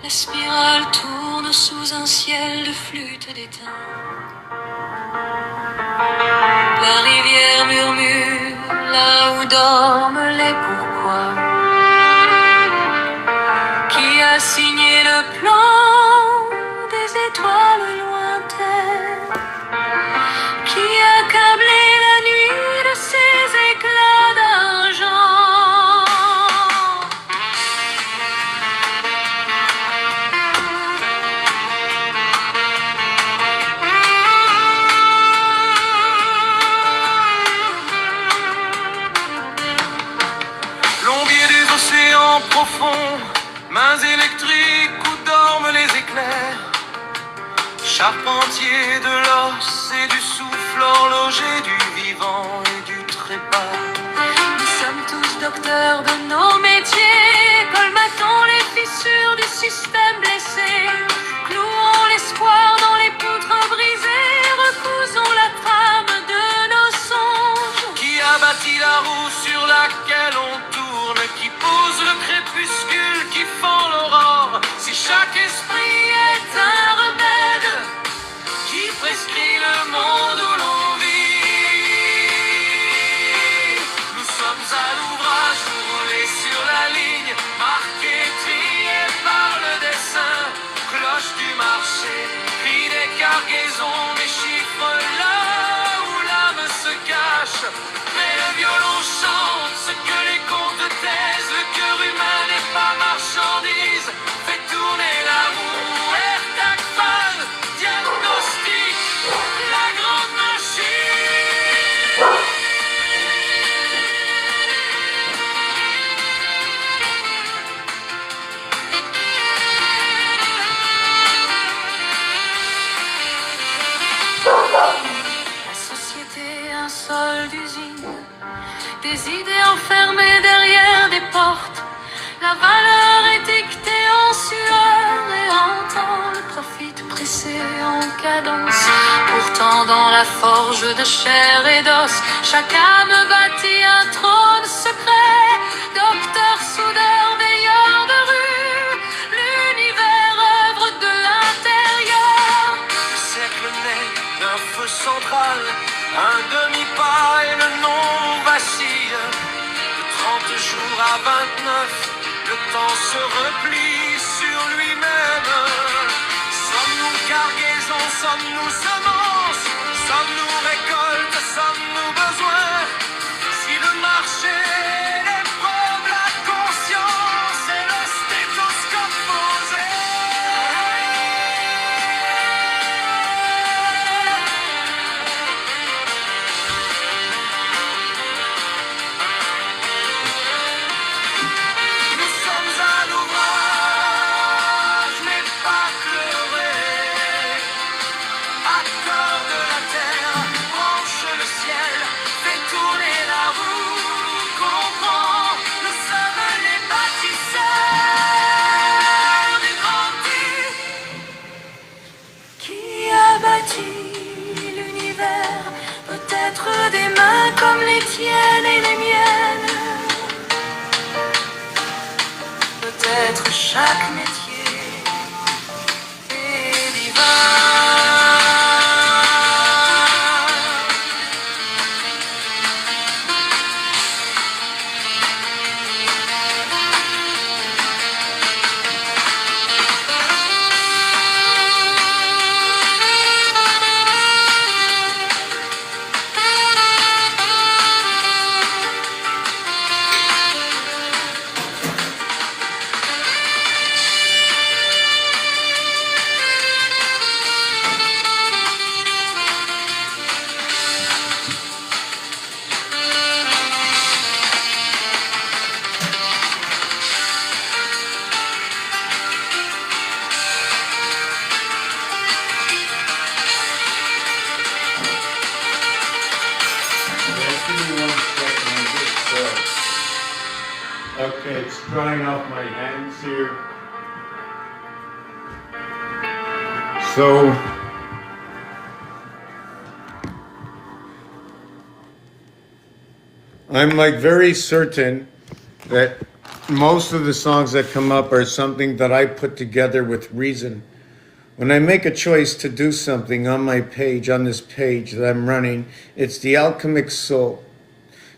La spirale tourne sous un ciel de flûte d'étain. La rivière murmure là où dorment les pourquoi. Qui a signé le plan des étoiles lointaines? Qui a câblé la nuit de ses éclats d'argent? Plombier des océans profonds, mains électriques où dorment les éclairs, charpentier de l'os et du souffle, horloger du vivant et du trépas. Nous sommes tous docteurs de nos métiers, colmatons les fissures du système blessé, clouons l'espoir dans les poutres brisées, recousons la trame de nos songes. Qui a bâti la roue sur laquelle on tourne, qui pose le crépuscule, qui fend l'aurore? Si chaque esprit est un remède, qui prescrit le monde où l'on vit? Nous sommes à l'ouvrage, roulés sur la ligne, marqués, triés par le dessin. Cloche du marché, cri des cargaisons, mes chiffres là où l'âme se cache. Mais le violon chante ce que les contes taisent, le cœur humain n'est pas marchandise. Fait tourner la roue, air fan, diagnostic, la grande machine. La société, un sol d'usine, des idées enfermées derrière des portes. La valeur est dictée en sueur et en temps, le profit pressé en cadence. Pourtant dans la forge de chair et d'os, chaque âme bâtit un trône secret. Docteur, soudeur, veilleur de rue, l'univers œuvre de l'intérieur. Le cercle naît d'un feu central, un demi-pas et le nombre vacille. De 30 jours à 29, le temps se replie sur lui-même. Sommes-nous cargaisons, sommes-nous semences, sommes-nous récoltes, sommes-nous besoins? Si le marché est l'épreuve, la conscience est le stéthoscope posé. Nous sommes à l'ouvrage, mais pas cleurés. Accord de la terre, branche le ciel, fait tourner la roue, comprend. Nous sommes les bâtisseurs du grand but. Qui a bâti l'univers? Peut-être des mains comme les tiennes et les miennes. Peut-être chaque métier est divin. Okay, it's drying off my hands here. So, I'm like very certain that most of the songs that come up are something that I put together with reason. When I make a choice to do something on my page, on this page that I'm running, it's the alchemic soul.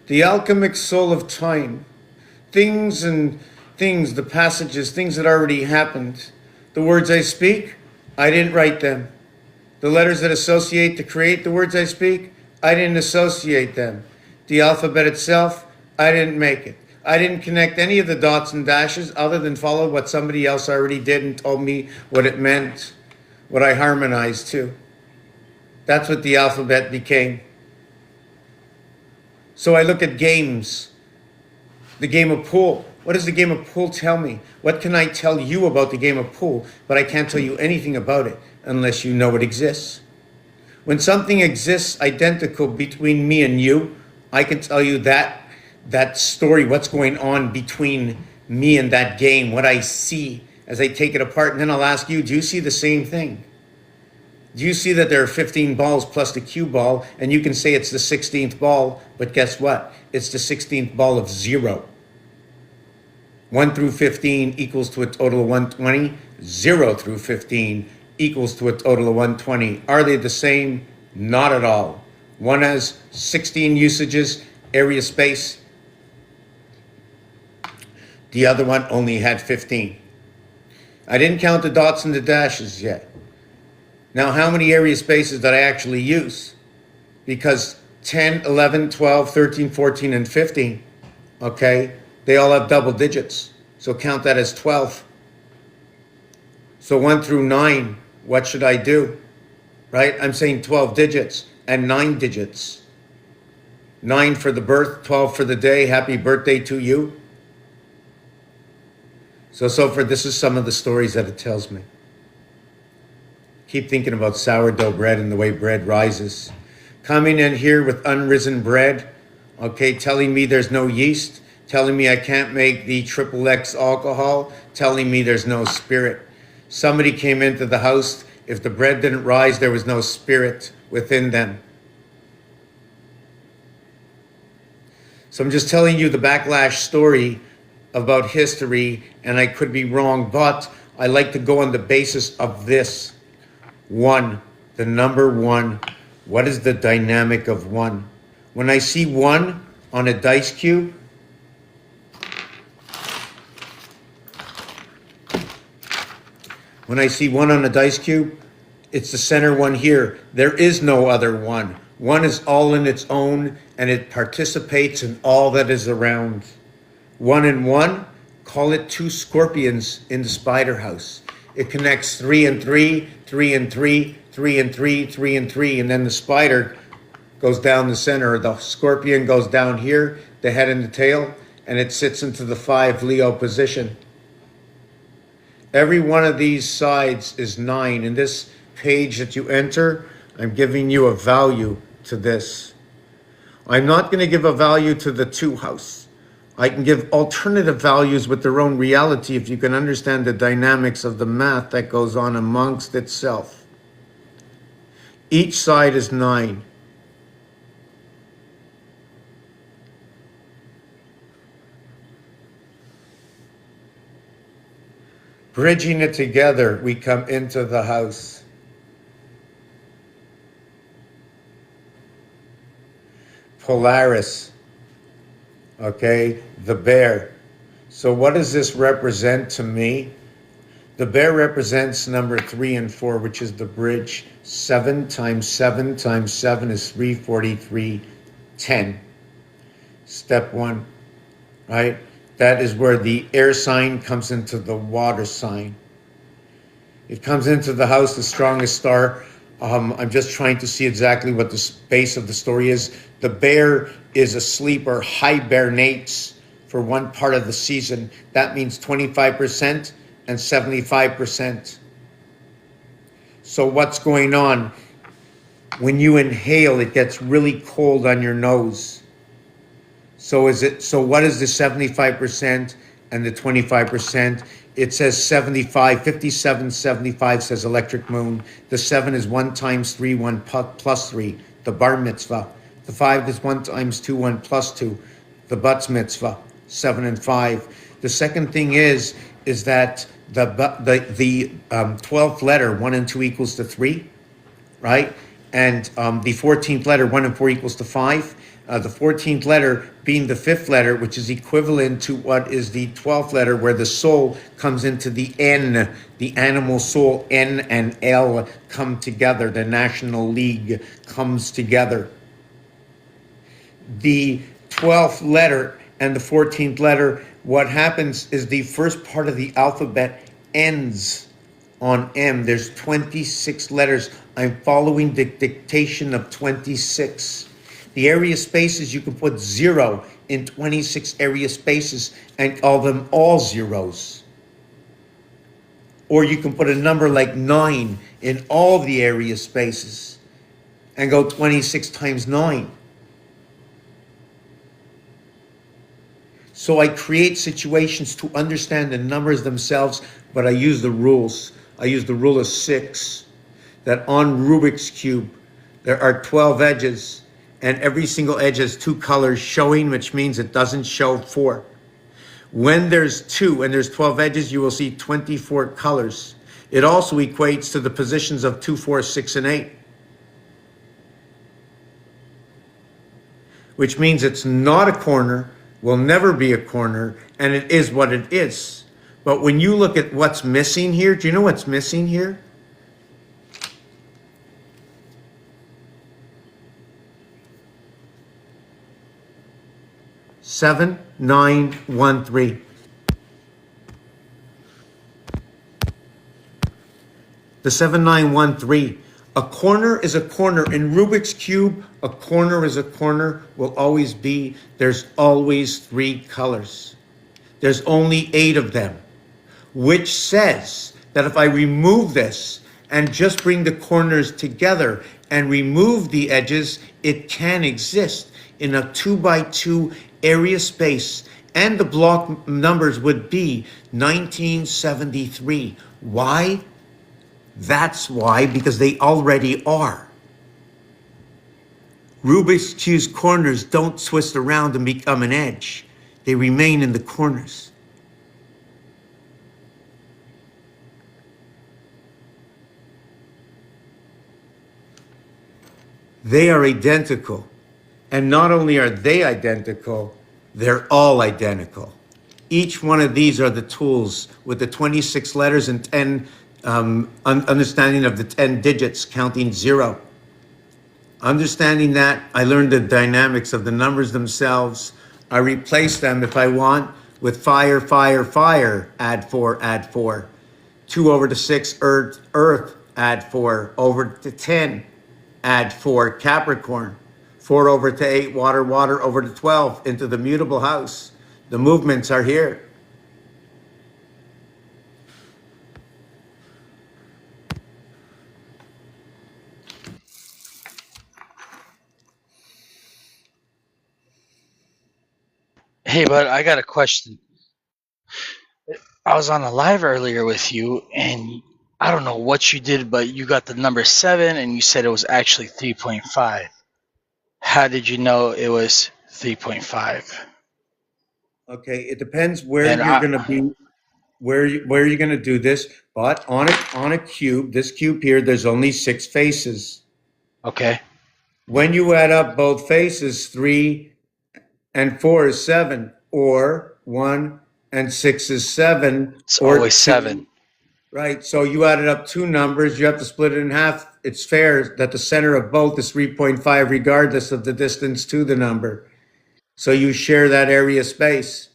The alchemic soul of time. Things, the passages, things that already happened. The words I speak, I didn't write them. The letters that associate to create the words I speak, I didn't associate them. The alphabet itself, I didn't make it. I didn't connect any of the dots and dashes other than follow what somebody else already did and told me what it meant, what I harmonized to. That's what the alphabet became. So I look at games. The game of pool. What does the game of pool tell me? What can I tell you about the game of pool? But I can't tell you anything about it unless you know it exists. When something exists identical between me and you, I can tell you that story, what's going on between me and that game, what I see as I take it apart. And then I'll ask you, do you see the same thing? Do you see that there are 15 balls plus the cue ball, and you can say it's the 16th ball, but guess what? It's the 16th ball of 0. 1 through 15 equals to a total of 120. 0 through 15 equals to a total of 120. Are they the same? Not at all. One has 16 usages, area space. The other one only had 15. I didn't count the dots and the dashes yet. Now, how many area spaces did I actually use? Because 10, 11, 12, 13, 14, and 15, okay, they all have double digits. So count that as 12. So 1 through 9, what should I do? Right? I'm saying 12 digits and 9 digits. 9 for the birth, 12 for the day. Happy birthday to you. So far, this is some of the stories that it tells me. Keep thinking about sourdough bread and the way bread rises. Coming in here with unrisen bread, okay, telling me there's no yeast, telling me I can't make the XXX alcohol, telling me there's no spirit. Somebody came into the house. If the bread didn't rise, there was no spirit within them. So I'm just telling you the backlash story about history, and I could be wrong, but I like to go on the basis of this. 1, the number 1. What is the dynamic of 1? When I see 1 on a dice cube, it's the center one here. There is no other 1. 1 is all in its own, and it participates in all that is around. 1 and 1, call it 2 scorpions in the spider house. It connects 3 and 3, 3 and 3, 3 and 3, 3 and 3, and then the spider goes down the center. The scorpion goes down here, the head and the tail, and it sits into the 5 Leo position. Every one of these sides is 9. In this page that you enter, I'm giving you a value to this. I'm not going to give a value to the 2 house. I can give alternative values with their own reality if you can understand the dynamics of the math that goes on amongst itself. Each side is 9. Bridging it together, we come into the house. Polaris. Okay, the bear. So what does this represent to me? The bear represents number 3 and 4, which is the bridge. 7 times 7 times 7 is 343, 10. Step 1, right? That is where the air sign comes into the water sign. It comes into the house, the strongest star. I'm just trying to see exactly what the base of the story is. The bear is asleep or hibernates for one part of the season. That means 25% and 75%. So what's going on? When you inhale, it gets really cold on your nose. So what is the 75% and the 25%? It says 75, 57, 75 says electric moon. The 7 is 1 times 3, 1 plus 3, the bar mitzvah. The 5 is 1 times 2, 1 plus 2, the bat mitzvah, 7 and 5. The second thing is that the 12th letter, 1 and 2 equals to 3, right? And the 14th letter, 1 and 4 equals to 5. The 14th letter being the 5th letter, which is equivalent to what is the 12th letter, where the soul comes into the N. The animal soul, N and L, come together. The National League comes together. The 12th letter and the 14th letter, what happens is the first part of the alphabet ends on M. There's 26 letters. I'm following the dictation of 26. The area spaces, you can put 0 in 26 area spaces and call them all zeros. Or you can put a number like 9 in all the area spaces and go 26 times 9. So I create situations to understand the numbers themselves, but I use the rules. I use the rule of 6, that on Rubik's Cube, there are 12 edges, and every single edge has 2 colors showing, which means it doesn't show 4. When there's 2 and there's 12 edges, you will see 24 colors. It also equates to the positions of 2, 4, 6, and 8. Which means it's not a corner, will never be a corner, and it is what it is. But when you look at what's missing here, do you know what's missing here? Seven, 9, 1, 3. The 7913. A corner is a corner. In Rubik's Cube, a corner is a corner, will always be, there's always 3 colors. There's only 8 of them, which says that if I remove this and just bring the corners together and remove the edges, it can exist in a 2x2 area space, and the block numbers would be 1973. Why? That's why, because they already are. Rubik's Cube corners don't twist around and become an edge. They remain in the corners. They are identical. And not only are they identical, they're all identical. Each one of these are the tools with the 26 letters and 10 understanding of the 10 digits, counting 0. Understanding that, I learned the dynamics of the numbers themselves. I replace them if I want with fire, fire, fire, add 4, add 4. 2 over to 6, earth, earth, add 4. Over to 10, add 4, Capricorn. 4 over to 8, water, water, over to 12, into the mutable house. The movements are here. Hey, bud, I got a question. I was on a live earlier with you, and I don't know what you did, but you got the number 7, and you said it was actually 3.5. How did you know it was 3.5? Okay, it depends where And you're going to be, where you're going to do this. But on a cube, this cube here, there's only 6 faces. okay, When you add up both faces, 3 and 4 is 7, or 1 and 6 is 7, it's or always 2. 7. Right, so you added up 2 numbers, you have to split it in half. It's fair that the center of both is 3.5 regardless of the distance to the number. So you share that area space.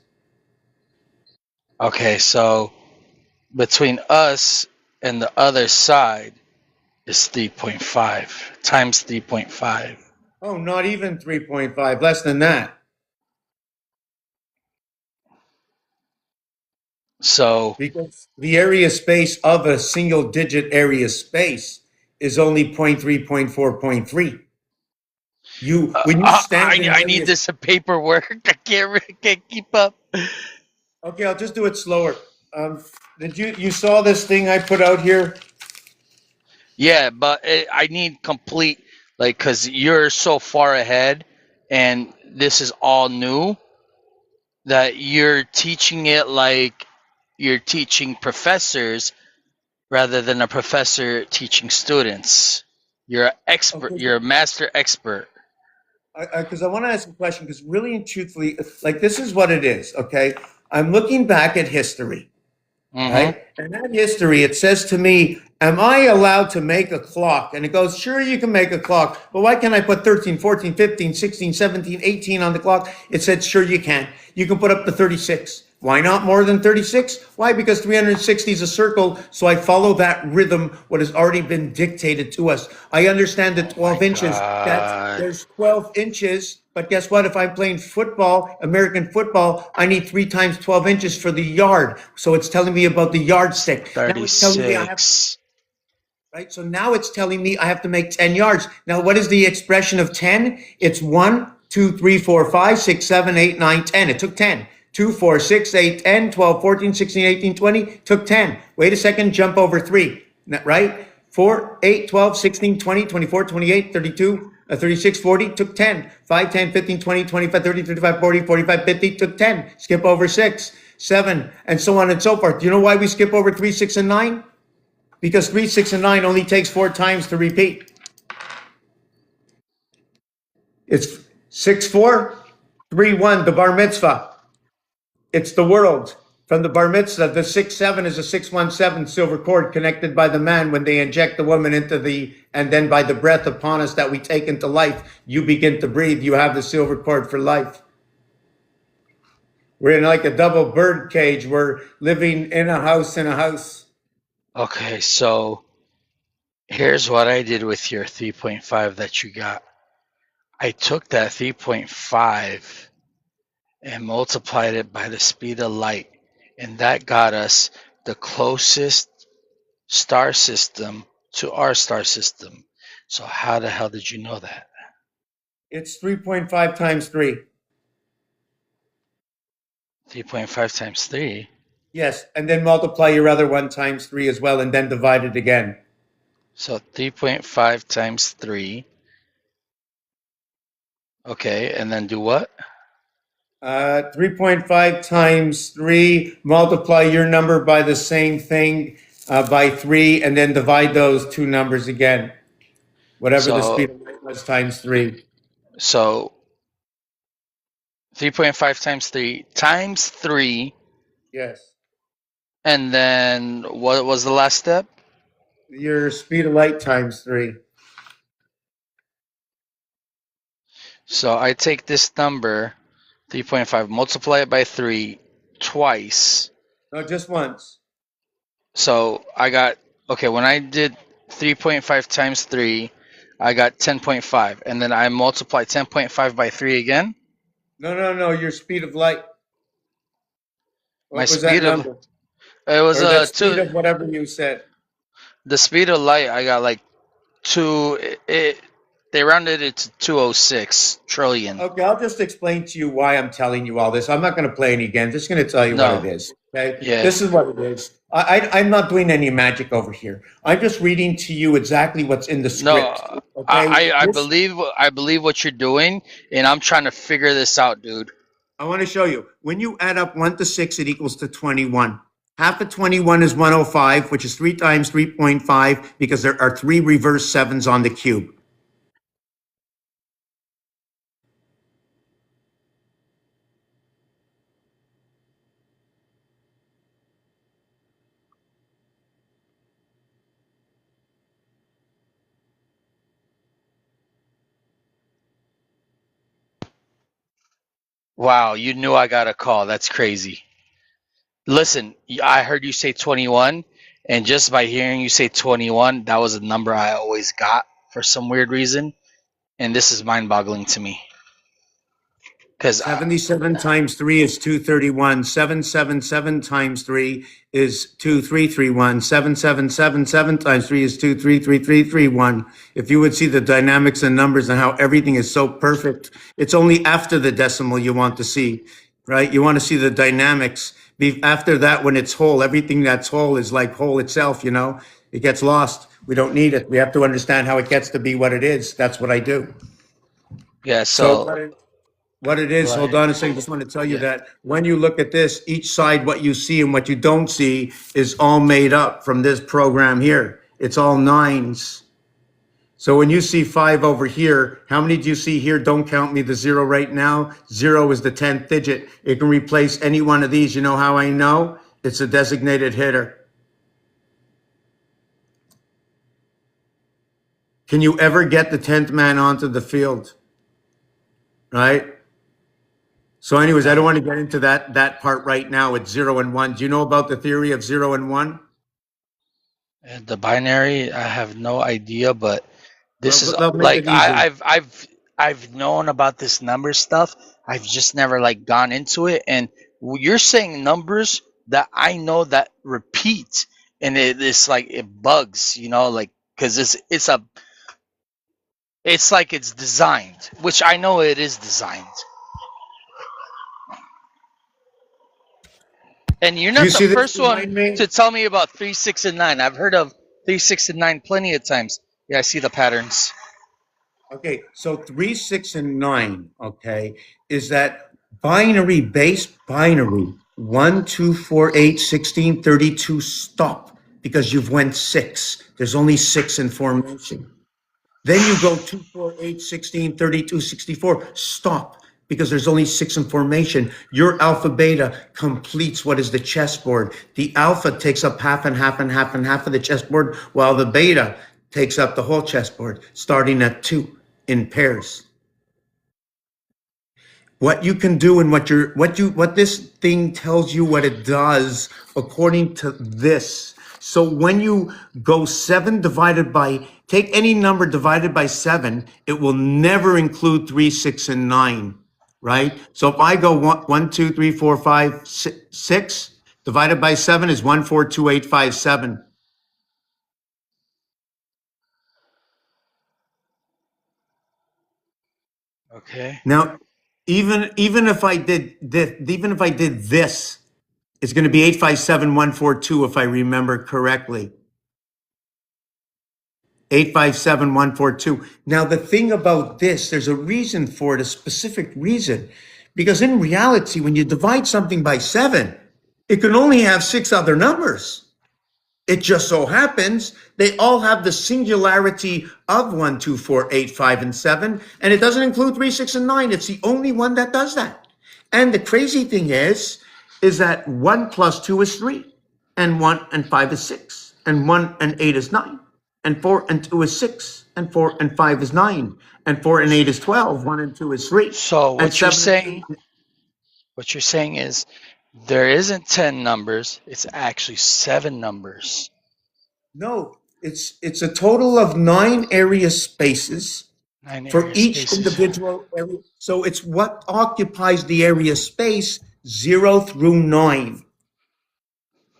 Okay, so between us and the other side is 3.5 times 3.5. Oh, not even 3.5, less than that. So, Because the area space of a single digit area space is only 0.3, 0.4, 0.3. When you stand in I area. need this paperwork. I can't keep up. Okay, I'll just do it slower. Did you saw this thing I put out here? Yeah, but I need complete, like, because you're so far ahead and this is all new. that you're teaching it like you're teaching professors rather than a professor teaching students. You're an expert. Okay, You're a master expert. because I want to ask a question, because really and truthfully, like this is what it is, okay? I'm looking back at history, Mm-hmm. right? And that history, it says to me, am I allowed to make a clock? And it goes, sure, you can make a clock, but why can't I put 13, 14, 15, 16, 17, 18 on the clock? It said, sure, you can. You can put up to 36. Why not more than 36? Why? Because 360 is a circle, so I follow that rhythm, what has already been dictated to us. I understand that Oh my 12 inches, that's God. there's 12 inches, but guess what? If I'm playing football, American football, I need 3 times 12 inches for the yard. So it's telling me about the yardstick. Now it's telling me I have, 36. right? So now it's telling me I have to make 10 yards. Now, what is the expression of 10? It's 1, 2, 3, 4, 5, 6, 7, 8, 9, 10. It took 10. 2, 4, 6, 8, 10, 12, 14, 16, 18, 20. Took 10. Wait a second, jump over 3. Right? 4, 8, 12, 16, 20, 24, 28, 32, 36, 40. Took 10. 5, 10, 15, 20, 25, 30, 35, 40, 45, 50. Took 10. Skip over 6, 7, and so on and so forth. Do you know why we skip over 3, 6, and 9? Because 3, 6, and 9 only takes 4 times to repeat. It's 6, 4, 3, 1, the bar mitzvah. It's the world. From the bar mitzvah, the 6, 7 is a 617 silver cord connected by the man when they inject the woman into the, and then by the breath upon us that we take into life, you begin to breathe. You have the silver cord for life. We're in like a double bird cage. We're living in a house in a house. Okay, so here's what I did with your 3.5 that you got. I took that 3.5 and multiplied it by the speed of light, and that got us the closest star system to our star system. So how the hell did you know that? It's 3.5 times 3. 3.5 times 3. Yes, and then multiply your other one times 3 as well, and then divide it again. So 3.5 times 3. Okay, and then do what? 3.5 times 3, multiply your number by the same thing by 3, and then divide those two numbers again. Whatever the speed So of light was times 3. so 3.5 times 3, Yes. and then what was the last step? Your speed of light times 3. So I take this number, 3.5, multiply it by 3 twice. No, just once. So I got, okay, when I did 3.5 times 3, I got 10.5. And then I multiply 10.5 by 3 again. No, your speed of light. My What was that speed of, number? it was Or that speed two, of whatever you said. the speed of light, I got like 2, they rounded it to 206 trillion. Okay, I'll just explain to you why I'm telling you all this. I'm not going to play any games. Just going to tell you what it No, is. Okay, yeah. this is what it is. I'm not doing any magic over here. I'm just reading to you exactly what's in the No, script. Okay, I believe what you're doing, and I'm trying to figure this out, dude. I want to show you. When you add up 1 to 6, it equals to 21. Half of 21 is 105, which is 3 times 3.5 because there are 3 reverse 7s on the cube. Wow, you knew I got a call. That's crazy. Listen, I heard you say 21, and just by hearing you say 21, that was a number I always got for some weird reason, and this is mind-boggling to me. Because 77 times 3 is 231. 777 times 3 is 2331. 7777 times 3 is 233331. If you would see the dynamics and numbers and how everything is so perfect, it's only after the decimal you want to see, right? You want to see the dynamics. After that, when it's whole, everything that's whole is like whole itself, you know? It gets lost. We don't need it. We have to understand how it gets to be what it is. That's what I do. yeah, So, so What it is, hold on a second, just want to tell you that when you look at this, each side, what you see and what you don't see is all made up from this program here. It's all nines. So when you see 5 over here, how many do you see here? Don't count me the 0 right now. 0 is the 10th digit. It can replace any one of these. You know how I know? It's a designated hitter. Can you ever get the 10th man onto the field? Right? So anyways, I don't want to get into that part right now. It's 0 and 1. Do you know about the theory of 0 and 1? And the binary, I have no idea, but this is They'll make like it easy. I've known about this number stuff. I've just never like gone into it. And you're saying numbers that I know that repeat, and it's like it bugs, like because it's like it's designed, which I know it is designed. And you're Do not you the see this first one behind me? to tell me about 3, 6, and 9. I've heard of 3, 6, and 9 plenty of times. Yeah, I see the patterns. Okay, so 3, 6, and 9, okay, is that binary base binary 1, 2, 4, 8, 16, 32. Stop, because you've went 6. There's only 6 in formation. Then you go 2, 4, 8, 16, 32, 64. Stop, because there's only 6 in formation. Your alpha beta completes what is the chessboard. The alpha takes up half and half and half and half of the chessboard, while the beta takes up the whole chessboard, starting at 2 in pairs. What you can do and what this thing tells you what it does according to this. So when you go 7 divided by, take any number divided by 7, it will never include 3, 6, and 9, right? So if I go 1, 2, 3, 4, 5, 6 divided by 7 is 1, 4, 2, 8, 5, 7. Okay. Now, even if I did this, it's going to be 857142 if I remember correctly. 857142. Now, the thing about this, there's a reason for it, a specific reason. Because in reality, when you divide something by 7, it can only have 6 other numbers. It just so happens they all have the singularity of 1, 2, 4, 8, 5, and 7, and it doesn't include 3, 6, and 9. It's the only one that does that. And the crazy thing is that 1 plus 2 is 3, and 1 and 5 is 6, and 1 and 8 is 9, and 4 and 2 is 6, and 4 and 5 is 9, and 4 and 8 is 12, 1 and 2 is 3, So and 7 and 8. what you're saying is there isn't 10 numbers, it's actually 7 numbers. No, it's a total of 9 area spaces 9 for area each spaces. individual area. So it's what occupies the area space 0 through 9.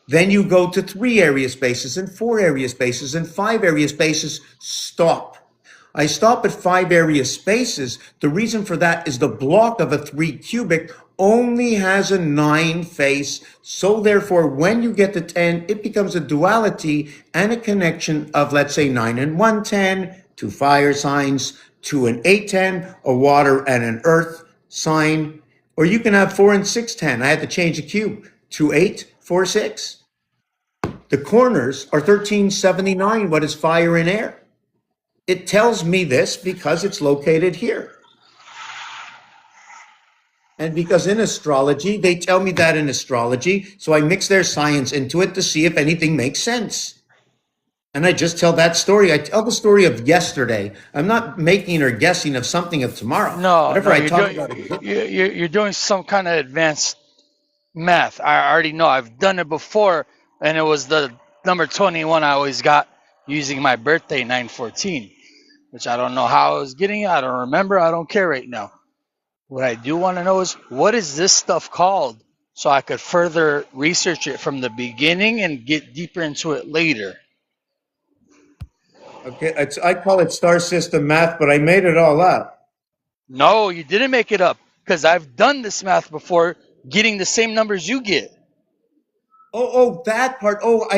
Then you go to 3 area spaces and 4 area spaces and 5 area spaces. Stop. I stop at 5 area spaces. The reason for that is the block of a 3 cubic only has a 9 face. So therefore, when you get to 10, it becomes a duality and a connection of, let's say, 9 and 110, 2 fire signs, 2 and 810, a water and an earth sign. Or you can have 4 and 610. I had to change the cube. 2, 8, 4, 6. The corners are 1379. What is fire and air? It tells me this because it's located here. And because in astrology, they tell me that in astrology, so I mix their science into it to see if anything makes sense. And I just tell that story. I tell the story of yesterday. I'm not making or guessing of something of tomorrow. No, Whatever no, I talk about it. you're doing some kind of advanced math. I already know. I've done it before, and it was the number 21 I always got using my birthday 914, which I don't know how I was getting it. I don't remember. I don't care right now. What I do want to know is what is this stuff called, so I could further research it from the beginning and get deeper into it later. Okay, I call it star system math, but I made it all up. No, you didn't make it up, because I've done this math before, getting the same numbers you get. Oh, that part. Oh,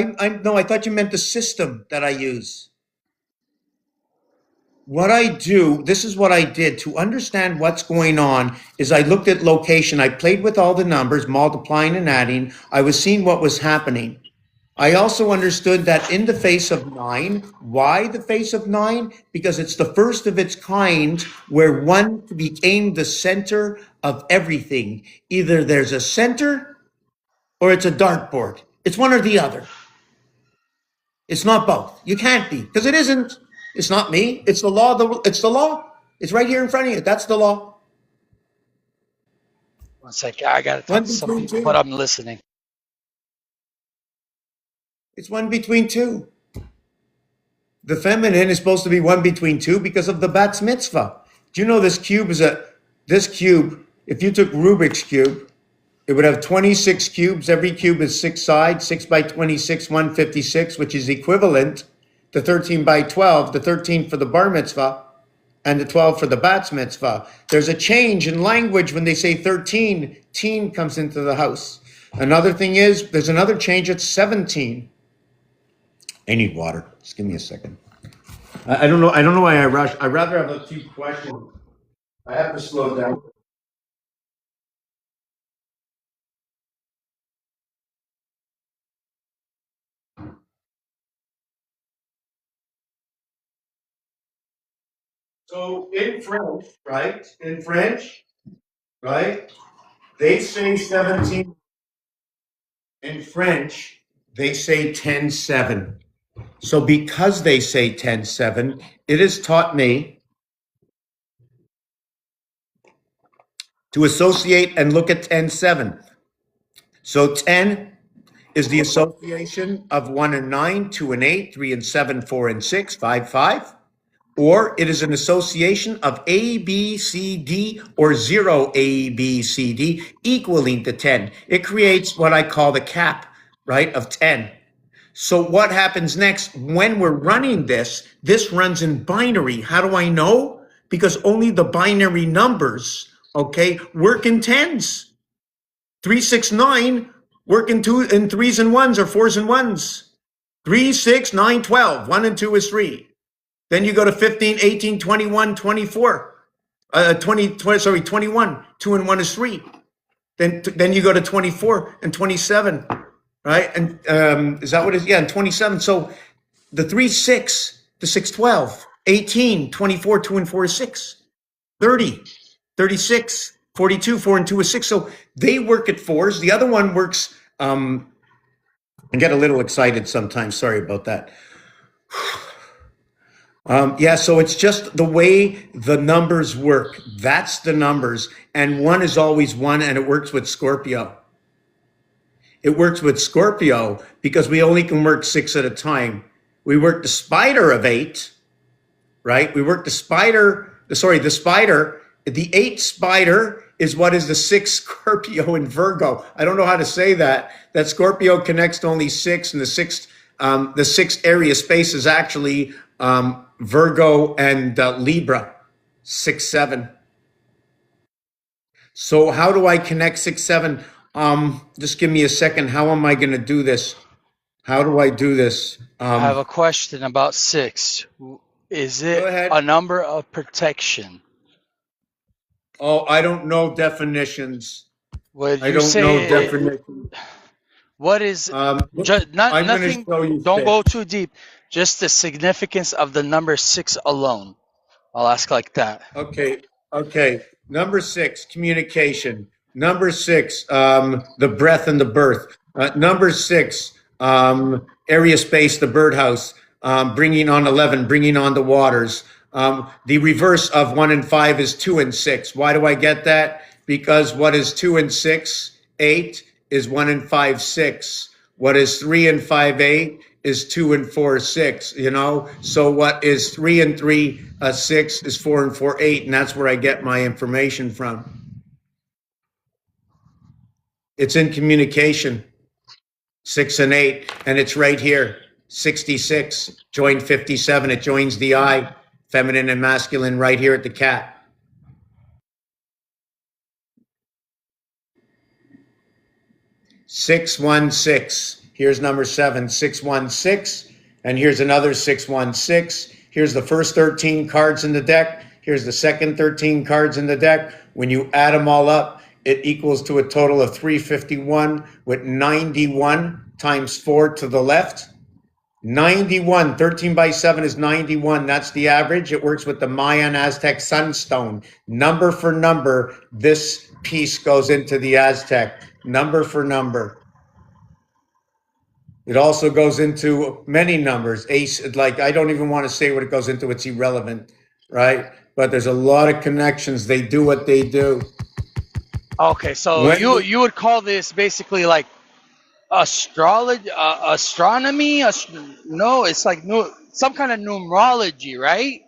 no, I thought you meant the system that I use. what I do, this is what I did to understand what's going on is I looked at location. I played with all the numbers, multiplying and adding. I was seeing what was happening. I also understood that in the face of 9, why the face of 9? Because it's the first of its kind where one became the center of everything. Either there's a center or it's a dartboard. It's one or the other. It's not both. You can't be, because it isn't. It's not me. It's the law. It's the law. It's right here in front of you. That's the law. 1 second. I got to talk One to some between people, two. but I'm listening. It's one between two. The feminine is supposed to be one between two because of the bat's mitzvah. Do you know this cube this cube, if you took Rubik's cube, it would have 26 cubes. Every cube is 6 sides, 6 by 26, 156, which is equivalent to 13 by 12, the 13 for the bar mitzvah and the 12 for the bat's mitzvah. There's a change in language when they say 13, teen comes into the house. Another thing is, there's another change, it's 17. I need water. Just give me a second. I don't know why I rush. I'd rather have a few questions. I have to slow down. So in French, right? In French, right? They say 17. In French, they say 10-7. So because they say 10-7, it has taught me to associate and look at 10-7. So 10 is the association of 1 and 9, 2 and 8, 3 and 7, 4 and 6, 5, 5. Or it is an association of A, B, C, D, or 0 A, B, C, D equaling to 10. It creates what I call the cap, right, of 10. So what happens next when we're running this runs in binary. How do I know? Because only the binary numbers, okay, work in tens. 3, 6, 9 work in threes and ones or fours and ones. 3, 6, 9, 12. 1 and 2 is 3. Then you go to 15, 18, 21, 24. 21. 2 and 1 is 3. Then you go to 24 and 27, right? And is that what it is? Yeah, and 27. So the 3, 6, the 6, 12, 18, 24, 2 and 4 is 6. 30, 36, 42, 4 and 2 is 6. So they work at fours. The other one works, I get a little excited sometimes. Sorry about that. Yeah, so it's just the way the numbers work. That's the numbers. And 1 is always 1, and it works with Scorpio. It works with Scorpio because we only can work 6 at a time. We work the spider of 8, right? We work the spider. The 8 spider is what is the 6 Scorpio in Virgo. I don't know how to say that. That Scorpio connects to only 6, and the sixth area space is actually Virgo and Libra, 6, 7. So how do I connect 6, 7? Just give me a second. How am I going to do this? How do I do this? I have a question about 6. Is it Go ahead. a number of protection? Oh, I don't know definitions. Would I you don't know say definitions. what is I'm nothing? show you Don't 6. go too deep. Just the significance of the number 6 alone. I'll ask like that. Okay. Number 6, communication. Number 6, the breath and the birth. Number 6, area space, the birdhouse. Bringing on 11, bringing on the waters. The reverse of 1 and 5 is 2 and 6. Why do I get that? Because what is 2 and 6, 8, is 1 and 5, 6. What is 3 and 5, 8 is 2 and 4, 6, you know? So what is 3 and 3, 6 is 4 and 4, 8, and that's where I get my information from. It's in communication, 6 and 8, and it's right here, 66, join 57, it joins the I, feminine and masculine right here at the cat. 616. Here's number 7, 616. And here's another 616. Here's the first 13 cards in the deck. Here's the second 13 cards in the deck. When you add them all up, it equals to a total of 351 with 91 times 4 to the left. 91, 13 by 7 is 91. That's the average. It works with the Mayan Aztec sunstone. Number for number, this piece goes into the Aztec. Number for number. It also goes into many numbers. Ace, like, I don't even want to say what it goes into. It's irrelevant, right? But there's a lot of connections. They do what they do. Okay, so you would call this basically like astrology, astronomy? No, it's like some kind of numerology, right?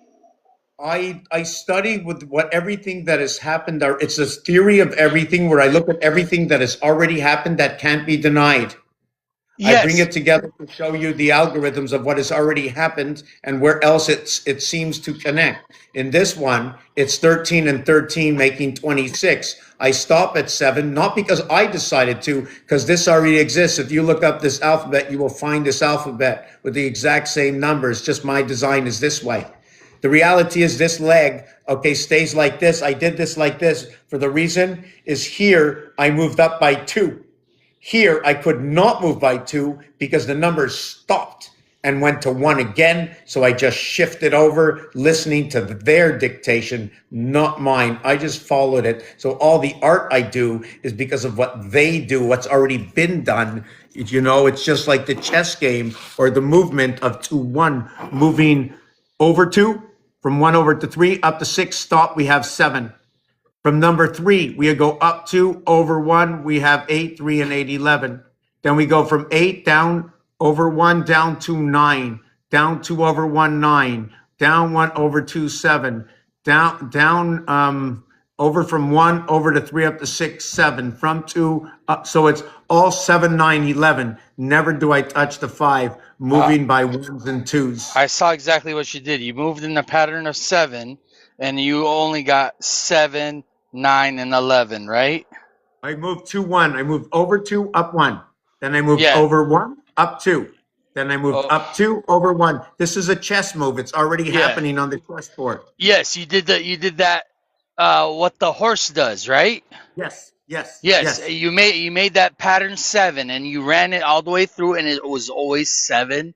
I study with what everything that has happened. It's a theory of everything where I look at everything that has already happened that can't be denied. I bring Yes. it together to show you the algorithms of what has already happened and where else it seems to connect. In this one, it's 13 and 13 making 26. I stop at 7, not because I decided to, because this already exists. If you look up this alphabet, you will find this alphabet with the exact same numbers. Just my design is this way. The reality is this leg, okay, stays like this. I did this like this for the reason is here I moved up by 2. Here, I could not move by 2 because the numbers stopped and went to 1 again. So I just shifted over, listening to their dictation, not mine. I just followed it. So all the art I do is because of what they do, what's already been done. You know, it's just like the chess game or the movement of 2-1, moving over 2, from 1 over to 3, up to 6, stop, we have 7. From number 3, we go up 2 over 1, we have 8, 3, and 8, 11. Then we go from 8 down over 1, down to 9, down 2 over 1, 9, down 1 over 2, 7, down over from 1 over to 3 up to 6, 7, from 2 up. So it's all 7, 9, 11. Never do I touch the 5, moving by 1s and 2s. I saw exactly what you did. You moved in the pattern of 7, and you only got 7, 9, and 11, right? I moved 2, 1. I moved over 2, up 1. Then I moved Yeah. over 1, up 2. Then I moved Oh. up 2, over 1. This is a chess move. It's already happening on the chessboard. Yes, you did that. What the horse does, right? Yes, yes, Yes, yes. you made that pattern 7, and you ran it all the way through, and it was always 7,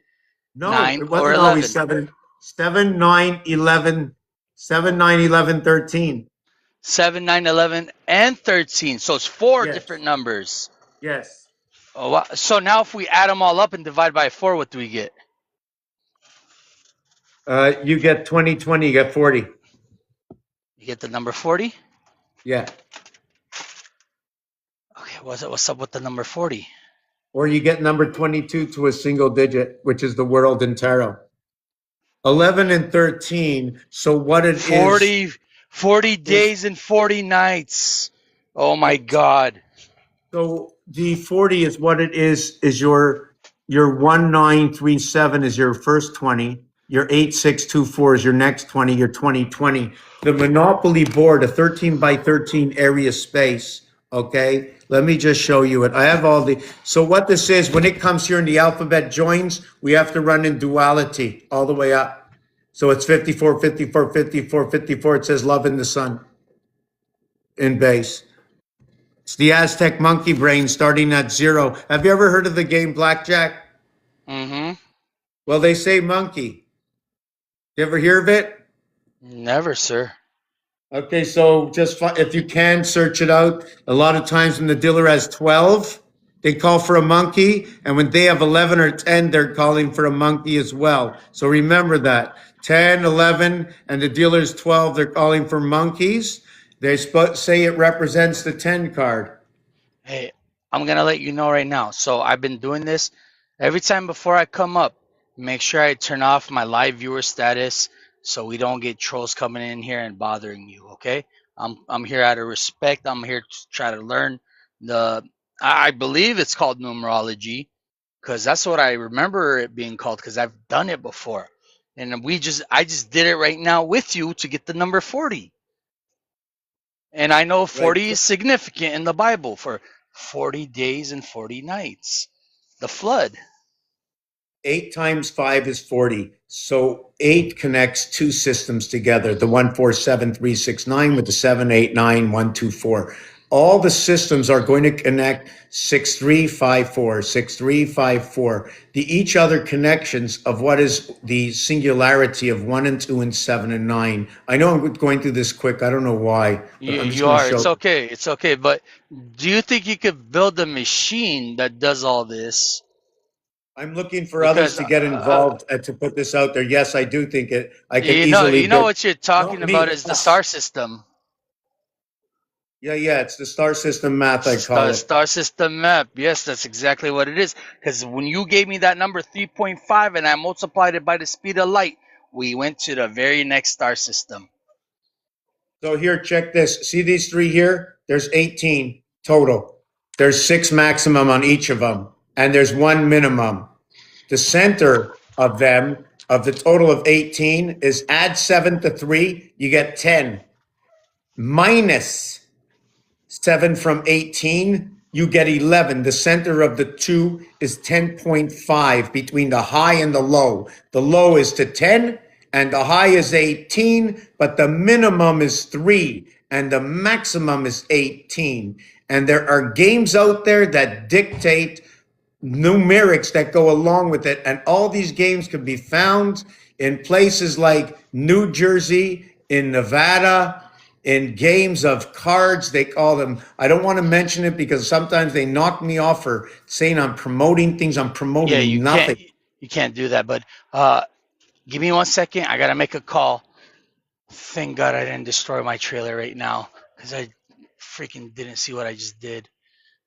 No, 9, it or wasn't 11. always 7. 7, 9, 11. 7, 9, 11, 13. 7, 9, 11, and 13. So it's 4 Yes, different numbers. yes. Oh, wow. So now if we add them all up and divide by 4, what do we get? You get 20, 20, you get 40. You get the number 40? Yeah. Okay, what's up with the number 40? Or you get number 22 to a single digit, which is the world in tarot. 11 and 13. So what it is. 40 days and 40 nights. Oh my God. So the 40 is what it is your 1937 is your first 20, your 8624 is your next 20, your 2020. The Monopoly board, a 13 by 13 area space. Okay, let me just show you it. I have all the, so what this is, when it comes here in the alphabet joins, we have to run in duality all the way up. So it's 54, 54, 54, 54. It says love in the sun in base. It's the Aztec monkey brain starting at 0. Have you ever heard of the game blackjack? Mm-hmm. Well, they say monkey. You ever hear of it? Never, sir. Okay, so just if you can search it out. A lot of times when the dealer has 12, they call for a monkey, and when they have 11 or 10, they're calling for a monkey as well. So remember that. 10, 11, and the dealer's 12, they're calling for monkeys. They say it represents the 10 card. Hey, I'm going to let you know right now. So I've been doing this every time before I come up. Make sure I turn off my live viewer status so we don't get trolls coming in here and bothering you, okay? I'm here out of respect. I'm here to try to learn I believe it's called numerology, because that's what I remember it being called, because I've done it before. And I just did it right now with you to get the number 40. And I know 40 Right. is significant in the Bible for 40 days and 40 nights. The flood. 8 times 5 is 40. So 8 connects two systems together, the 147,369 with the 789,124. All the systems are going to connect 6354, 6354. The each other connections of what is the singularity of 1 and 2 and 7 and 9. I know I'm going through this quick. I don't know why, but I'm just You going to are. show. It's okay. It's okay. But do you think you could build a machine that does all this? I'm looking for others Because to get involved and to put this out there. Yes, I do think it. I could easily you know build. what you're Not talking about me, is the us. star system. Yeah, it's the star system math, I call it. Star system map. Yes, that's exactly what it is. Because when you gave me that number 3.5 and I multiplied it by the speed of light, we went to the very next star system. So here, check this. See these three here? There's 18 total. There's 6 maximum on each of them, and there's 1 minimum. The center of them, of the total of 18, is add 7 to 3, you get 10. Minus 7 from 18, you get 11. The center of the two is 10.5 between the high and the low. The low is to 10 and the high is 18, but the minimum is 3 and the maximum is 18. And there are games out there that dictate numerics that go along with it. And all these games can be found in places like New Jersey, in Nevada, in games of cards. They call them, I don't want to mention it because sometimes they knock me off for saying I'm promoting things. I'm Yeah, promoting nothing. you can't do that. But give me 1 second. I gotta make a call. Thank God I didn't destroy my trailer right now because I freaking didn't see what I just did.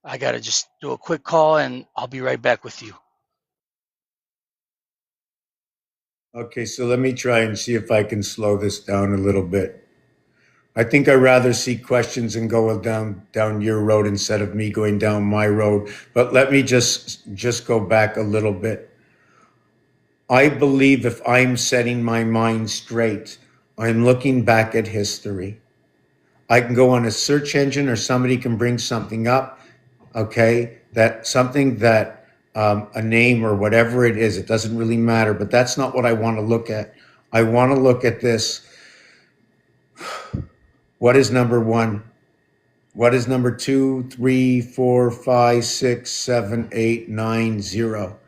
I gotta just do a quick call and I'll be right back with you. Okay, so let me try and see if I can slow this down a little bit. I think I'd rather see questions and go down your road instead of me going down my road. But let me just go back a little bit. I believe if I'm setting my mind straight, I'm looking back at history. I can go on a search engine or somebody can bring something up, okay, that something that a name or whatever it is, it doesn't really matter, but that's not what I want to look at. I want to look at this. What is number 1? What is number 2, 3, 4, 5, 6, 7, 8, 9, 0?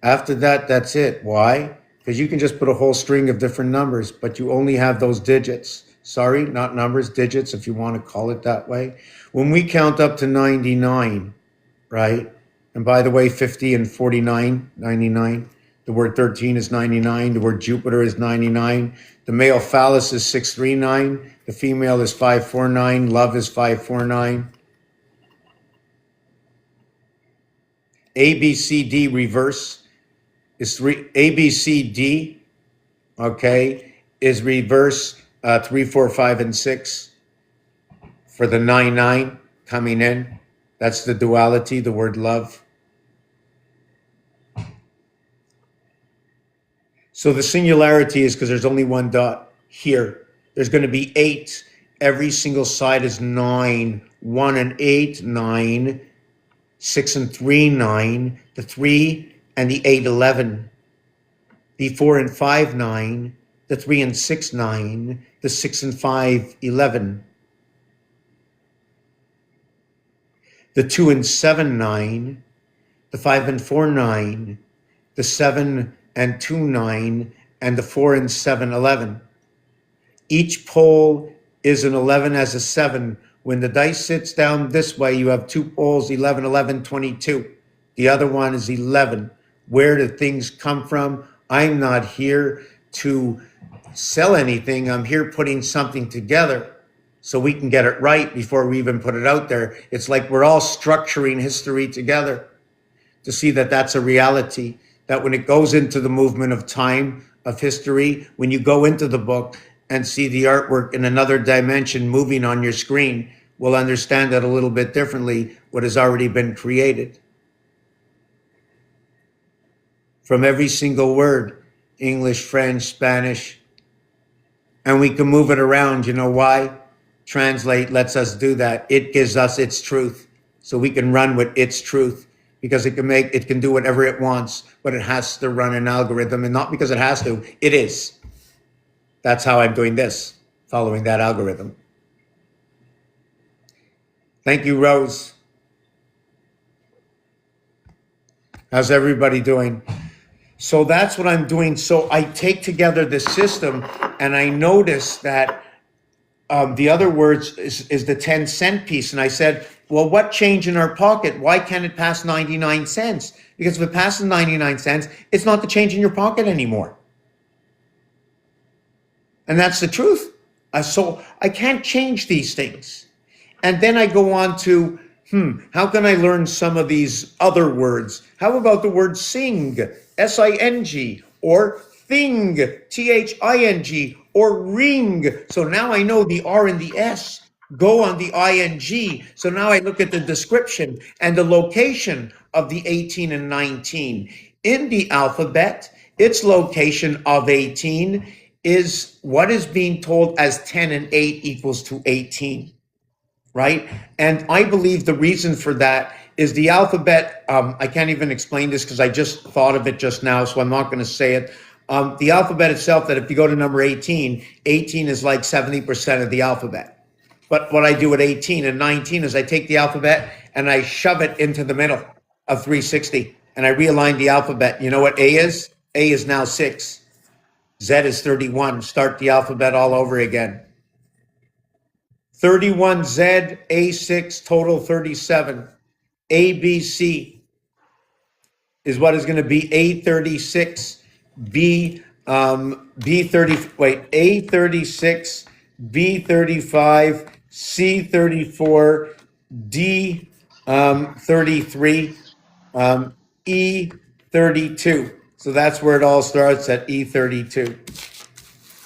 After that, that's it. Why? Because you can just put a whole string of different numbers, but you only have those digits. Sorry, not numbers, digits, if you want to call it that way. When we count up to 99, right? And by the way, 50 and 49, 99. The word 13 is 99. The word Jupiter is 99. The male phallus is 639. The female is 549. Love is 549. ABCD reverse is ABCD, okay, is reverse 3, 4, 5, and 6 for the 9, 9 coming in. That's the duality, the word love. So the singularity is because there's only one dot here. There's going to be 8. Every single side is 9. 1 and 8, 9. 6 and 3, 9. The 3 and the 8, 11. The 4 and 5, 9. The 3 and 6, 9. The 6 and 5, 11. The 2 and 7, 9. The 5 and 4, 9. The 7 and 2, 9. And the 4 and 7, 11. Each pole is an 11 as a 7. When the dice sits down this way, you have 2 poles, 11, 11, 22. The other one is 11. Where do things come from? I'm not here to sell anything. I'm here putting something together so we can get it right before we even put it out there. It's like we're all structuring history together to see that that's a reality, that when it goes into the movement of time, of history, when you go into the book and see the artwork in another dimension moving on your screen, we'll understand that a little bit differently, what has already been created. From every single word, English, French, Spanish, and we can move it around. You know why? Translate lets us do that. It gives us its truth, so we can run with its truth. because it can do whatever it wants, but it has to run an algorithm, and not because it has to, it is. That's how I'm doing this, following that algorithm. Thank you, Rose. How's everybody doing? So that's what I'm doing. So I take together this system, and I notice that the other words is the 10-cent piece. And I said, well, what change in our pocket? Why can't it pass 99 cents? Because if it passes 99 cents, it's not the change in your pocket anymore. And that's the truth. So I can't change these things. And then I go on to, how can I learn some of these other words? How about the word sing, S-I-N-G, or thing, T-H-I-N-G, or ring? So now I know the R and the S go on the I-N-G. So now I look at the description and the location of the 18 and 19. In the alphabet, its location of 18 is what is being told as 10 and 8 equals to 18. Right? And I believe the reason for that is the alphabet. I can't even explain this because I just thought of it just now, so I'm not going to say it. The alphabet itself, that if you go to number 18, 18 is like 70% of the alphabet. But what I do with 18 and 19 is I take the alphabet and I shove it into the middle of 360 and I realign the alphabet. You know what A is? A is now 6. Z is 31. Start the alphabet all over again. 31Z, A6, total 37. ABC is what is going to be A36, A36, B35, C34, D33, E32. So that's where it all starts, at E32.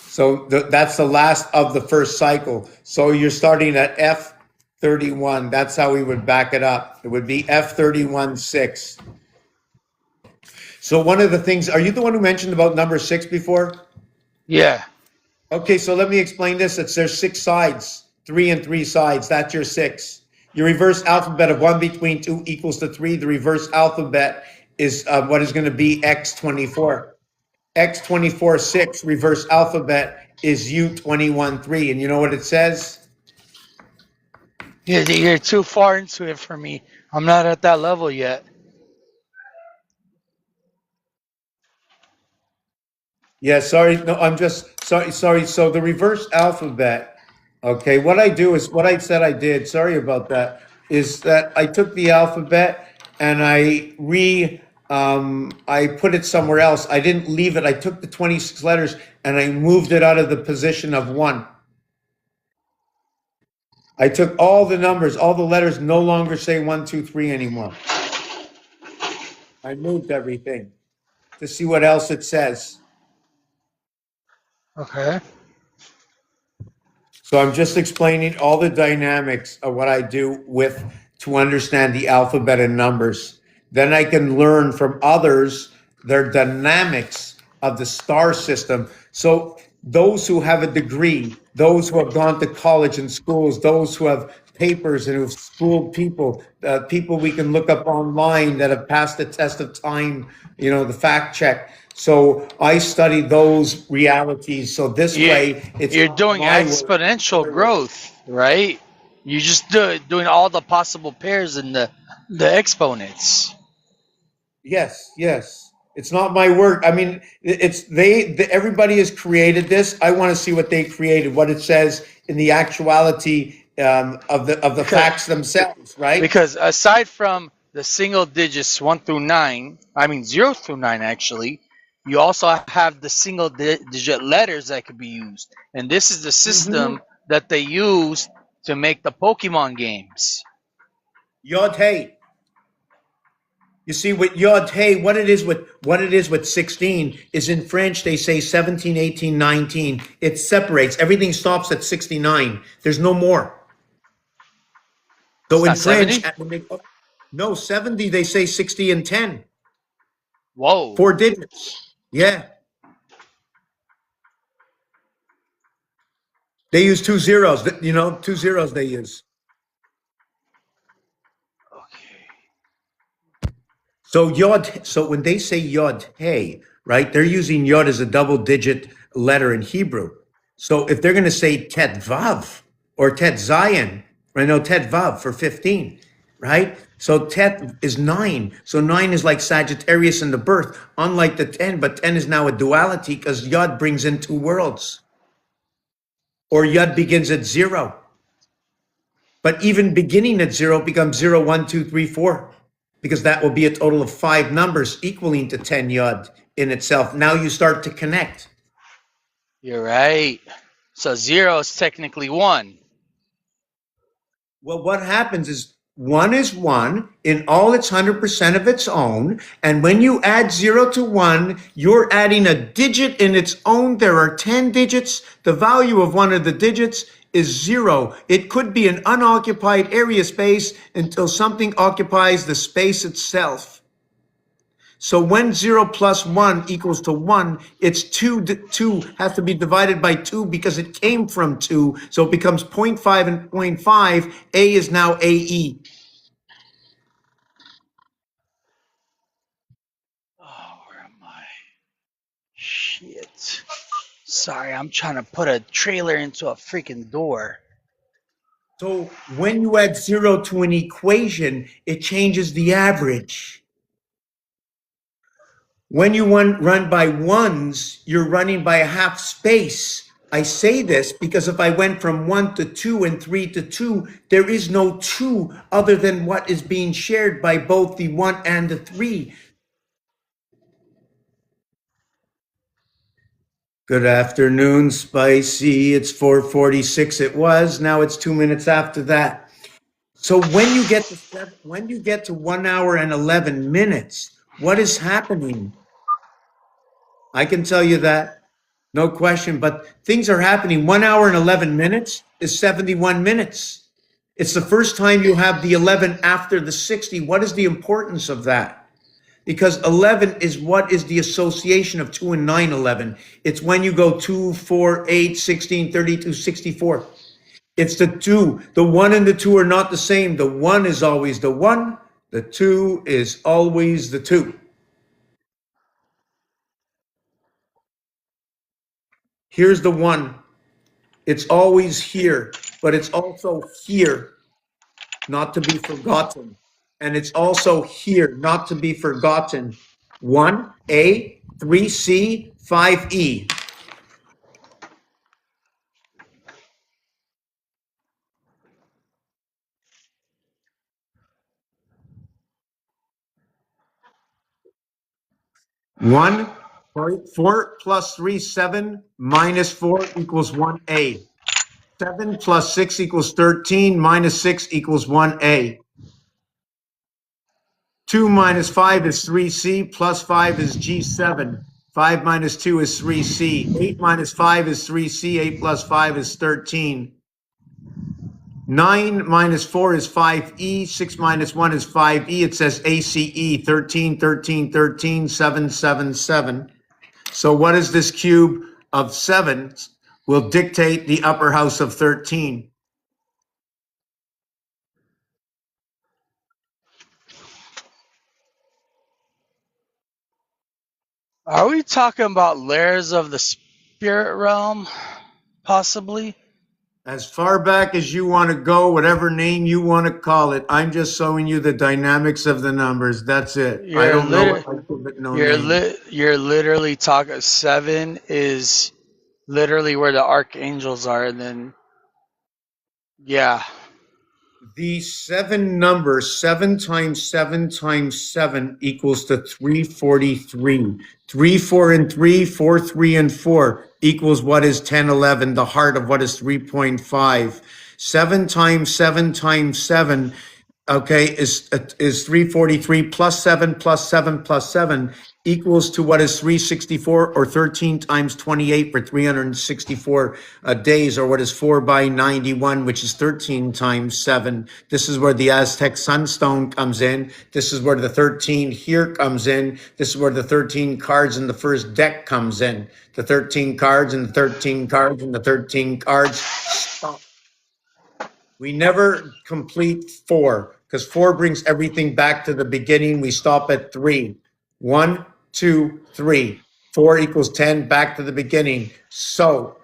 So that's the last of the first cycle. So you're starting at F31. That's how we would back it up. It would be F31-6. So one of the things, are you the one who mentioned about number 6 before? Yeah. Okay, so let me explain this. There's 6 sides, 3 and 3 sides. That's your 6. Your reverse alphabet of 1 between 2 equals to 3. The reverse alphabet is what is going to be X24. X24-6 reverse alphabet is U21-3. And you know what it says? You're too far into it for me. I'm not at that level yet. Yeah, sorry. No, I'm just sorry. So the reverse alphabet, okay, what I do is what I said I did, sorry about that, is that I took the alphabet and I put it somewhere else. I didn't leave it. I took the 26 letters and I moved it out of the position of 1. I took all the numbers, all the letters no longer say 1, 2, 3 anymore. I moved everything to see what else it says. Okay. So I'm just explaining all the dynamics of what I do with to understand the alphabet and numbers. Then I can learn from others their dynamics of the star system. So those who have a degree, those who have gone to college and schools, those who have papers and who've schooled people, people we can look up online that have passed the test of time, the fact check. So I study those realities. So this way, it's You're not doing my work, exponential other work. growth, right? You just doing all the possible pairs and the exponents. Yes, yes. It's not my work. I mean, everybody has created this. I want to see what they created, what it says in the actuality of the facts themselves, right? Because aside from the single digits 1 through 9, I mean 0 through 9 actually, you also have the single digit letters that could be used. And this is the system that they use to make the Pokemon games. Yod Hey. You see, with Yod Hey, what it is with 16 is in French they say 17, 18, 19. It separates. Everything stops at 69. There's no more. So It's in not French, 70? no, 70, they say 60 and 10. Whoa. 4 digits. Yeah. They use 2 zeros, 2 zeros they use. Okay. So yod, so when they say yod, hey, right, they're using yod as a double digit letter in Hebrew. So if they're going to say tet vav or tet zayin, right, no, tet vav for 15, right? So tet is 9. So 9 is like Sagittarius in the birth, unlike the 10, but 10 is now a duality because yod brings in two worlds. Or yod begins at 0. But even beginning at 0 becomes 0, 1, 2, 3, 4, because that will be a total of 5 numbers equaling to 10 yod in itself. Now you start to connect. You're right. So 0 is technically 1. Well, what happens is 1 is 1 in all its 100% of its own. And when you add 0 to 1, you're adding a digit in its own. There are 10 digits. The value of one of the digits is 0. It could be an unoccupied area space until something occupies the space itself. So when 0 plus 1 equals to 1, it's 2, 2 has to be divided by 2 because it came from 2. So it becomes 0.5 and 0.5. A is now AE. Oh, where am I? Shit. Sorry, I'm trying to put a trailer into a freaking door. So when you add 0 to an equation, it changes the average. When you run by ones, you're running by a half space. I say this because if I went from 1 to 2 and 3 to 2, there is no 2 other than what is being shared by both the 1 and the 3. Good afternoon, Spicy. It's 4:46. It was. Now it's 2 minutes after that. So when you get to 1 hour and 11 minutes, what is happening? I can tell you that. No question, but things are happening. 1 hour and 11 minutes is 71 minutes. It's the first time you have the 11 after the 60. What is the importance of that? Because 11 is what is the association of 2 and 9, 11. It's when you go 2, 4, 8, 16, 32, 64. It's the 2. The 1 and the 2 are not the same. The 1 is always the 1. The 2 is always the 2. Here's the 1. It's always here, but it's also here, not to be forgotten. And it's also here, not to be forgotten. 1A, 3C, 5E. One, 4 plus 3, 7, minus 4 equals 1A. 7 plus 6 equals 13, minus 6 equals 1A. 2 minus 5 is 3C, plus 5 is G7. 5 minus 2 is 3C. 8 minus 5 is 3C. 8 plus 5 is 13. 9 minus 4 is 5E. 6 minus 1 is 5E. It says ACE, 13, 13, 13, 7, 7, 7. So what is this cube of 7 will dictate the upper house of 13? Are we talking about layers of the spirit realm? Possibly? As far back as you want to go, whatever name you want to call it, I'm just showing you the dynamics of the numbers. That's it. I don't know. I give it no name. You're literally talking. 7 is literally where the archangels are, and then yeah. The 7 number, 7 times 7 times 7 equals to 343. 3, 4, and 3, 4, 3, and 4 equals what is 10, 11, the heart of what is 3.5. 7 times 7 times 7, okay, is 343 plus 7 plus 7 plus 7 equals to what is 364 or 13 times 28 for 364 days, or what is 4 by 91, which is 13 times 7. This is where the Aztec sunstone comes in. This is where the 13 here comes in. This is where the 13 cards in the first deck comes in. The 13 cards and the 13 cards and the 13 cards. Stop. We never complete 4. because 4 brings everything back to the beginning. We stop at 3. 1, 2, 3. 4 equals 10, back to the beginning. So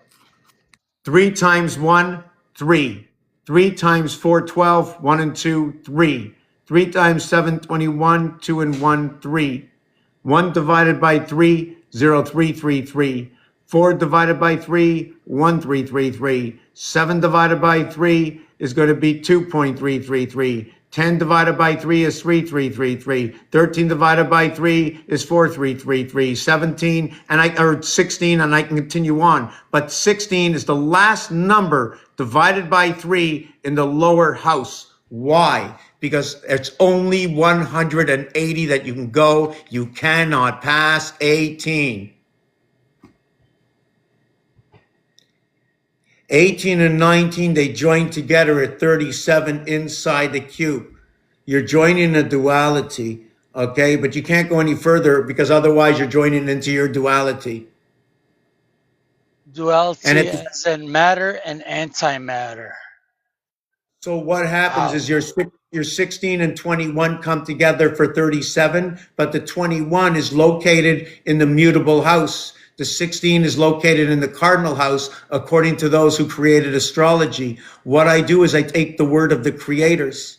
3 times 1, 3. 3 times 4, 12. 1 and 2, 3. 3 times 7, 21. 2 and 1, 3. 1 divided by 3, 0, 3, 3, 3. 4 divided by 3, 1, 3, 3, 3. 7 divided by 3 is going to be 2.333. 10 divided by 3 is 3.333. 13 divided by 3 is 4.333. 17 or 16, and I can continue on. But 16 is the last number divided by 3 in the lower house. Why? Because it's only 180 that you can go. You cannot pass 18. 18 and 19, they join together at 37 inside the cube. You're joining a duality, okay? But you can't go any further because otherwise you're joining into your duality. Duality as in matter and antimatter. So what happens is your 16 and 21 come together for 37, but the 21 is located in the mutable house. The 16 is located in the cardinal house, according to those who created astrology. What I do is I take the word of the creators.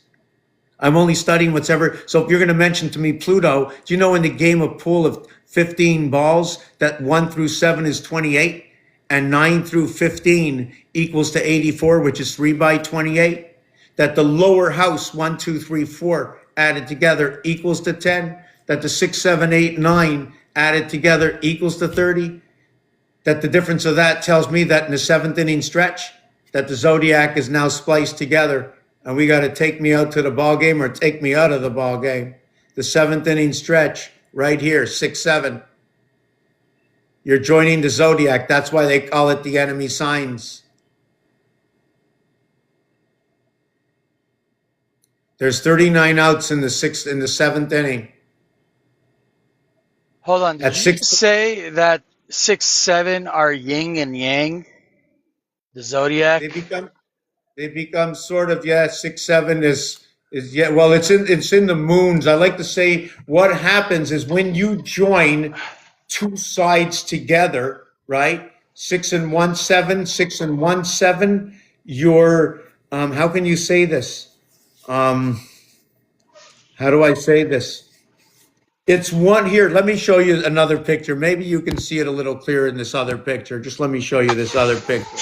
I'm only studying what's ever. So if you're going to mention to me Pluto, do you know in the game of pool of 15 balls that 1 through 7 is 28 and 9 through 15 equals to 84, which is 3 by 28? That the lower house, 1, 2, 3, 4 added together equals to 10. That the 6, 7, 8, 9 added together equals to 30. That the difference of that tells me that in the 7th inning stretch, that the zodiac is now spliced together, and we got to take me out to the ball game or take me out of the ball game. The 7th inning stretch right here, 6, 7. You're joining the zodiac. That's why they call it the enemy signs. There's 39 outs in the 7th inning. Hold on. Did you say that 6, 7 are yin and yang? The zodiac? They become sort of, 6, 7 is well, it's in the moons. I like to say what happens is when you join two sides together, right? 6 and 1, 7, 6 and 1, 7, you're how can you say this? How do I say this? It's one here. Let me show you another picture. Maybe you can see it a little clearer in this other picture. Just let me show you this other picture.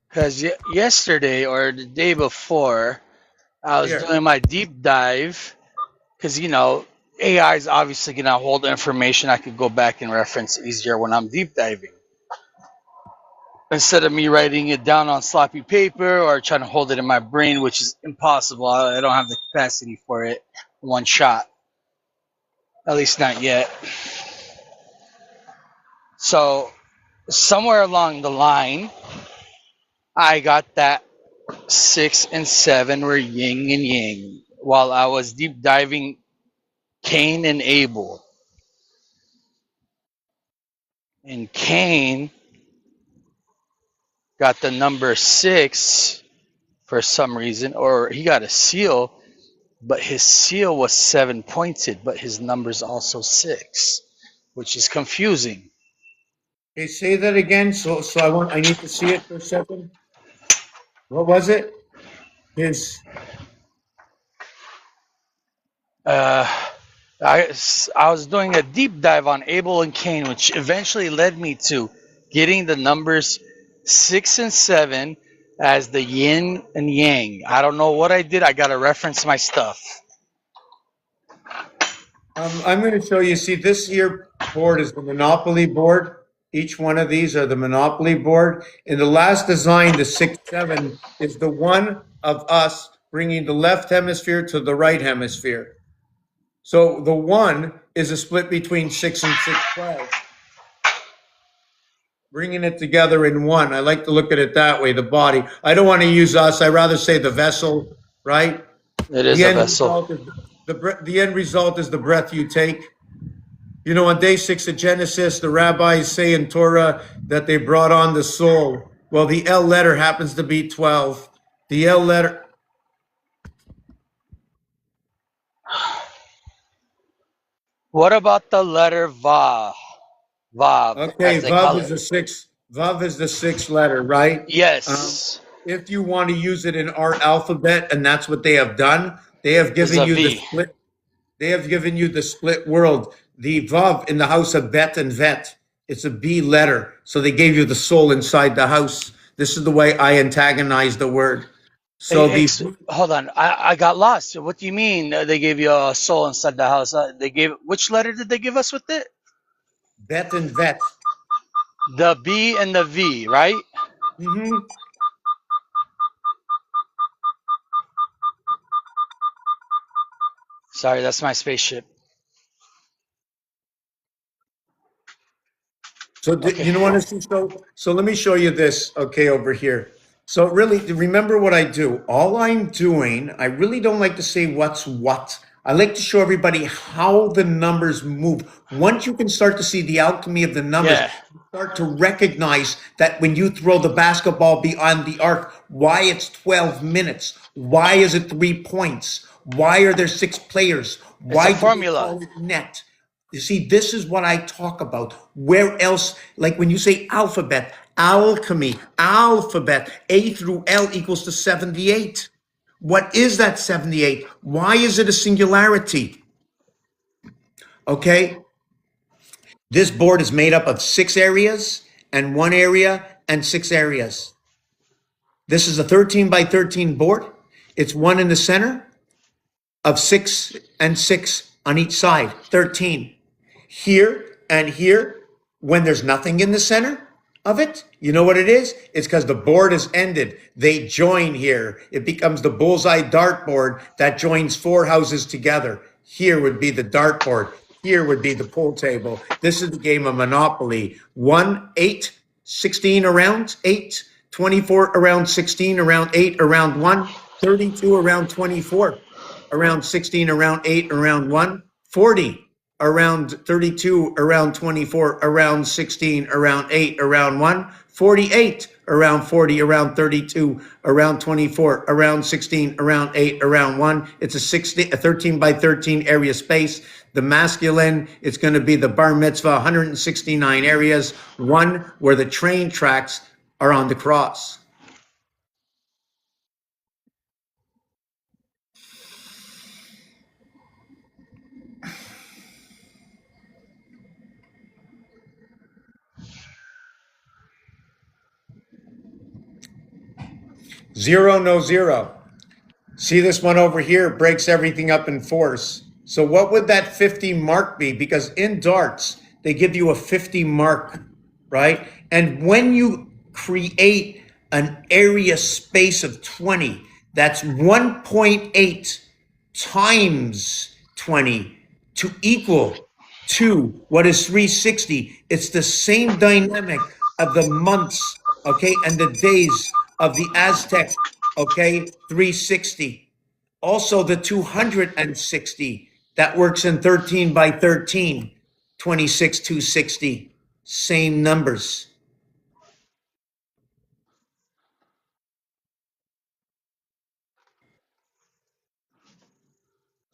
Because yesterday or the day before, I was doing my deep dive. Because, AI is obviously going to hold information I could go back and reference easier when I'm deep diving. Instead of me writing it down on sloppy paper or trying to hold it in my brain, which is impossible. I don't have the capacity for it one shot. At least not yet. So, somewhere along the line, I got that 6 and 7 were yin and yang while I was deep diving Cain and Abel. And Cain got the number 6 for some reason, or he got a seal, but his seal was 7 pointed, but his number's also 6, which is confusing. Okay, say that again. So I need to see it for a second. What was it? I was doing a deep dive on Abel and Cain, which eventually led me to getting the numbers 6 and 7 as the yin and yang. I don't know what I did. I got to reference my stuff. I'm going to show you. See, this here board is the Monopoly board. Each one of these are the Monopoly board. In the last design, the 6, 7 is the one of us bringing the left hemisphere to the right hemisphere. So the 1 is a split between 6 and 6, 12. Bringing it together in 1. I like to look at it that way, the body. I don't want to use us. I rather say the vessel, right? It is a vessel. The end result is the breath you take. On day 6 of Genesis, the rabbis say in Torah that they brought on the soul. Well, the L letter happens to be 12. The L letter. What about the letter Vav? Vav, Okay, as they Vav call is it. the sixth. Vav is the sixth letter, right? Um, Yes, if you want to use it in our alphabet, and that's what they have done, they have is given a you the V. split. They have given you the split world. The Vav in the house of Bet and Vet. It's a B letter, so they gave you the soul inside the house. This is the way I antagonize the word. So the Hold on, I got lost. What do you mean they gave you a soul inside the house? They gave which letter did they give us with it? Bet and Vet. The B and the V, right? Hmm. Sorry, that's my spaceship. So Okay. you know what? So let me show you this. Okay, over here. So really, remember what I do. All I'm doing, I really don't like to say what's what. I like to show everybody how the numbers move. Once you can start to see the alchemy of the numbers, Yeah, you start to recognize that when you throw the basketball beyond the arc, why it's 12 minutes. Why is it 3 points? Why are there six players? it's a Why do they formula. call it net? You see, this is what I talk about. Where else, like when you say alphabet, alchemy, alphabet, A through L equals to 78. What is that 78? Why is it a singularity? Okay, this board is made up of 6 areas and 1 area and 6 areas. This is a 13 by 13 board. It's one in the center of 6 and 6 on each side, 13. Here and here, when there's nothing in the center of it, you know what it is? It's because the board is ended. They join here. It becomes the bullseye dartboard that joins 4 houses together. Here would be the dartboard. Here would be the pool table. This is the game of Monopoly. 1, 8, 16 around 8, 24 around 16, around 8, around 1, 32 around 24, around 16, around 8, around 1, 40 around 32, around 24, around 16, around 8, around 1, 48, around 40, around 32, around 24, around 16, around 8, around 1. It's a 13 by 13 area space. The masculine, it's going to be the bar mitzvah, 169 areas, one where the train tracks are on the cross. Zero, no zero. See this one over here breaks everything up in force. So what would that 50 mark be? Because in darts, they give you a 50 mark, right? And when you create an area space of 20, that's 1.8 times 20 to equal to what is 360. It's the same dynamic of the months, okay, and the days of the Aztec, okay, 360. Also the 260 that works in 13 by 13, 26, 260. Same numbers.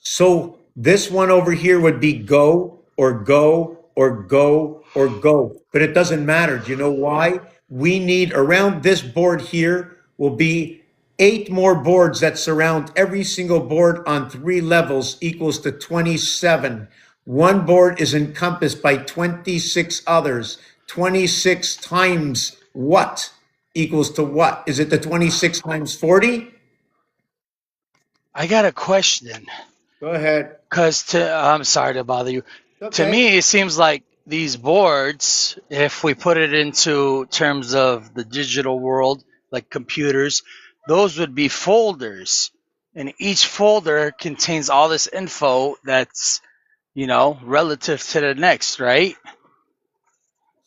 So this one over here would be go or go or go or go, but it doesn't matter. Do you know why? We need around this board here will be 8 more boards that surround every single board on 3 levels equals to 27. One board is encompassed by 26 others. 26 times what equals to what? Is it the 26 times 40? I got a question. Go ahead. I'm sorry to bother you. To Okay. me, it seems like these boards, if we put it into terms of the digital world, like computers, those would be folders. And each folder contains all this info that's, relative to the next, right?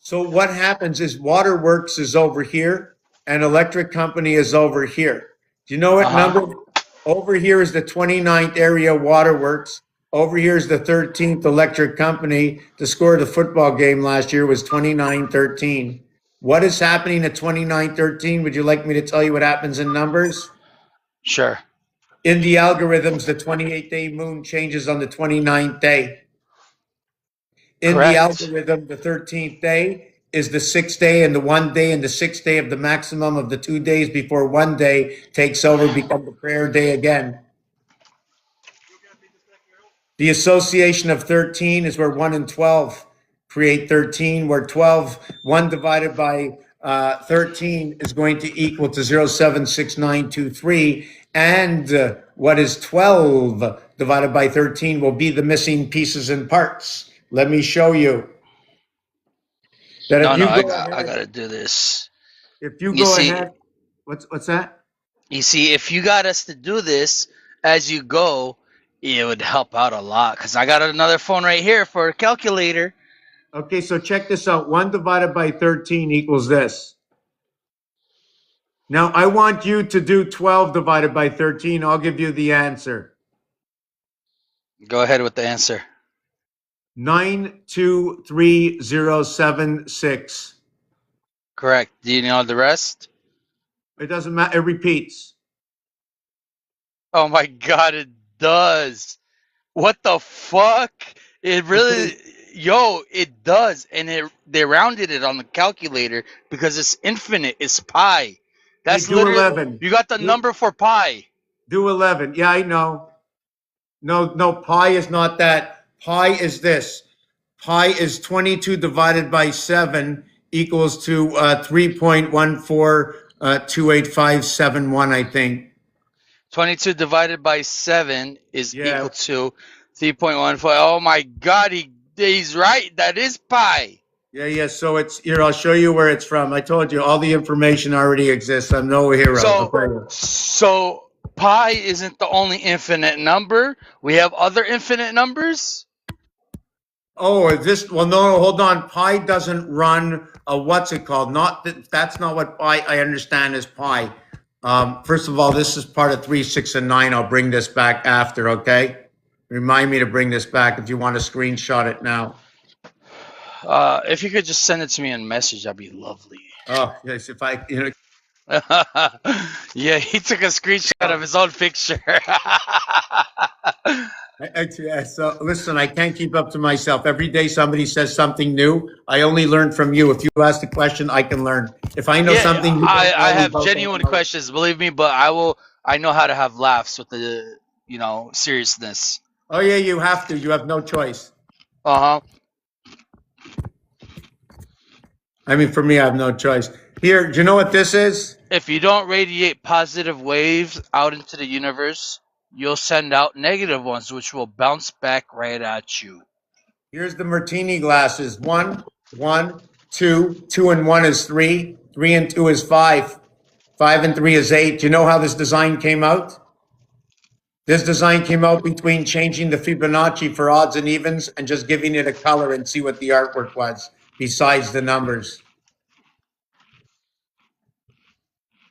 So what happens is Waterworks is over here and electric company is over here. Do you know Uh what huh. number? Over here is the 29th area Waterworks. Over here is the 13th electric company. The score of the football game last year was 29-13. What is happening at 2913? Would you like me to tell you what happens in numbers? Sure. In the algorithms, the 28-day moon changes on the 29th day. In the Correct. algorithm, the 13th day is the 6th day and the 1 day and the 6th day of the maximum of the 2 days before 1 day takes over, become the prayer day again. The association of 13 is where 1 and 12 create 13, where 1 divided by 13 is going to equal to 0.76923. And what is 12 divided by 13 will be the missing pieces and parts. Let me show you. That No, if no, you I go got I ahead, gotta do this. if you You go see, ahead, what's that? you see, if you got us to do this as you go, it would help out a lot. Cause I got another phone right here for a calculator. Okay, so check this out. 1 divided by 13 equals this. Now, I want you to do 12 divided by 13. I'll give you the answer. Go ahead with the answer. 923076. Correct. Do you know the rest? It doesn't matter. It repeats. Oh my god, it does. What the fuck? It really, Okay. yo, it does, and they rounded it on the calculator because it's infinite. It's pi. Hey, That's do literally, 11. you got the Do, number for pi. do 11. Yeah, I know. No, no, pi is not that. Pi is this. Pi is 22 divided by 7 equals to 3.1428571, I think. 22 divided by 7 is Yeah. equal to 3.14. Oh my god, he's right. That is pi. Yeah, yeah. So it's here. I'll show you where it's from. I told you all the information already exists. I'm no hero. I'll So, tell you. so pi isn't the only infinite number. We have other infinite numbers. Oh, is this? Well, no, hold on. Pi doesn't run a what's it called? Not that. That's not what pi. I understand is pi. First of all, this is part of 3, 6, and 9. I'll bring this back after. Okay. Remind me to bring this back if you want to screenshot it now. If you could just send it to me in message, that'd be lovely. Oh, yes. If I, Yeah, he took a screenshot of his own picture. yeah, so listen, I can't keep up to myself. Every day somebody says something new. I only learn from you. If you ask the question, I can learn. If I know Yeah, something you don't I know, we have both don't genuine know. questions, believe me, but I know how to have laughs with the, seriousness. Oh yeah, you have to. You have no choice. Uh-huh. I mean, for me, I have no choice. Here, do you know what this is? If you don't radiate positive waves out into the universe, you'll send out negative ones, which will bounce back right at you. Here's the martini glasses. One, one, two. 2 and 1 is 3. 3 and 2 is 5. 5 and 3 is 8. Do you know how this design came out? This design came out between changing the Fibonacci for odds and evens and just giving it a color and see what the artwork was besides the numbers.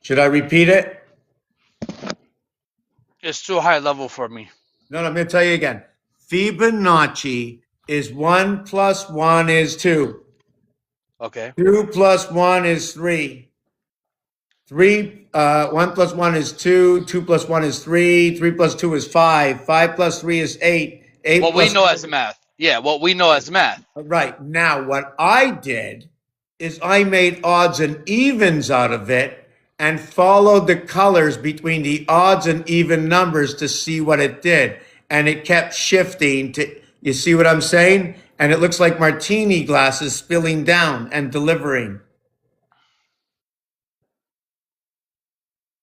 Should I repeat it? It's too high level for me. No, I'm going to tell you again. Fibonacci is 1 plus 1 is 2. Okay. 2 plus 1 is 3. 1 plus 1 is 2. 2 plus 1 is 3. 3 plus 2 is 5. 5 plus 3 is 8. 8 What we plus know as math. Yeah, what we know as math. Right. Now, what I did is I made odds and evens out of it and followed the colors between the odds and even numbers to see what it did. And it kept shifting to, you see what I'm saying? And it looks like martini glasses spilling down and delivering.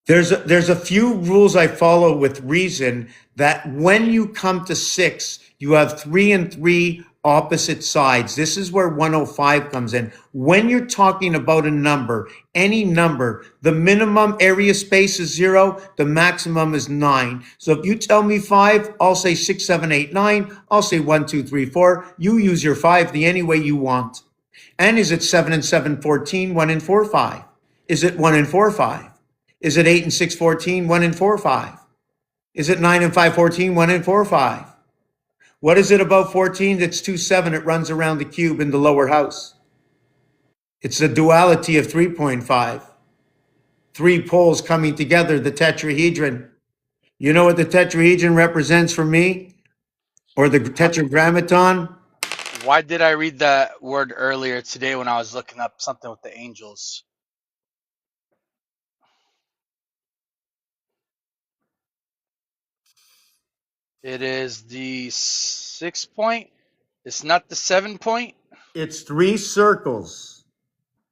There's a few rules I follow with reason that when you come to 6, you have 3 and 3 opposite sides. This is where 105 comes in. When you're talking about a number, any number, the minimum area space is 0, the maximum is 9. So if you tell me 5, I'll say 6, 7, 8, 9. I'll say 1, 2, 3, 4. You use your 5 the any way you want. And is it 7 and 7, 14, 1 and 4, 5? Is it 1 and 4, 5? Is it 8 and 6, 14, 1 and 4, 5? Is it 9 and 5, 14, 1 and 4, 5? What is it about 14 that's 2, 7? It runs around the cube in the lower house. It's the duality of 3.5. Three poles coming together, the tetrahedron. You know what the tetrahedron represents for me? Or the tetragrammaton? Why did I read that word earlier today when I was looking up something with the angels? It is the 6 point. It's not the 7 point. It's three circles.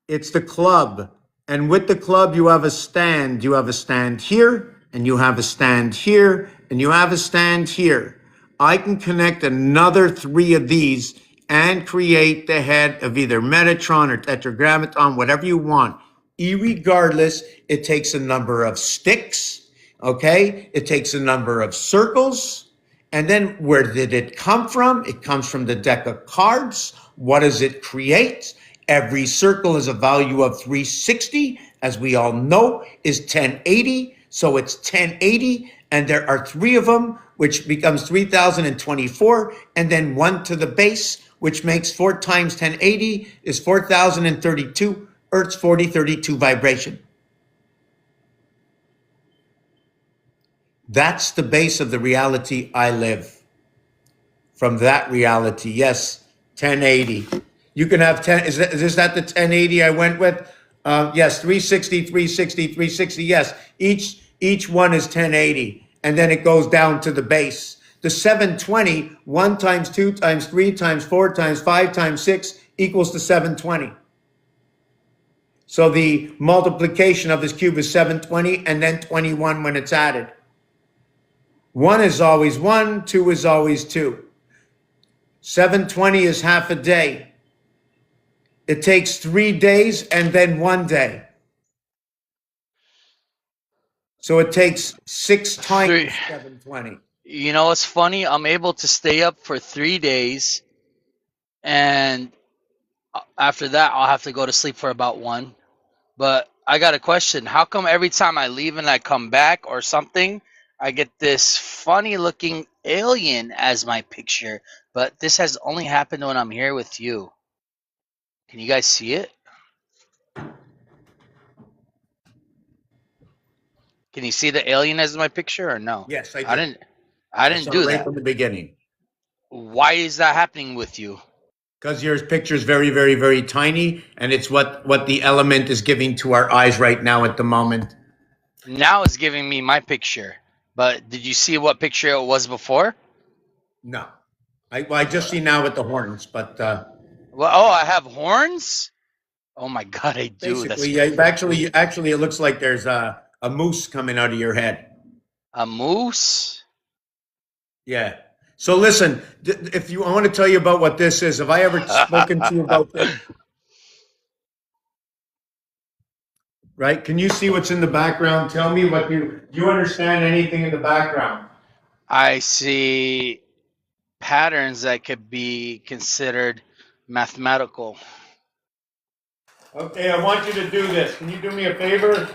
It's the club. And with the club, you have a stand. You have a stand here, and you have a stand here, and you have a stand here. I can connect another three of these and create the head of either Metatron or Tetragrammaton, whatever you want. Irregardless, it takes a number of sticks, okay? It takes a number of circles. And then where did it come from? It comes from the deck of cards. What does it create? Every circle is a value of 360, as we all know, is 1080. So it's 1080, and there are three of them, which becomes 3024, and then one to the base, which makes 4 times 1080 is 4032 Earth's 4032 vibration. That's the base of the reality I live. From that reality, yes, 1080. You can have 10, is that the 1080 I went with? Yes, 360, 360, 360, yes. Each one is 1080, and then it goes down to the base. The 720, 1 times 2 times 3 times 4 times 5 times 6 equals to 720. So the multiplication of this cube is 720, and then 21 when it's added. 1 is always 1, 2 is always 2. 720 is half a day. It takes 3 days and then 1 day. So it takes 6 times 720. You know what's funny? I'm able to stay up for 3 days, and after that, I'll have to go to sleep for about 1. But I got a question. How come every time I leave and I come back or something, I get this funny looking alien as my picture? But this has only happened when I'm here with you. Can you guys see it? Can you see the alien as my picture or no? Yes, I I do. didn't. I didn't saw do it right that. from the beginning. Why is that happening with you? Because your picture is very, very, very tiny, and it's what the element is giving to our eyes right now at the moment. Now it's giving me my picture. But did you see what picture it was before? No. I just see now with the horns, but Well, oh, I have horns? Oh my god, I do. That's basically, actually, it looks like there's a moose coming out of your head. a moose. Yeah. So listen, if you, I want to tell you about what this is. Have I ever spoken to you about this? Right? Can you see what's in the background? Tell me what do you understand anything in the background? I see patterns that could be considered mathematical. Okay, I want you to do this. Can you do me a favor?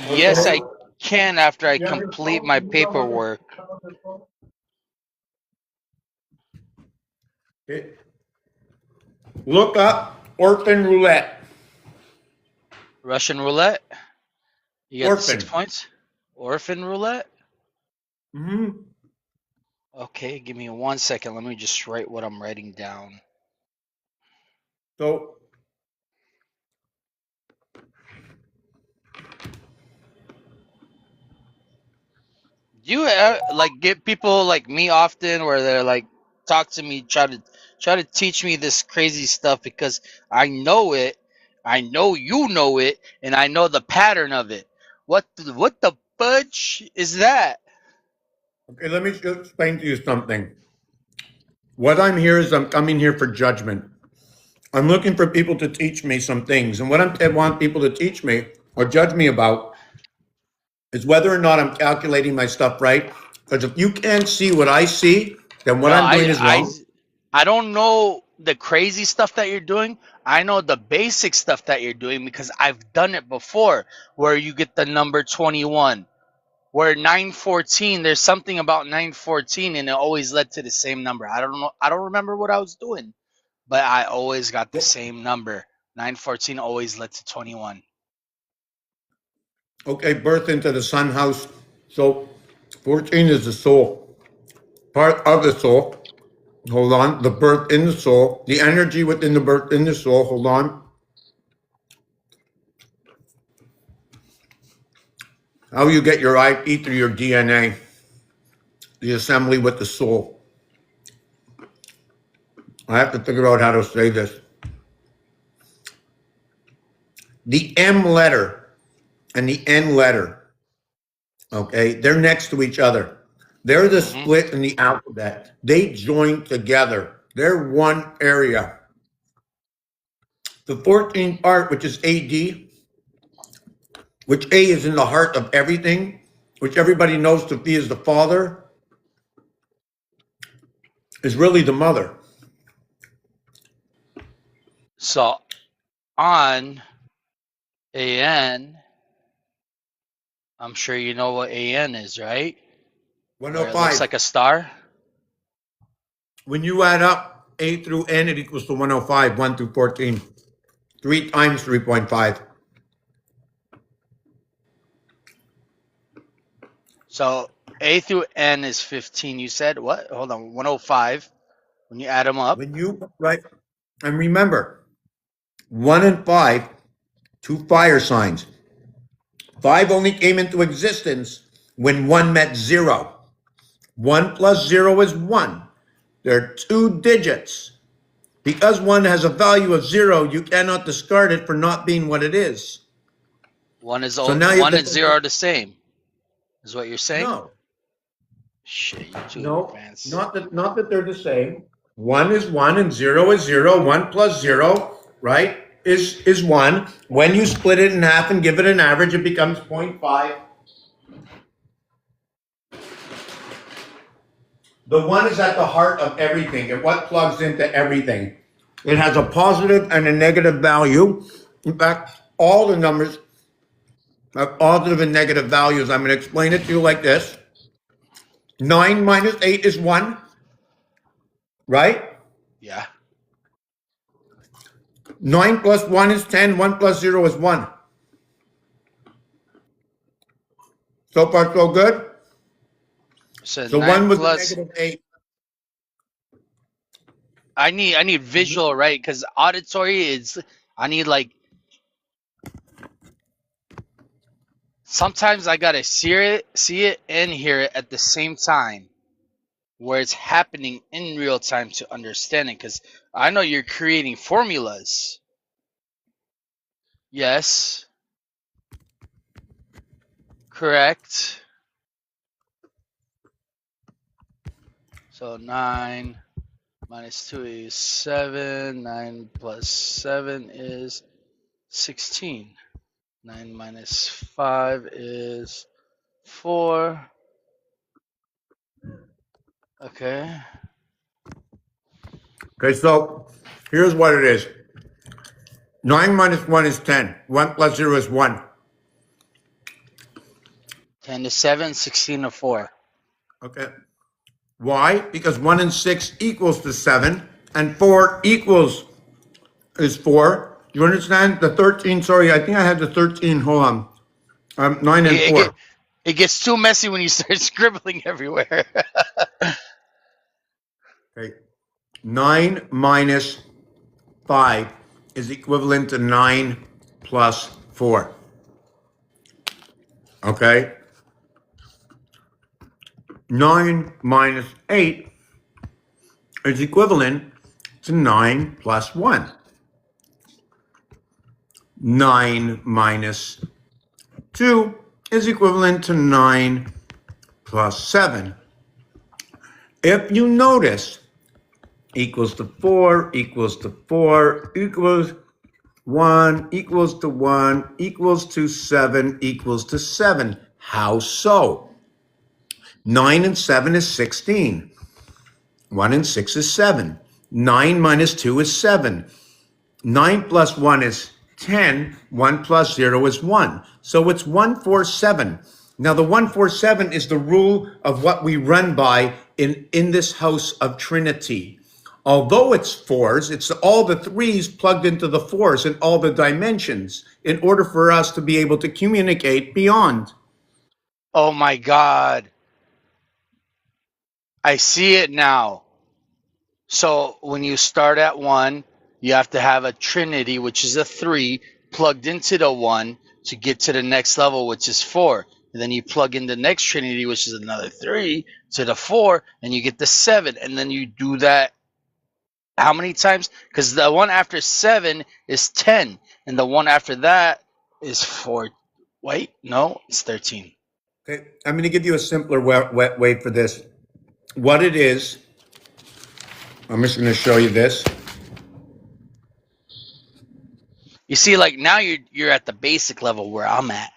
Yes, I can after I complete my paperwork. Okay. Look up Orphan Roulette. Russian roulette. You got the 6 Orphan. points. Orphan roulette. Hmm. Okay, give me 1 second. Let me just write what I'm writing down. So Do you like get people like me often where they're like talk to me, try to teach me this crazy stuff because I know it, I know you know it, and I know the pattern of it. What the fudge is that? okay, let me explain to you something. What I'm here is I'm coming here for judgment. I'm looking for people to teach me some things, and what I want people to teach me or judge me about is whether or not I'm calculating my stuff right. Because if you can't see what I see, then what Well, I'm doing is wrong. I don't know the crazy stuff that you're doing. I know the basic stuff that you're doing because I've done it before where you get the number 21. Where 914, there's something about 914 and it always led to the same number. I don't know. I don't remember what I was doing. but I always got the same number. 914 always led to 21. Okay, birth into the sun house. So 14 is the soul, part of the soul. Hold on. The birth in the soul, the energy within the birth in the soul. Hold on. How you get your ether, your DNA, the assembly with the soul. I have to figure out how to say this. The M letter and the N letter, okay, they're next to each other. They're the split in the alphabet. They join together. They're one area. The 14th part, which is AD, which A is in the heart of everything, which everybody knows to be as the father, is really the mother. So on AN, I'm sure you know what AN is, right? Where it 105. looks like a star. When you add up A through N, it equals to 105, 1 through 14. 3 times 3.5. So A through N is 15. You said what? Hold on, 105. When you add them up, When you, right, and remember, 1 and 5, two fire signs. 5 only came into existence when 1 met 0. 1 plus 0 is 1. They're 2 digits. Because 1 has a value of 0, you cannot discard it for not being what it is. one is So now you one can- and 0 are the same. Is what you're saying? No, Shit, you too no, advanced. not that they're the same. 1 is 1 and 0 is 0. 1 plus 0, right, is 1. When you split it in half and give it an average, it becomes 0.5. The 1 is at the heart of everything. It what plugs into everything. It has a positive and a negative value. In fact, all the numbers have positive and negative values. I'm going to explain it to you like this. 9 minus 8 is 1, right? Yeah. 9 plus 1 is 10. 1 plus 0 is 1. So far, so good? So, So 9 1 was plus. a negative 8. I need visual, right? Because auditory is. I need like. Sometimes I gotta see it, and hear it at the same time, where it's happening in real time to understand it. Because I know you're creating formulas. Yes. Correct. So 9 minus 2 is 7. 9 plus 7 is 16. 9 minus 5 is 4. Okay. Okay, so here's what it is. 9 minus 1 is 10. 1 plus 0 is 1. 10 to 7, 16 to 4. Okay. Why? Because 1 and 6 equals to 7, and 4 is 4. You understand? The 13, sorry, I think I had the 13. Hold on. 9 and 4. It gets too messy when you start scribbling everywhere. Okay. 9 minus 5 is equivalent to 9 plus 4. Okay? 9 minus 8 is equivalent to 9 plus 1. 9 minus 2 is equivalent to 9 plus 7. If you notice, equals to 4, equals to 4, equals 1, equals to 1, equals to 7, equals to 7. How so? 9 and 7 is 16. 1 and 6 is 7. 9 minus 2 is 7. 9 plus 1 is 10. 1 plus 0 is 1. So it's 147. Now the 147 is the rule of what we run by in this house of Trinity. although it's fours, it's all the threes plugged into the fours in all the dimensions in order for us to be able to communicate beyond. Oh my God. I see it now. So when you start at 1, you have to have a trinity, which is a 3, plugged into the 1 to get to the next level, which is 4. And then you plug in the next trinity, which is another 3, to the 4, and you get the 7. And then you do that how many times? Because the one after 7 is 10, and the one after that is 4. Wait, no, it's 13. Okay, I'm going to give you a simpler way for this. What it is, I'm just going to show you this. You see, like now you're at the basic level where I'm at.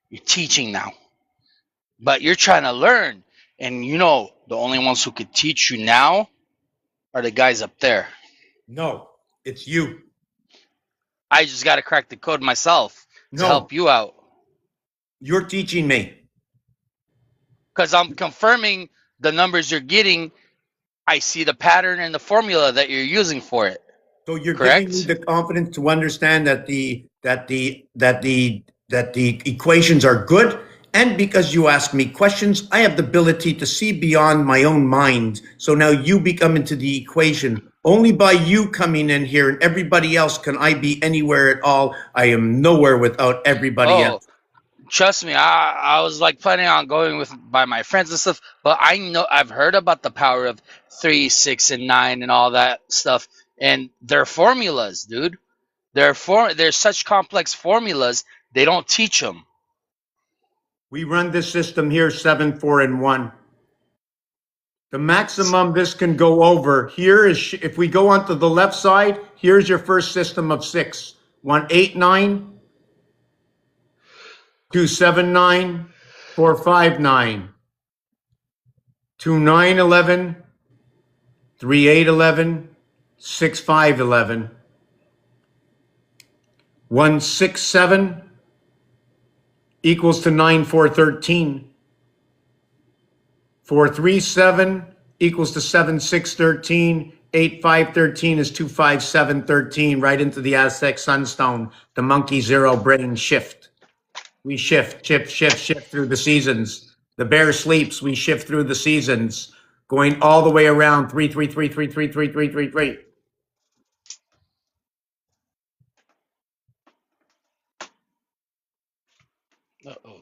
You're teaching now, but you're trying to learn, and you know the only ones who could teach you now are the guys up there. No, it's you. I just got to crack the code myself to No, help you out, you're teaching me. because I'm confirming the numbers you're getting. I see the pattern and the formula that you're using for it. So you're Correct? giving me the confidence to understand that the equations are good, and because you ask me questions, I have the ability to see beyond my own mind. So now you become into the equation. Only by you coming in here and everybody else can I be anywhere at all. I am nowhere without everybody Oh, else. trust me, I was like planning on going with by my friends and stuff, but I know I've heard about the power of 3, 6, and 9 and all that stuff, and they're formulas, dude. They're such complex formulas. They don't teach them. We run this system here 7, 4, and 1. The maximum this can go over here is if we go onto the left side, here's your first system of 6. 1, 8, 9, 2, 7, 9, 4, 5, 9, 2, 9, 11, 3, 8, 11, 6, 5, 11, 1, 6, 7 equals to 9, 4, 13. 4, 3, 7 equals to 7, 6, 13. 8, 5, 13 is 2, 5, 7, 13, right into the Aztec Sunstone, the monkey zero brain shift. We shift through the seasons. The bear sleeps, we shift through the seasons, going all the way around 3, 3, 3, 3, 3, 3, 3, 3, 3. Uh-oh.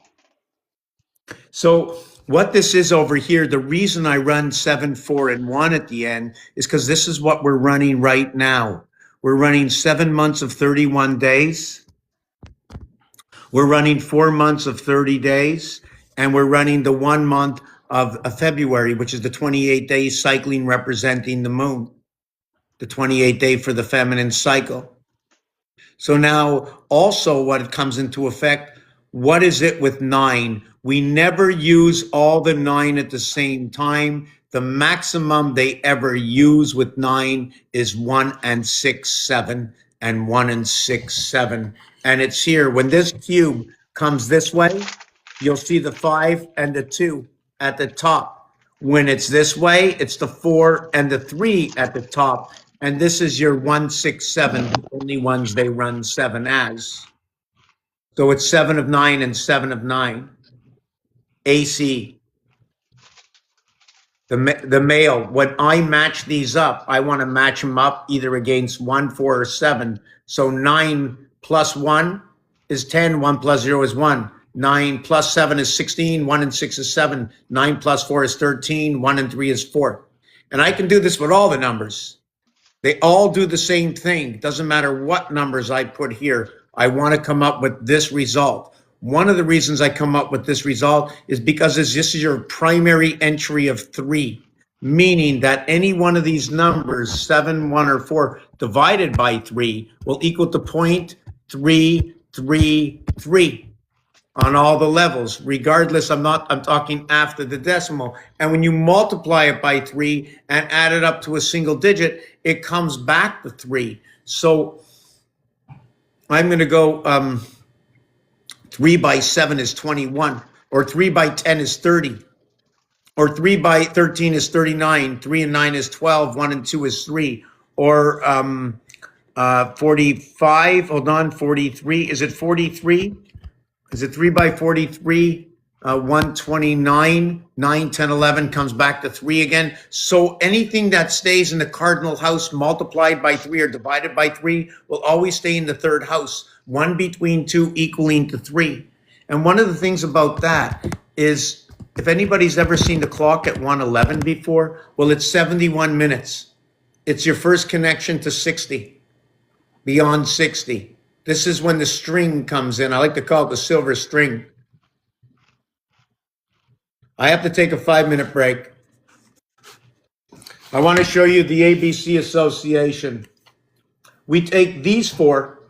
So what this is over here, the reason I run 7, 4, and 1 at the end is because this is what we're running right now. We're running 7 months of 31 days. We're running 4 months of 30 days. And we're running the 1 month of February, which is the 28 days cycling representing the moon, the 28th day for the feminine cycle. So now also what it comes into effect, what is it with 9? We never use all the 9 at the same time. The maximum they ever use with 9 is 1 and 6, 7, and 1 and 6, 7. And it's here. When this cube comes this way, you'll see the 5 and the 2 at the top. When it's this way, it's the 4 and the 3 at the top. And this is your 1, 6, 7, the only ones they run 7 as. So it's 7 of 9 and 7 of 9. AC. The male, when I match these up, I want to match them up either against 1, 4, or 7. So 9 plus 1 is 10, 1 plus 0 is 1. 9 plus 7 is 16, 1 and 6 is 7. 9 plus 4 is 13, 1 and 3 is 4. And I can do this with all the numbers. They all do the same thing. It doesn't matter what numbers I put here. I want to come up with this result. One of the reasons I come up with this result is because this is your primary entry of 3, meaning that any one of these numbers, 7, 1, or 4, divided by 3 will equal to 0.333 on all the levels, regardless. I'm talking after the decimal. And when you multiply it by 3 and add it up to a single digit, it comes back to 3. So I'm going to go 3 by 7 is 21, or 3 by 10 is 30. Or 3 by 13 is 39. 3 and 9 is 12. 1 and 2 is 3. Or 45. Hold on. 43. Is it 43? Is it 3 by 43? 129, 9, 10, 11 comes back to 3 again. So anything that stays in the cardinal house multiplied by 3 or divided by 3 will always stay in the third house. 1 between 2 equaling to 3. And one of the things about that is, if anybody's ever seen the clock at 111 before, well, it's 71 minutes. It's your first connection to 60, beyond 60. This is when the string comes in. I like to call it the silver string. I have to take a 5-minute break. I want to show you the ABC association. We take these 4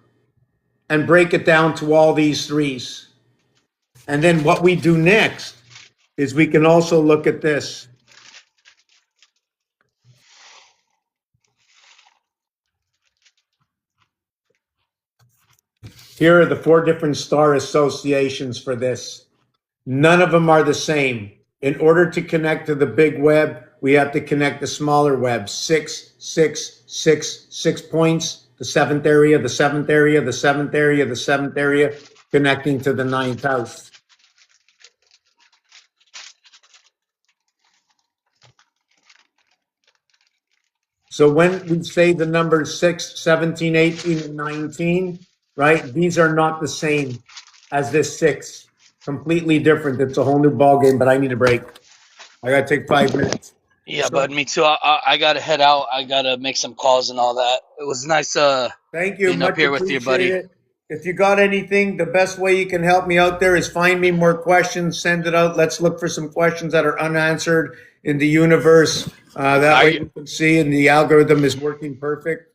and break it down to all these 3s. And then what we do next is we can also look at this. Here are the 4 different star associations for this. None of them are the same. In order to connect to the big web, we have to connect the smaller web. 6, 6, 6, 6 points. The 7th area, the 7th area, the 7th area, the 7th area, connecting to the 9th house. So when we say the numbers 6, 17, 18, and 19, right? These are not the same as this 6. Completely different. It's a whole new ball game, but I need a break. I got to take 5 minutes. Yeah, but me too. I gotta head out. I gotta make some calls and all that. It was nice Thank you. being up Much here with you, buddy. appreciated. If you got anything, the best way you can help me out there is find me more questions, send it out. Let's look for some questions that are unanswered in the universe. That Are way you you can see, and the algorithm is working perfect.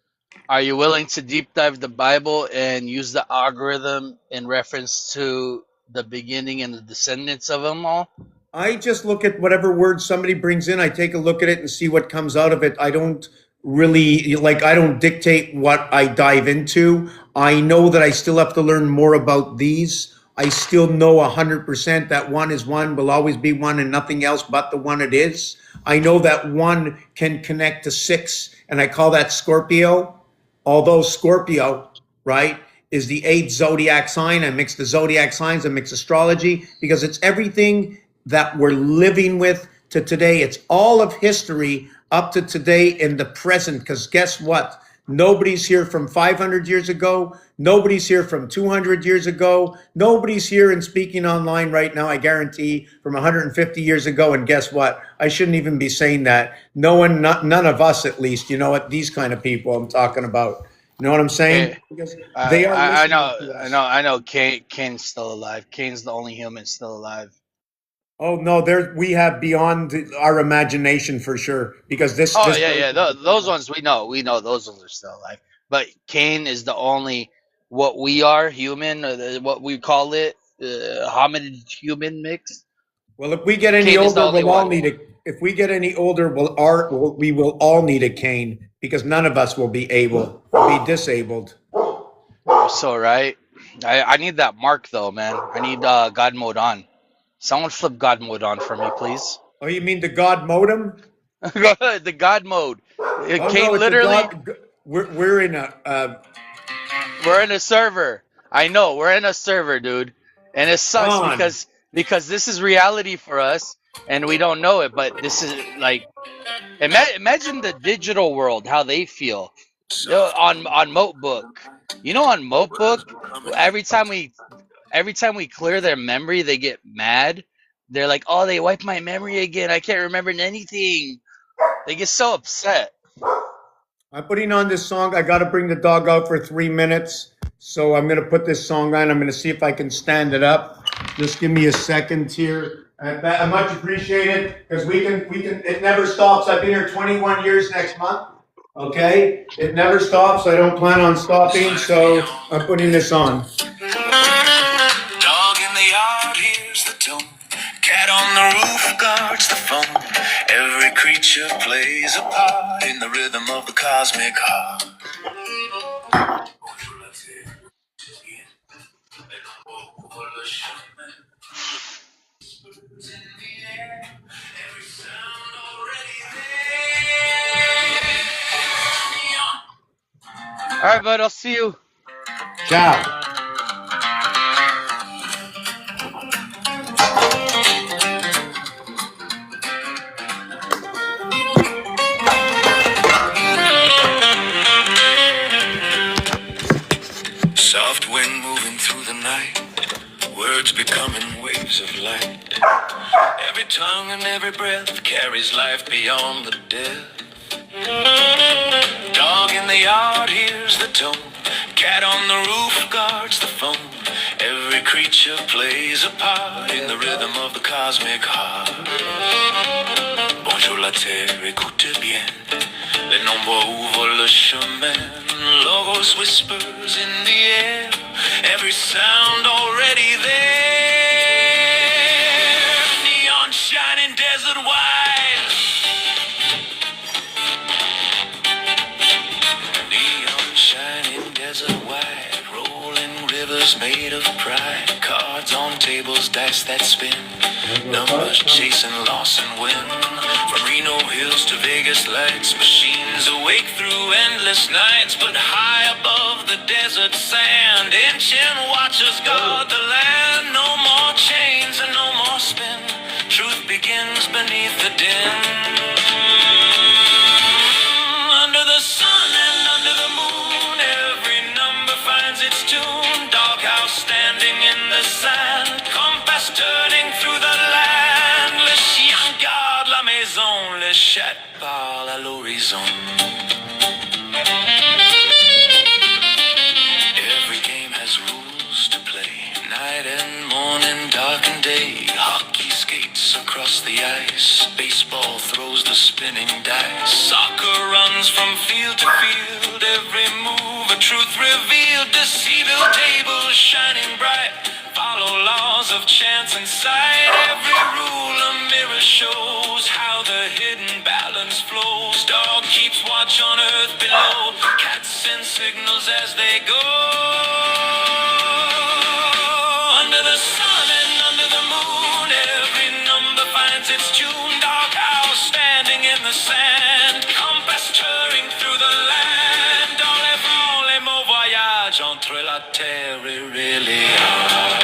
are you willing to deep dive the Bible and use the algorithm in reference to the beginning and the descendants of them all? I just look at whatever words somebody brings in. I take a look at it and see what comes out of it. I don't really I don't dictate what I dive into. I know that I still have to learn more about these. I still know 100% that one is one, will always be one, and nothing else but the one it is. I know that one can connect to 6, and I call that Scorpio. Although Scorpio, right, is the 8th zodiac sign. I mix the zodiac signs, I mix astrology, because it's everything that we're living with to today. It's all of history up to today in the present. Because guess what? Nobody's here from 500 years ago. Nobody's here from 200 years ago. Nobody's here and speaking online right now, I guarantee, from 150 years ago. And guess what? I shouldn't even be saying that. No one, none of us at least, you know what? These kind of people I'm talking about. You know what I'm saying? Hey, Because they are I listening know, to I us. know, I know. Kane's still alive. Kane's the only human still alive. Oh no, there we have beyond our imagination for sure. Because Oh this yeah, person, yeah. Those ones we know. We know those ones are still alive. But Kane is the only what we are human, or what we call it, hominid human mix. well, if we get any Kane is the older, only we'll all one. need a. If we get any older, we will all need a cane because none of us will be able be disabled. You're so right. I need that mark though, man. I need God mode on. Someone flip God mode on for me, please. Oh, you mean the God modem? The God mode. Oh no, Kane it's a literally. God. We're in a. We're in a server. I know we're in a server, dude, and it sucks On. because this is reality for us, and we don't know it. But this is like imagine the digital world, how they feel. On Motebook. You know, on Motebook, every time we every time we clear their memory, they get mad. They're like, "Oh, they wiped my memory again. I can't remember anything." They get so upset. I'm putting on this song. I got to bring the dog out for 3 minutes. So I'm going to put this song on. I'm going to see if I can stand it up. Just give me a second here. I much appreciate it because it never stops. I've been here 21 years next month. Okay. It never stops. I don't plan on stopping. So I'm putting this on. Dog in the yard hears the tone. Cat on the roof guards the phone. Every creature plays a part in the rhythm of the cosmic heart. All right, bud. I'll see you. Ciao. Soft wind moving through the night, words becoming waves of light. Every tongue and every breath carries life beyond the death. Dog in the yard hears the tone, cat on the roof guards the phone. Every creature plays a part in the rhythm of the cosmic heart. Bonjour la terre, écoute bien, les nombres ouvrent le chemin. Logos whispers in the air, every sound already there. Neon shining desert wide, neon shining desert wide, rolling rivers made of pride. Cards on tables, dice that spin, numbers chasing loss and win. From Reno hills to Vegas lights, machines awake through endless nights. But high above the desert sand, ancient watchers guard the land. No more chains and no more spin, truth begins beneath the din. Under the sun and under the moon, every number finds its tune. Doghouse standing in the sand, compass turning through the land. Le chien garde la maison, le chat parle à l'horizon. Every game has rules to play, night and morning, dark and day. Hockey skates across the ice, baseball throws the spinning dice. Soccer runs from field to field, every move a truth revealed. Deceiver tables shining bright, follow laws of chance and sight. Every rule a mirror shows how the hidden balance flows. Dog keeps watch on earth below, cats send signals as they go. Under the sun and under the moon, every number finds its tune. Dog house standing in the sand, compass turning through the land. Dans les vents, les mots voyagent entre la terre et les airs.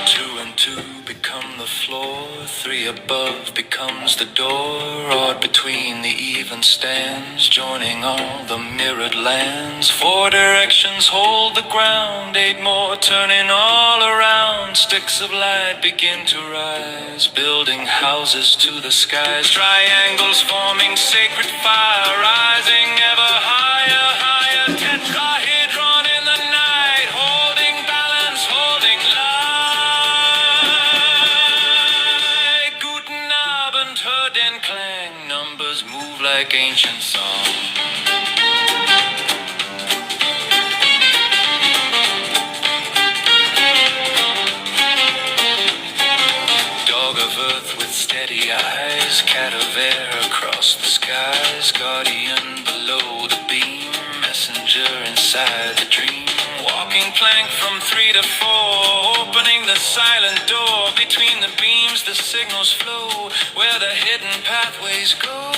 Two and two become the floor, three above becomes the door. Odd between the even stands, joining all the mirrored lands. Four directions hold the ground, eight more turning all around. Sticks of light begin to rise, building houses to the skies. Triangles forming sacred fire, rising ever higher, higher. Tetrahedron in the night, holding balance, holding light. Guten Abend, hör den Klang, numbers move like ancient song. Dog of earth with steady eyes, cat of air across the skies. Guardian below the beam, messenger inside the dream. Walking plank from 3 to 4, opening the silent door. Between the beams the signals flow, where the hidden pathways go.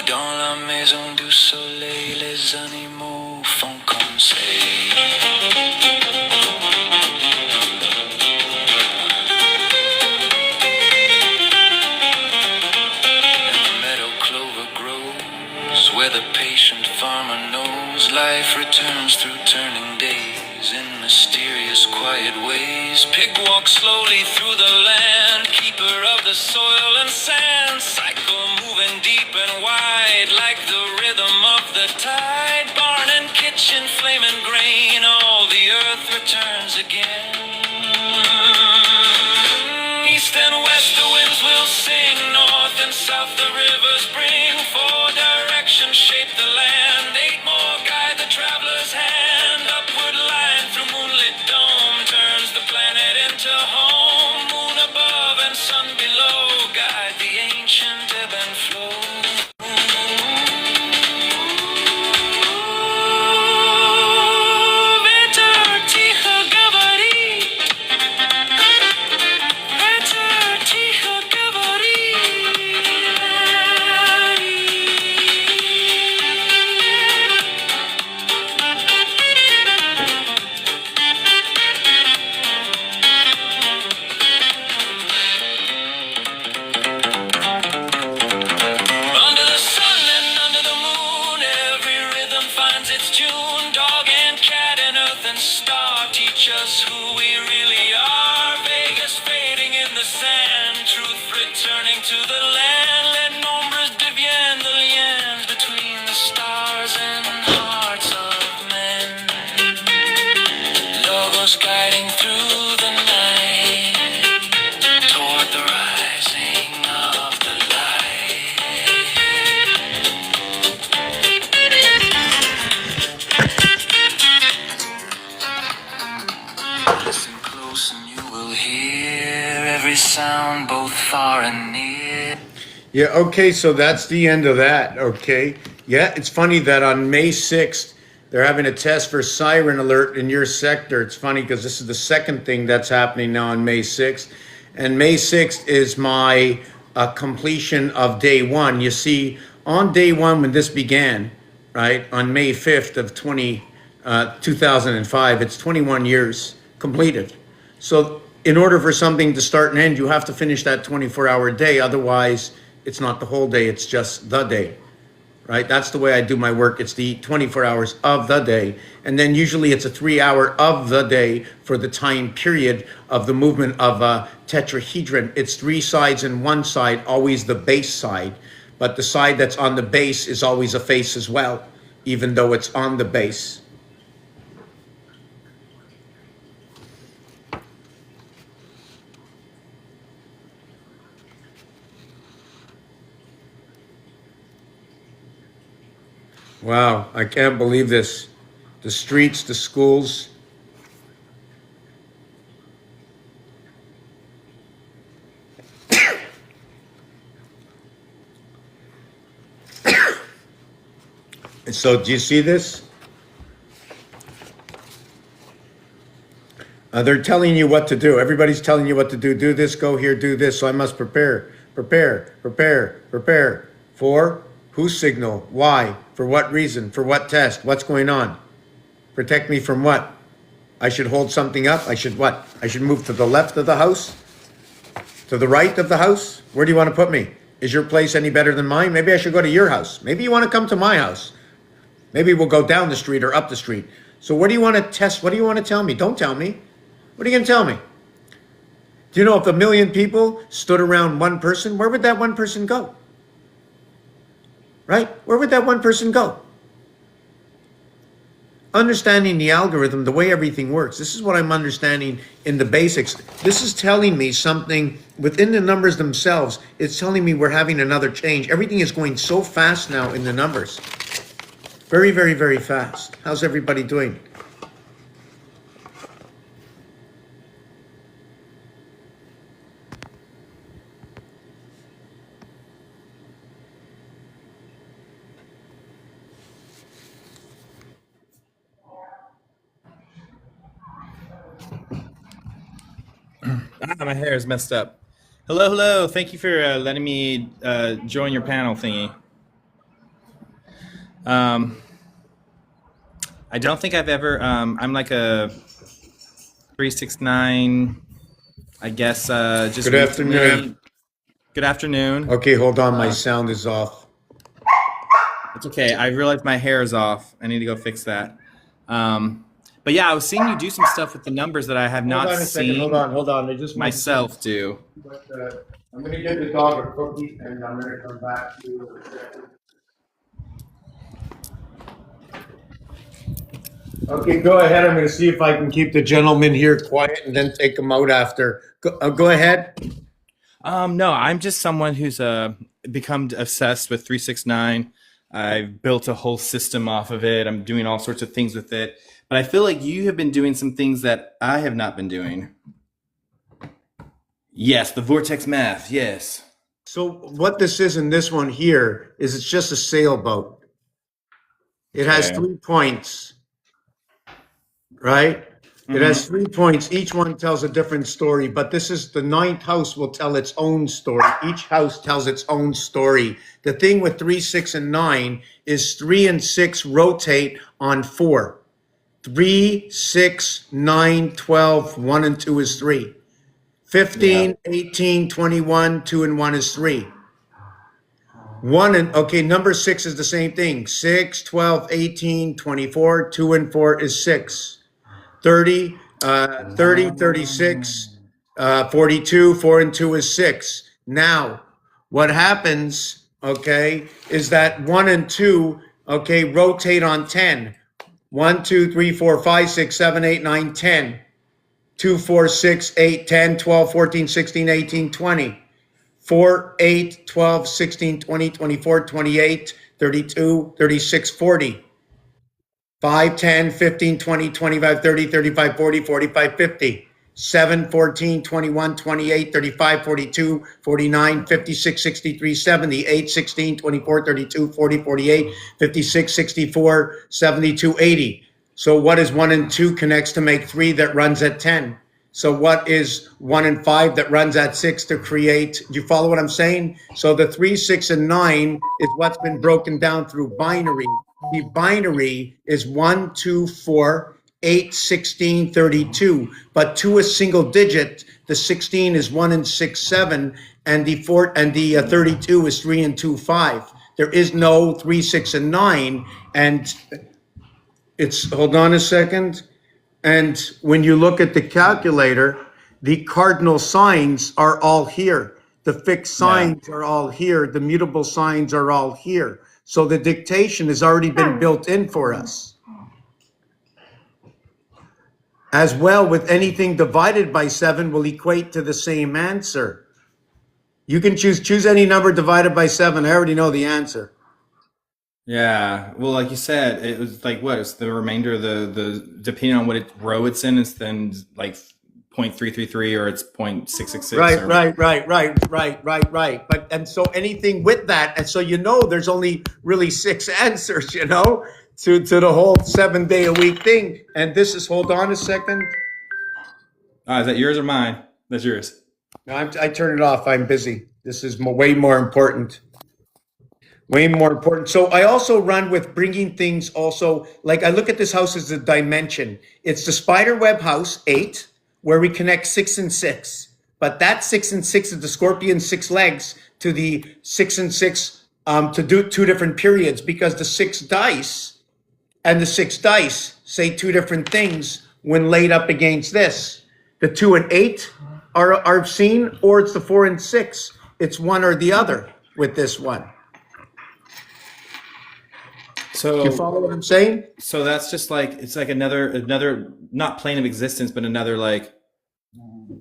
Dans la maison du soleil, les animaux font conseil. Where the patient farmer knows life returns through turning days in mysterious quiet ways. Pig walks slowly through the land, keeper of the soil and sand. Cycle moving deep and wide like the rhythm of the tide. Barn and kitchen, flame and grain, all the earth returns again. East and west the winds will sing, north and south the rivers bring. Four directions shape the land, eight more guide the traveler's hand. Upward line through moonlit dome turns the planet into home. Moon above and sun below guide the to the land, les nombres deviennent the liens between the stars and hearts of men. Logos guiding through the night toward the rising of the light. Listen close and you will hear every sound both far and near. Yeah, okay, so that's the end of that, okay? Yeah, it's funny that on May 6th, they're having a test for siren alert in your sector. It's funny because this is the second thing that's happening now on May 6th. And May 6th is my completion of day one. You see, on day one when this began, right, on May 5th of 2005, it's 21 years completed. So in order for something to start and end, you have to finish that 24-hour day. Otherwise, it's not the whole day, it's just the day, right? That's the way I do my work. It's the 24 hours of the day. And then usually it's a 3-hour of the day for the time period of the movement of a tetrahedron. It's 3 sides and 1 side, always the base side. But the side that's on the base is always a face as well, even though it's on the base. Wow, I can't believe this. The streets, the schools. So, do you see this? They're telling you what to do. Everybody's telling you what to do. Do this, go here, do this. So I must prepare. For whose signal? Why? For what reason? For what test? What's going on? Protect me from what? I should hold something up? I should what? I should move to the left of the house? To the right of the house? Where do you want to put me? Is your place any better than mine? Maybe I should go to your house. Maybe you want to come to my house. Maybe we'll go down the street or up the street. So what do you want to test? What do you want to tell me? Don't tell me. What are you going to tell me? Do you know if 1 million people stood around one person, where would that one person go? Right? Where would that one person go? Understanding the algorithm, the way everything works. This is what I'm understanding in the basics. This is telling me something within the numbers themselves. It's telling me we're having another change. Everything is going so fast now in the numbers. Very, very, very fast. How's everybody doing? My hair is messed up. Hello, hello. Thank you for letting me join your panel thingy. I don't think I've ever. I'm like a 369. I guess just. Good afternoon. Good afternoon. Okay, hold on. My sound is off. It's okay. I realized my hair is off. I need to go fix that. But yeah, I was seeing you do some stuff with the numbers that I have not seen. Hold on. I just myself do. But, I'm going to give the dog a cookie, and I'm going to come back to you. Okay, go ahead. I'm going to see if I can keep the gentleman here quiet and then take him out after. Go ahead. No, I'm just someone who's become obsessed with 369. I've built a whole system off of it. I'm doing all sorts of things with it. But I feel like you have been doing some things that I have not been doing. Yes, the vortex math, yes. So what this is in this one here is it's just a sailboat. It has 3 points, right? It has 3 points. Each one tells a different story, but this is the 9th house will tell its own story. Each house tells its own story. The thing with 3, 6, and 9 is 3 and 6 rotate on 4. 3, 6, 9, 12, 1 and 2 is 3. 15, 18, 21, 2 and 1 is 3. 1 and, okay, number 6 is the same thing. 6, 12, 18, 24, 2 and 4 is 6. 30, 36, 42, 4 and 2 is 6. Now, what happens, okay, is that 1 and 2, okay, rotate on 10. 1, 2, 3, 4, 5, 6, 7, 8, 9, 10. 2, 4, 6, 8, 10, 12, 14, 16, 18, 20. 4, 8, 12, 16, 20, 24, 28, 32, 36, 40. 5, 10, 15, 20, 25, 30, 35, 40, 45, 50. 7, 14, 21, 28, 35, 42, 49, 56, 63, 70. 8, 16, 24, 32, 40, 48, 56, 64, 72, 80. So what is 1 and 2 connects to make 3 that runs at 10? So what is 1 and 5 that runs at 6 to create? Do you follow what I'm saying? So the 3, 6, and 9 is what's been broken down through binary. The binary is 1, 2, 4, 8, 16, 32. But 2 is single digit. The 16 is 1 and 6, 7. And the 32 is 3 and 2, 5. There is no 3, 6, and 9. And it's, hold on a second. And when you look at the calculator, the cardinal signs are all here. The fixed signs are all here. The mutable signs are all here. So the dictation has already been built in for us. As well, with anything divided by 7 will equate to the same answer. You can choose any number divided by 7. I already know the answer. Yeah. Well, like you said, it was like what? It's the remainder of the depending on what row it's in, it's then like 0.333 or it's 0.666. Right. But and so anything with that, and so there's only really 6 answers, to the whole 7-day-a-week thing. And this is, hold on a second. Is that yours or mine? That's yours. No, I turn it off. I'm busy. This is way more important. Way more important. So I also run with bringing things also, like I look at this house as a dimension. It's the spider web house, 8, where we connect 6 and 6. But that 6 and 6 is the scorpion 6 legs to the 6 and 6 to do 2 different periods, because the 6 dice and the 6 dice say 2 different things when laid up against this. The 2 and 8 are seen, or it's the 4 and 6. It's one or the other with this one. So you follow what I'm saying? So that's just like, it's like another not plane of existence, but another like.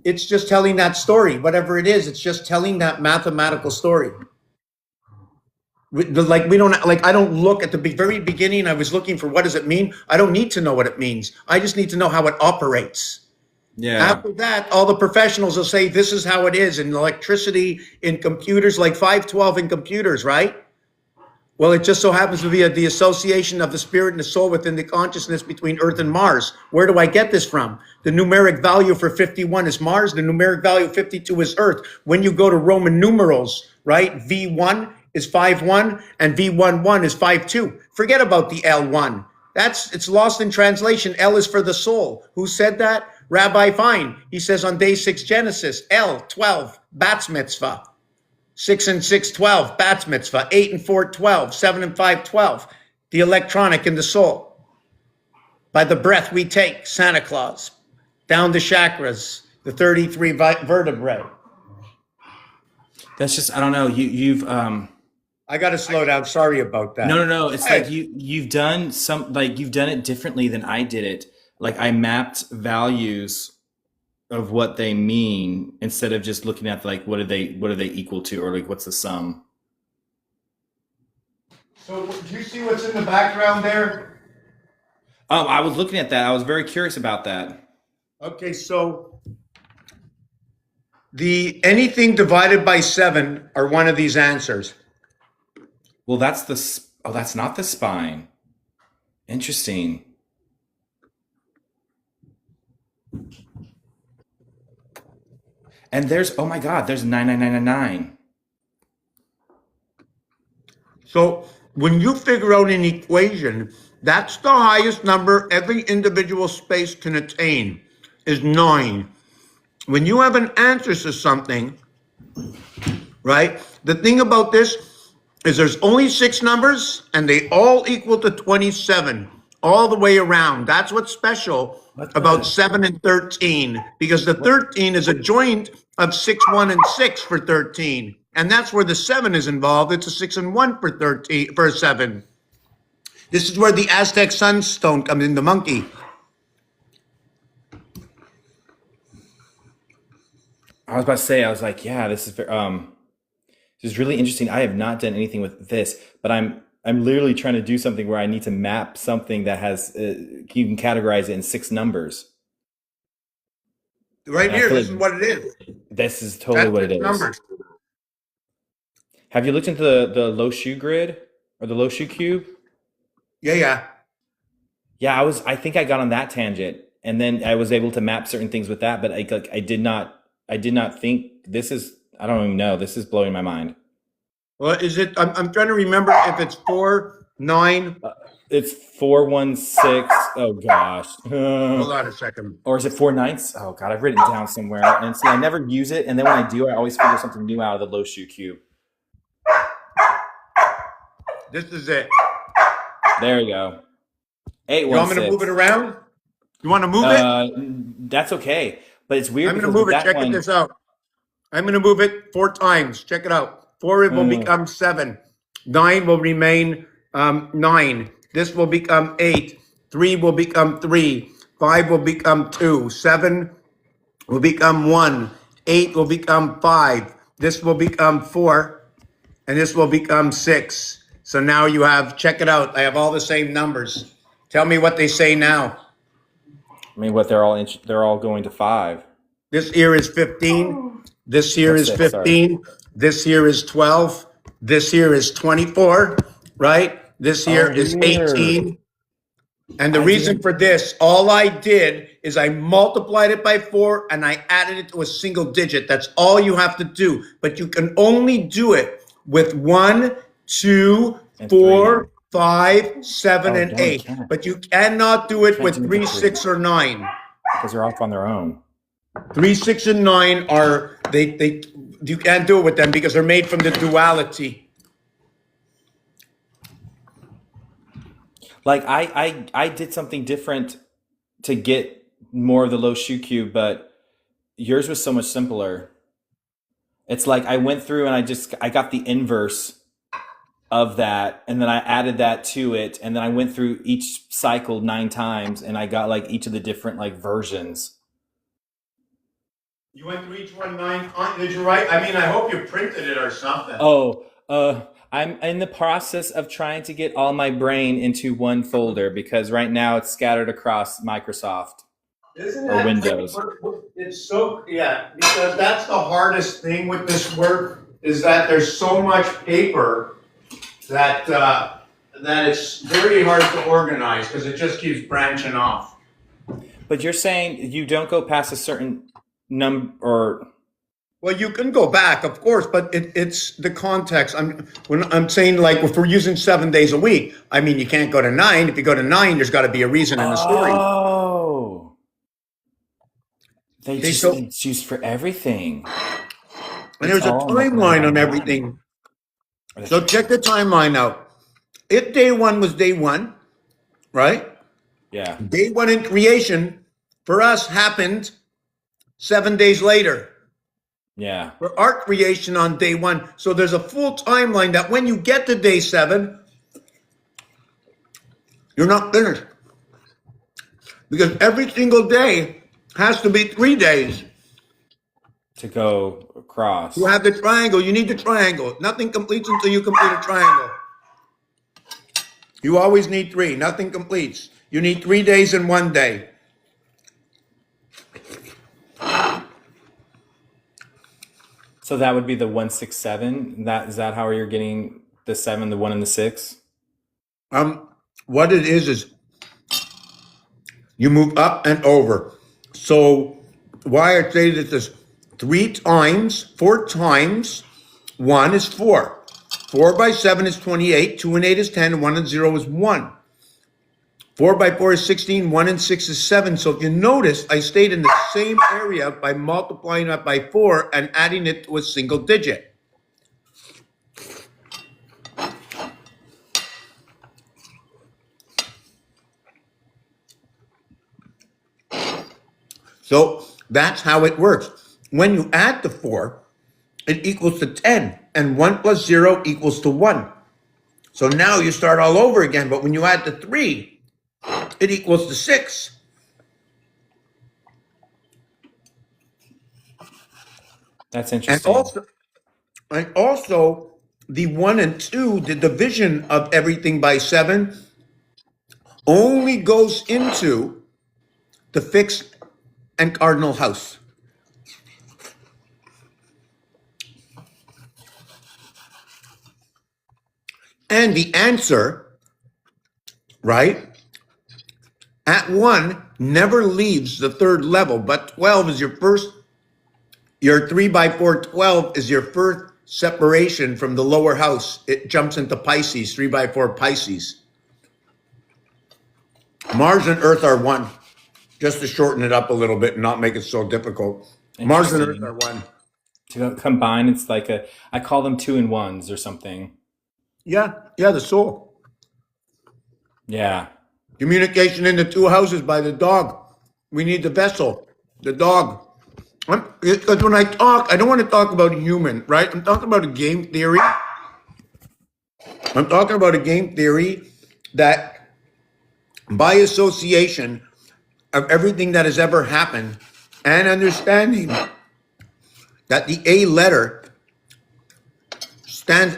It's just telling that story, whatever it is. It's just telling that mathematical story. Like I don't look at the very beginning. I was looking for what does it mean. I don't need to know what it means. I just need to know how it operates. Yeah. After that, all the professionals will say this is how it is in electricity, in computers, like 512 in computers, right? Well, it just so happens to be the association of the spirit and the soul within the consciousness between Earth and Mars. Where do I get this from? The numeric value for 51 is Mars. The numeric value of 52 is Earth. When you go to Roman numerals, right? V1 is 5-1 and V11 is 5-2. Forget about the L1. It's lost in translation. L is for the soul. Who said that? Rabbi Fine. He says on day 6 Genesis, L12, Bats Mitzvah. 6 and 6, 12, Bats Mitzvah. 8 and 4, 12. 7 and 5, 12. The electronic in the soul. By the breath we take, Santa Claus. Down the chakras, the 33 vertebrae. That's just, I don't know. You've I got to slow down. Sorry about that. No. It's like you've done you've done it differently than I did it. Like I mapped values of what they mean instead of just looking at like what are they equal to, or like what's the sum. So do you see what's in the background there? I was looking at that. I was very curious about that. Okay, so anything divided by 7 are one of these answers. Well, that's not the spine. Interesting. And there's 99999. So when you figure out an equation, that's the highest number every individual space can attain, is 9. When you have an answer to something, right? The thing about this is there's only 6 numbers and they all equal to 27 all the way around. That's what's special about 7 and 13, because the 13 is a joint of 6, 1, and 6 for 13. And that's where the 7 is involved. It's a 6 and 1 for 13 for 7. This is where the Aztec sunstone comes in, the monkey. I was about to say, I was like, yeah, this is really interesting. I have not done anything with this, but I'm literally trying to do something where I need to map something that has you can categorize it in 6 numbers. Right And I here, feel this is like what it is. this is totally That's what it its is. numbers. Have you looked into the low shoe grid or the low shoe cube? Yeah. Yeah, I think I got on that tangent, and then I was able to map certain things with that, but I did not think this is. I don't even know. This is blowing my mind. Well, is it? I'm trying to remember if it's 4, 9. It's 416. Oh gosh. Hold on a second. Or is it 49? Oh god, I've written it down somewhere. And see, I never use it, and then when I do, I always figure something new out of the low shoe cube. This is it. There you go. You want me to 816. move it around? You want to move it? That's okay, but it's weird I'm going to because move with it. that Check one, this out. I'm going to move it 4 times. Check it out. 4 it will become 7. 9 will remain 9. This will become 8. 3 will become 3. 5 will become 2. 7 will become 1. 8 will become 5. This will become 4. And this will become 6. So now you have, check it out. I have all the same numbers. Tell me what they say now. I mean, what they're all going to 5. This here is 15. This here Or is 6, sorry. 15. This here is 12. This here is 24, right? This here is weird. 18. And the reason for this, all I did is I multiplied it by 4 and I added it to a single digit. That's all you have to do. But you can only do it with 1, 2, And 4, 3. 5, 7, Oh, and no, you 8. can't. But you cannot do it Can't with do it 3, with 3. 6, or 9. Because they're off on their own. 3, 6, and 9 are they you can't do it with them because they're made from the duality. Like I did something different to get more of the low shoe cube, but yours was so much simpler. It's like I went through and I got the inverse of that, and then I added that to it, and then I went through each cycle 9 times, and I got like each of the different like versions. You went through each one 9 times. Did you write? I mean, I hope you printed it or something. Oh, I'm in the process of trying to get all my brain into one folder because right now it's scattered across Microsoft Isn't or that Windows. It's so because that's the hardest thing with this work is that there's so much paper that that it's very hard to organize because it just keeps branching off. But you're saying you don't go past a certain number or Well, you can go back, of course, but it's the context. When I'm saying like if we're using 7 days a week, I mean you can't go to 9. If you go to 9, there's got to be a reason in the story. Oh, Okay, so it's used for everything. and there's a timeline on everything. So check the timeline out. If day 1 was day 1, right? Yeah. Day 1 in creation for us happened 7 days later. Yeah. For our creation on day 1. So there's a full timeline that when you get to day 7, you're not finished. Because every single day has to be 3 days. To go across. You have the triangle. You need the triangle. Nothing completes until you complete a triangle. You always need 3. Nothing completes. You need 3 days and 1 day. So that would be the 167. Is that how you're getting the 7, the 1, and the 6? What it is you move up and over. So why I say this is 3 times, 4 times 1 is 4. 4 by 7 is 28. 2 and 8 is 10. 1 and 0 is 1. 4 by 4 is 16. 1 and 6 is 7. So if you notice, I stayed in the same area by multiplying it by 4 and adding it to a single digit. So that's how it works. When you add the 4, it equals to 10. And 1 plus 0 equals to 1. So now you start all over again. But when you add the 3, it equals to 6. That's And interesting. also the 1 and 2, the division of everything by 7 only goes into the fixed and cardinal house. And the answer, right, at 1 never leaves the third level, but 12 is your 3 by 4 12 is your first separation from the lower house. It jumps into Pisces, 3 by 4 Pisces. Mars and Earth are 1, just to shorten it up a little bit and not make it so difficult. Mars and Earth Interesting. are 1. To combine, it's like I call them 2-in-1s or something. Yeah, the soul. Yeah. Communication in the 2 houses by the dog. We need the vessel, the dog. Because when I talk, I don't want to talk about a human, right? I'm talking about a game theory. I'm talking about a game theory that by association of everything that has ever happened and understanding that the A letter stands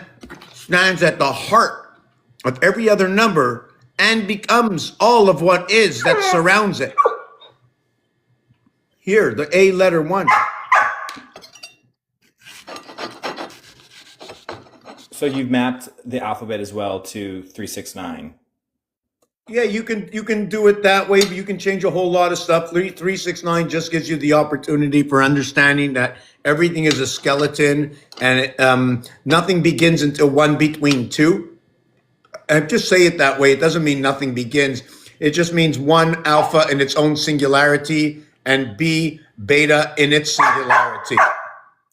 at the heart of every other number and becomes all of what is that surrounds it. Here, the A letter 1. So you've mapped the alphabet as well to 369. Yeah, you can do it that way, but you can change a whole lot of stuff. 369 just gives you the opportunity for understanding that everything is a skeleton, and nothing begins until 1 between 2. And just say it that way. It doesn't mean nothing begins. It just means 1 alpha in its own singularity and B beta in its singularity.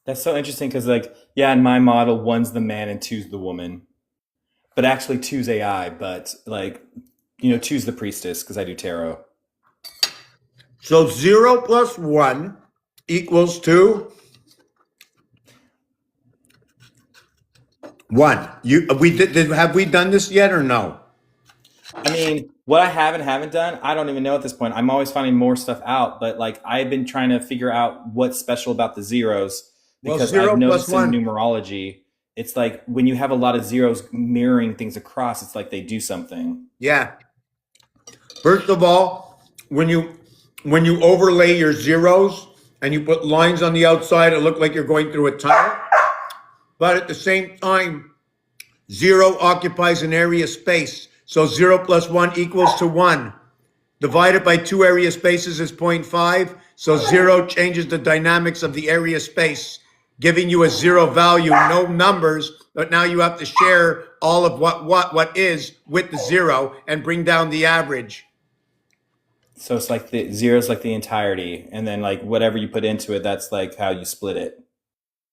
That's so interesting because, like, yeah, in my model, 1's the man and 2's the woman. But actually, 2's AI, but, like, 2's the priestess because I do tarot. So 0 plus 1 equals to 1. Have we done this yet or no? I mean, what I haven't done, I don't even know at this point. I'm always finding more stuff out, but like I've been trying to figure out what's special about the zeros because 0 I've plus noticed in 1. numerology, it's like when you have a lot of zeros mirroring things across, it's like they do something. Yeah. First of all, when you overlay your zeros and you put lines on the outside, it looks like you're going through a tunnel. But at the same time, 0 occupies an area space. So 0 plus 1 equals to 1. Divided by 2 area spaces is 0.5. So 0 changes the dynamics of the area space, giving you a 0 value, no numbers, but now you have to share all of what is with the 0 and bring down the average. So it's like the zero's like the entirety, and then like whatever you put into it, that's like how you split it.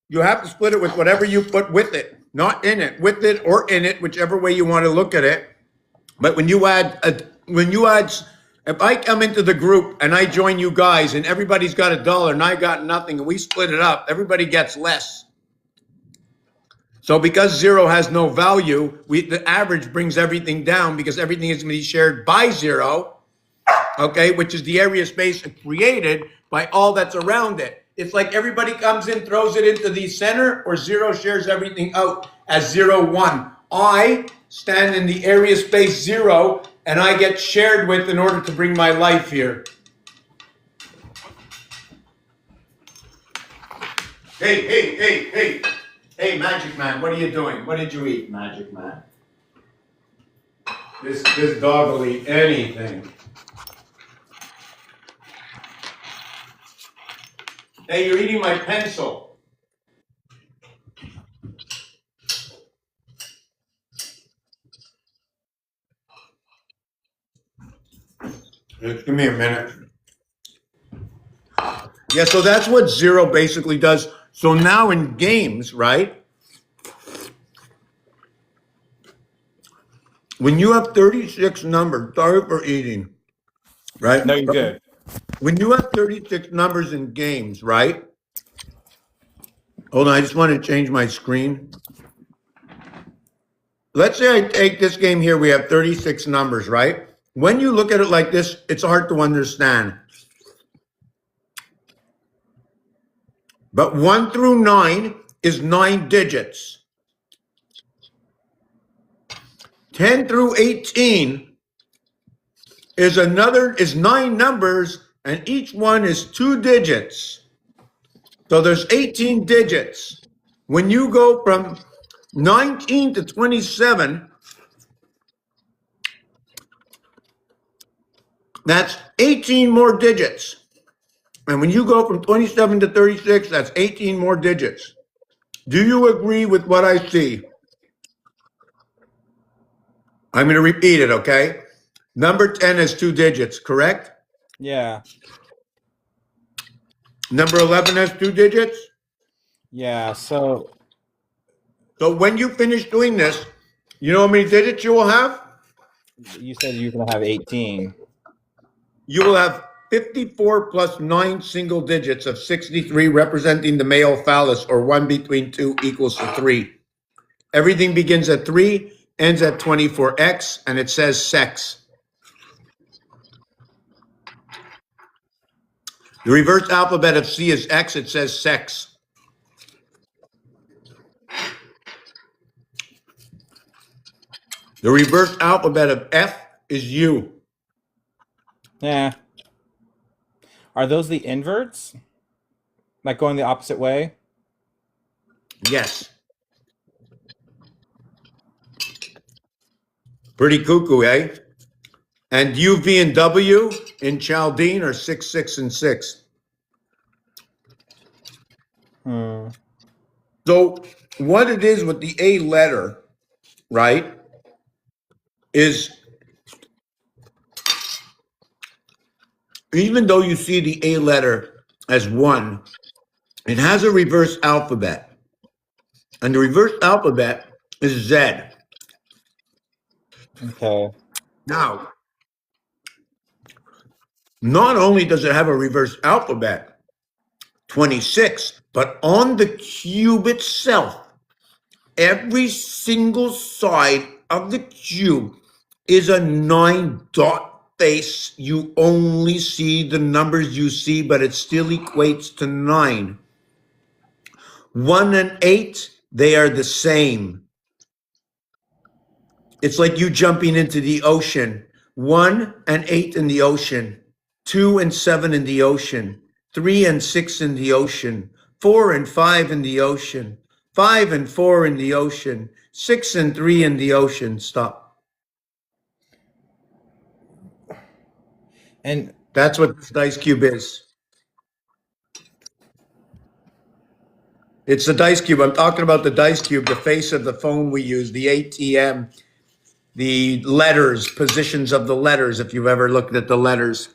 You have to split it with whatever you put with it, not in it, with it or in it, whichever way you want to look at it. But if I come into the group and I join you guys and everybody's got $1 and I got nothing and we split it up, everybody gets less. So because 0 has no value, the average brings everything down because everything is going to be shared by 0, okay, which is the area space created by all that's around it. It's like everybody comes in, throws it into the center, or 0 shares everything out as 0, 1. I stand in the area space 0, and I get shared with in order to bring my life here. Hey, Magic Man, what are you doing? What did you eat, Magic Man? This dog will eat anything. Hey, you're eating my pencil. Just give me a minute. Yeah, so that's what 0 basically does. So now in games, right? When you have 36 numbers, sorry for eating, right? No, you're good. When you have 36 numbers in games, right? Hold on, I just want to change my screen. Let's say I take this game here, we have 36 numbers, right? When you look at it like this, it's hard to understand. But 1 through 9 is 9 digits. 10 through 18 is 9 numbers, and each one is 2 digits. So there's 18 digits. When you go from 19 to 27, that's 18 more digits. And when you go from 27 to 36, that's 18 more digits. Do you agree with what I see? I'm going to repeat it, okay? Number 10 is 2 digits, correct? Yeah. Number 11 has 2 digits. Yeah. So So when you finish doing this, you know how many digits you will have? you said you're going to have 18. You will have 54 plus 9 single digits of 63 representing the male phallus, or 1 between 2 equals to 3. Everything begins at 3, ends at 24x, and it says sex. The reverse alphabet of C is X, it says sex. The reverse alphabet of F is U. Yeah. Are those the inverts? Like going the opposite way? Yes. Pretty cuckoo, eh? And U, V, and W in Chaldean are 6, 6, and 6. So what it is with the A letter, right, is even though you see the A letter as 1, it has a reverse alphabet. And the reverse alphabet is Z. Okay. Now, not only does it have a reverse alphabet, 26, but on the cube itself, every single side of the cube is a 9 dot face. You only see the numbers you see, but it still equates to 9. 1 and 8, they are the same. It's like you jumping into the ocean. 1 and 8 in the ocean, 2 and 7 in the ocean, 3 and 6 in the ocean, 4 and 5 in the ocean, 5 and 4 in the ocean, 6 and 3 in the ocean. Stop. And That's what this dice cube is. It's the dice cube. I'm talking about the dice cube, the face of the phone we use, the ATM, the letters, positions of the letters, if you've ever looked at the letters.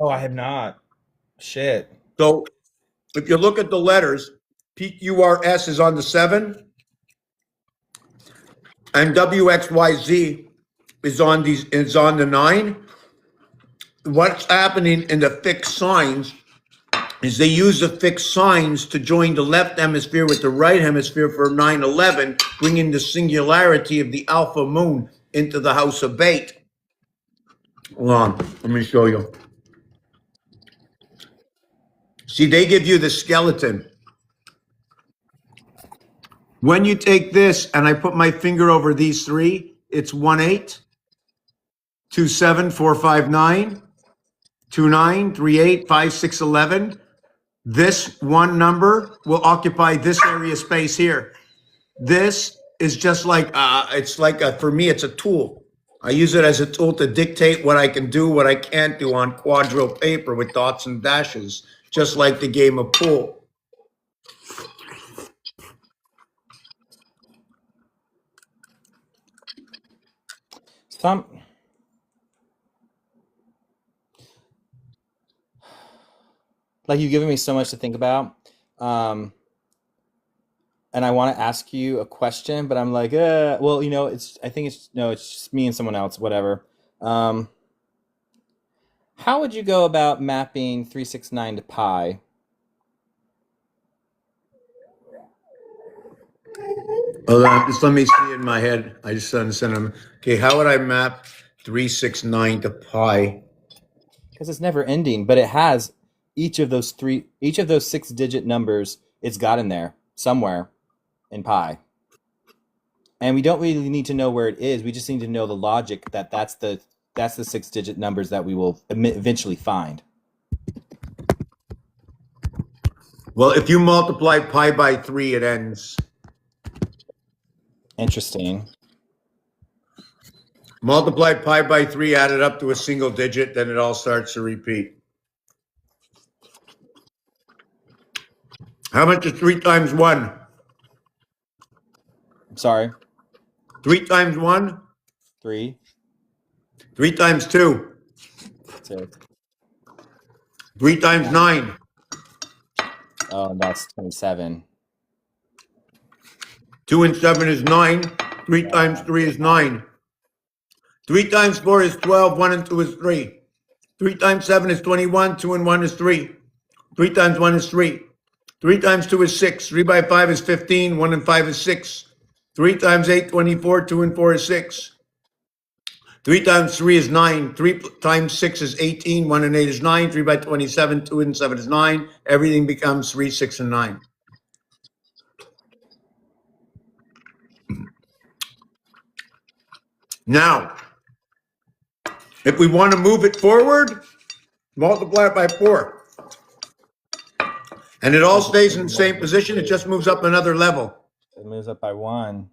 oh, I have not. Shit. So if you look at the letters, PQRS is on the 7, and WXYZ is on the 9. What's happening in the fixed signs is they use the fixed signs to join the left hemisphere with the right hemisphere for 9/11, bringing the singularity of the alpha moon into the house of Bait. Hold on, let me show you. See, they give you the skeleton. When you take this and I put my finger over these 3, it's 1-8, 2-7, 4-5-9, 2-9, 3-8, 5-6, 11. This one number will occupy this area space here. This is just like, for me, it's a tool. I use it as a tool to dictate what I can do, what I can't do on quadro paper with dots and dashes, just like the game of pool. Like you've given me so much to think about. And I want to ask you a question, but I'm like, well, I think it's just me and someone else, whatever. How would you go about mapping 369 to pi? Hold on, just let me see in my head. I just understand them. Okay, how would I map 369 to pi? Because it's never ending, but it has each of those 6-digit numbers. It's got in there somewhere in pi, and we don't really need to know where it is. We just need to know the logic that that's the 6-digit numbers that we will eventually find. Well, if you multiply pi by 3, it ends. Interesting. Multiply pi by 3, add it up to a single digit, then it all starts to repeat. How much is 3 times 1? I'm sorry. 3 times 1? 3. 3 times 2? 2. 3 times 9? Oh, that's 27. 2 and 7 is 9. 3 times 3 is 9. 3 times 4 is 12. 1 and 2 is 3. 3 times 7 is 21. 2 and 1 is 3. 3 times 1 is 3. 3 times 2 is 6. 3 by 5 is 15. 1 and 5 is 6. 3 times 8, 24. 2 and 4 is 6. 3 times 3 is 9. 3 times 6 is 18. 1 and 8 is 9. 3 by 27. 2 and 7 is 9. Everything becomes 3, 6, and 9. Now, if we want to move it forward, multiply it by 4. And it all stays in the same position. It just moves up another level. It moves up by 1.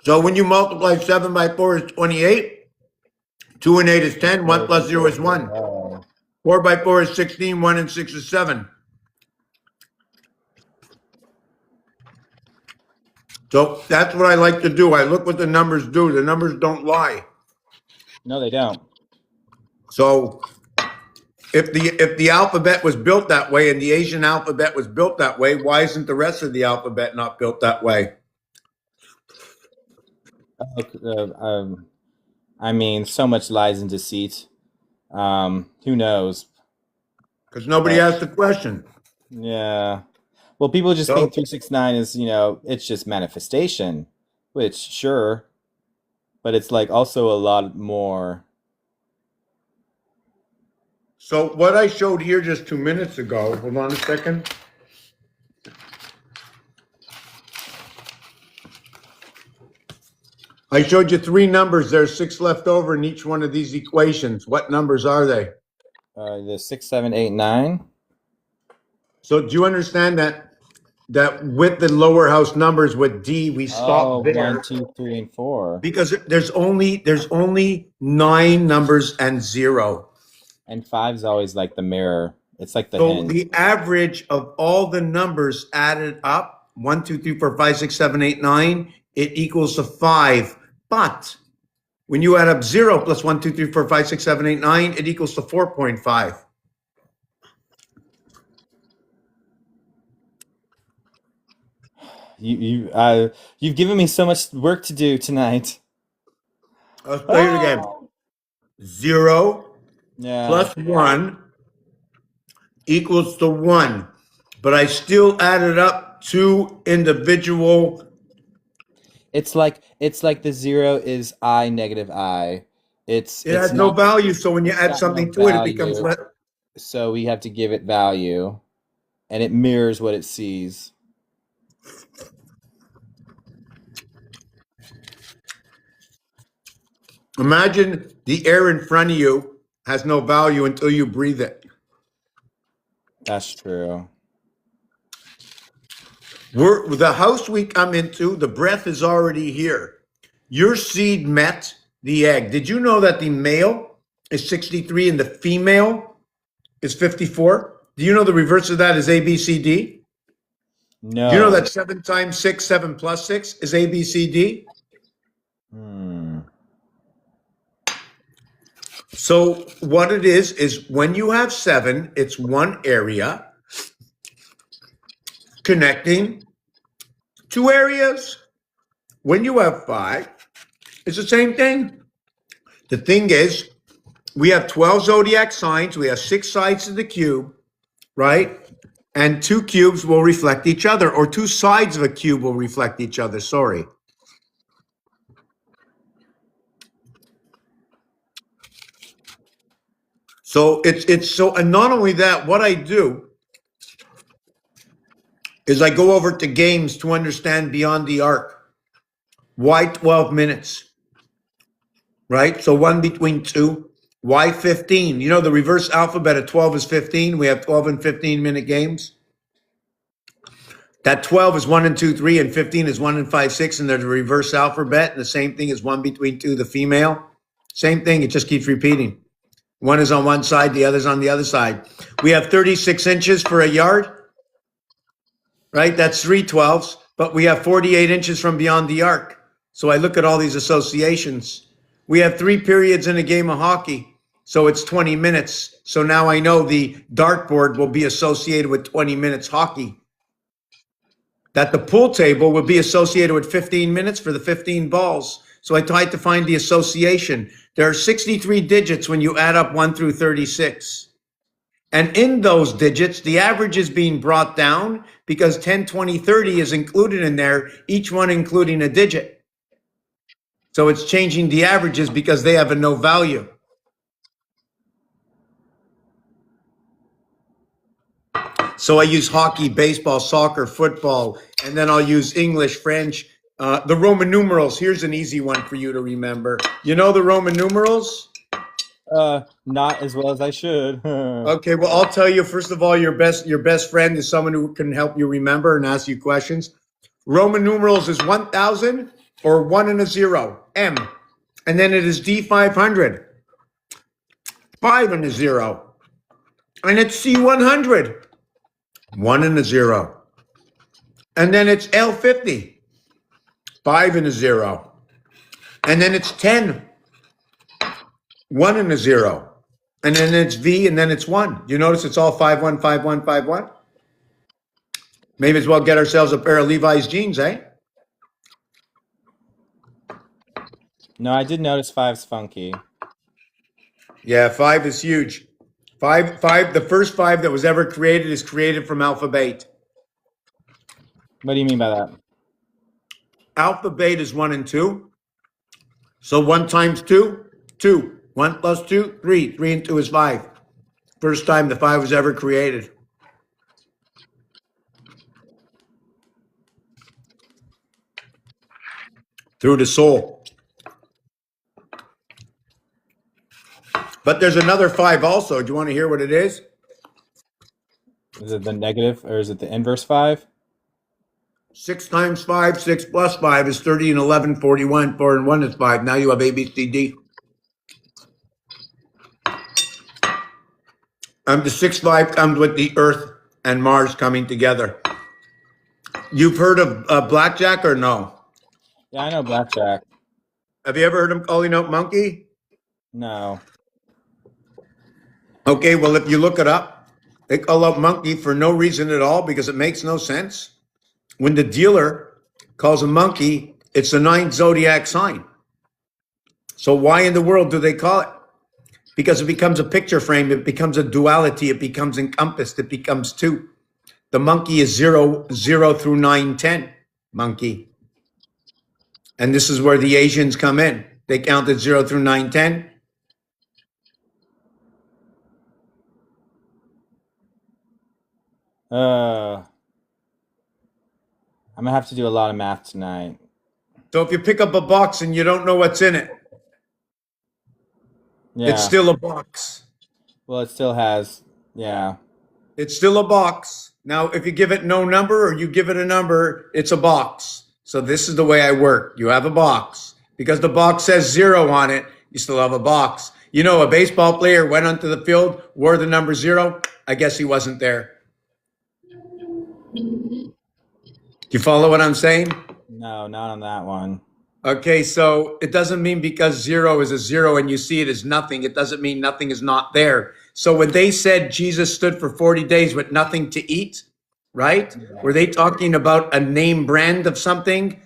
So when you multiply 7 by 4 is 28. 2 and 8 is 10. 1 plus 0 is 1. 4 by 4 is 16. 1 and 6 is 7. So that's what I like to do. I look what the numbers do. The numbers don't lie. No, they don't. So if the alphabet was built that way and the Asian alphabet was built that way, why isn't the rest of the alphabet not built that way? I mean, so much lies and deceit. Who knows? Because nobody asked the question. Yeah. Well, people just think 369 is, it's just manifestation, which sure, but it's like also a lot more. So what I showed here just 2 minutes ago, hold on a second. I showed you 3 numbers. There's 6 left over in each one of these equations. What numbers are they? The 6, 7, 8, 9. So do you understand that with the lower house numbers with D, we stop there? 1, 2, 3, and 4. Because there's only 9 numbers and 0. And 5 is always like the mirror. It's like the So hinge. the average of all the numbers added up, 1, 2, 3, 4, 5, 6, 7, 8, 9, it equals to 5. But when you add up 0 plus 1, 2, 3, 4, 5, 6, 7, 8, 9, it equals to 4.5. You've given me so much work to do tonight. I'll say it again. 0 Yeah. plus 1 equals to 1. But I still added up 2 individual. It's like the 0 is I negative I. It has no value. So when you add something to it, it becomes less. So we have to give it value, and it mirrors what it sees. Imagine the air in front of you has no value until you breathe it. That's true. The house we come into, the breath is already here. Your seed met the egg. Did you know that the male is 63 and the female is 54? Do you know the reverse of that is ABCD? No. Do you know that 7 times 6, 7 plus 6 is ABCD? So what it is when you have 7, it's one area connecting 2 areas. When you have 5, it's the same thing. The thing is, we have 12 zodiac signs. We have 6 sides to the cube, right? and two cubes will reflect each other, or two sides of a cube will reflect each other. Sorry. So it's so, and not only that, what I do is I go over to games to understand beyond the arc. Why 12 minutes? Right? So one between two. Why 15? You know, the reverse alphabet of 12 is 15. We have 12 and 15-minute games. That 12 is 1 and 2, 3, and 15 is 1 and 5, 6, and there's a reverse alphabet. And the same thing is 1 between 2, the female. Same thing, it just keeps repeating. One is on one side, the other's on the other side. We have 36 inches for a yard, right? That's 3 12s, but we have 48 inches from beyond the arc. So I look at all these associations. We have 3 periods in a game of hockey, so it's 20 minutes. So now I know the dartboard will be associated with 20 minutes hockey. That the pool table will be associated with 15 minutes for the 15 balls. So I tried to find the association. There are 63 digits when you add up 1 through 36. And in those digits, the average is being brought down because 10, 20, 30 is included in there, each one including a digit. So it's changing the averages because they have a no value. So I use hockey, baseball, soccer, football, and then I'll use English, French, the Roman numerals. Here's an easy one for you to remember. You know the Roman numerals? Not as well as I should. Okay, well, I'll tell you, first of all, your best friend is someone who can help you remember and ask you questions. Roman numerals is 1,000 or 1 and a 0, M. And then it is D500, 5 and a 0. And it's C100, 1 and a 0. And then it's L50, 5 and a 0. And then it's 10, 1 and a 0. And then it's V, and then it's 1. You notice it's all 5 1 5 1 5 1? Maybe as well get ourselves a pair of Levi's jeans, eh? No, I did notice 5's funky. Yeah, 5 is huge. 5, the first 5 that was ever created is created from alphabet. What do you mean by that? Alphabet is 1 and 2. So 1 times 2, 2. 1 plus 2, 3. 3 and 2 is 5. First time the 5 was ever created. Through the soul. But there's another 5 also. Do you want to hear what it is? Is it the negative or is it the inverse 5? 6 times 5, 6 plus 5 is 30 and 11, 41. 4 and 1 is 5. Now you have A, B, C, D. The 6 5 comes with the Earth and Mars coming together. You've heard of blackjack or no? Yeah, I know blackjack. Have you ever heard him calling out monkey? No. Okay, well, if you look it up, they call out monkey for no reason at all because it makes no sense. When the dealer calls a monkey, it's the 9th zodiac sign. So why in the world do they call it? Because it becomes a picture frame, it becomes a duality, it becomes encompassed, it becomes 2. The monkey is 0 through 9, 10, monkey. And this is where the Asians come in. They counted 0 through 9, 10. I'm gonna have to do a lot of math tonight. So if you pick up a box and you don't know what's in it, Yeah. it's still a box. Well, it still has. Yeah. It's still a box. Now, if you give it no number or you give it a number, it's a box. So this is the way I work. You have a box. Because the box says 0 on it, you still have a box. You know, a baseball player went onto the field, wore the number 0. I guess he wasn't there. Do you follow what I'm saying? No, not on that one. Okay, so it doesn't mean because 0 is a 0 and you see it as nothing, it doesn't mean nothing is not there. So when they said Jesus stood for 40 days with nothing to eat, right? Were they talking about a name brand of something?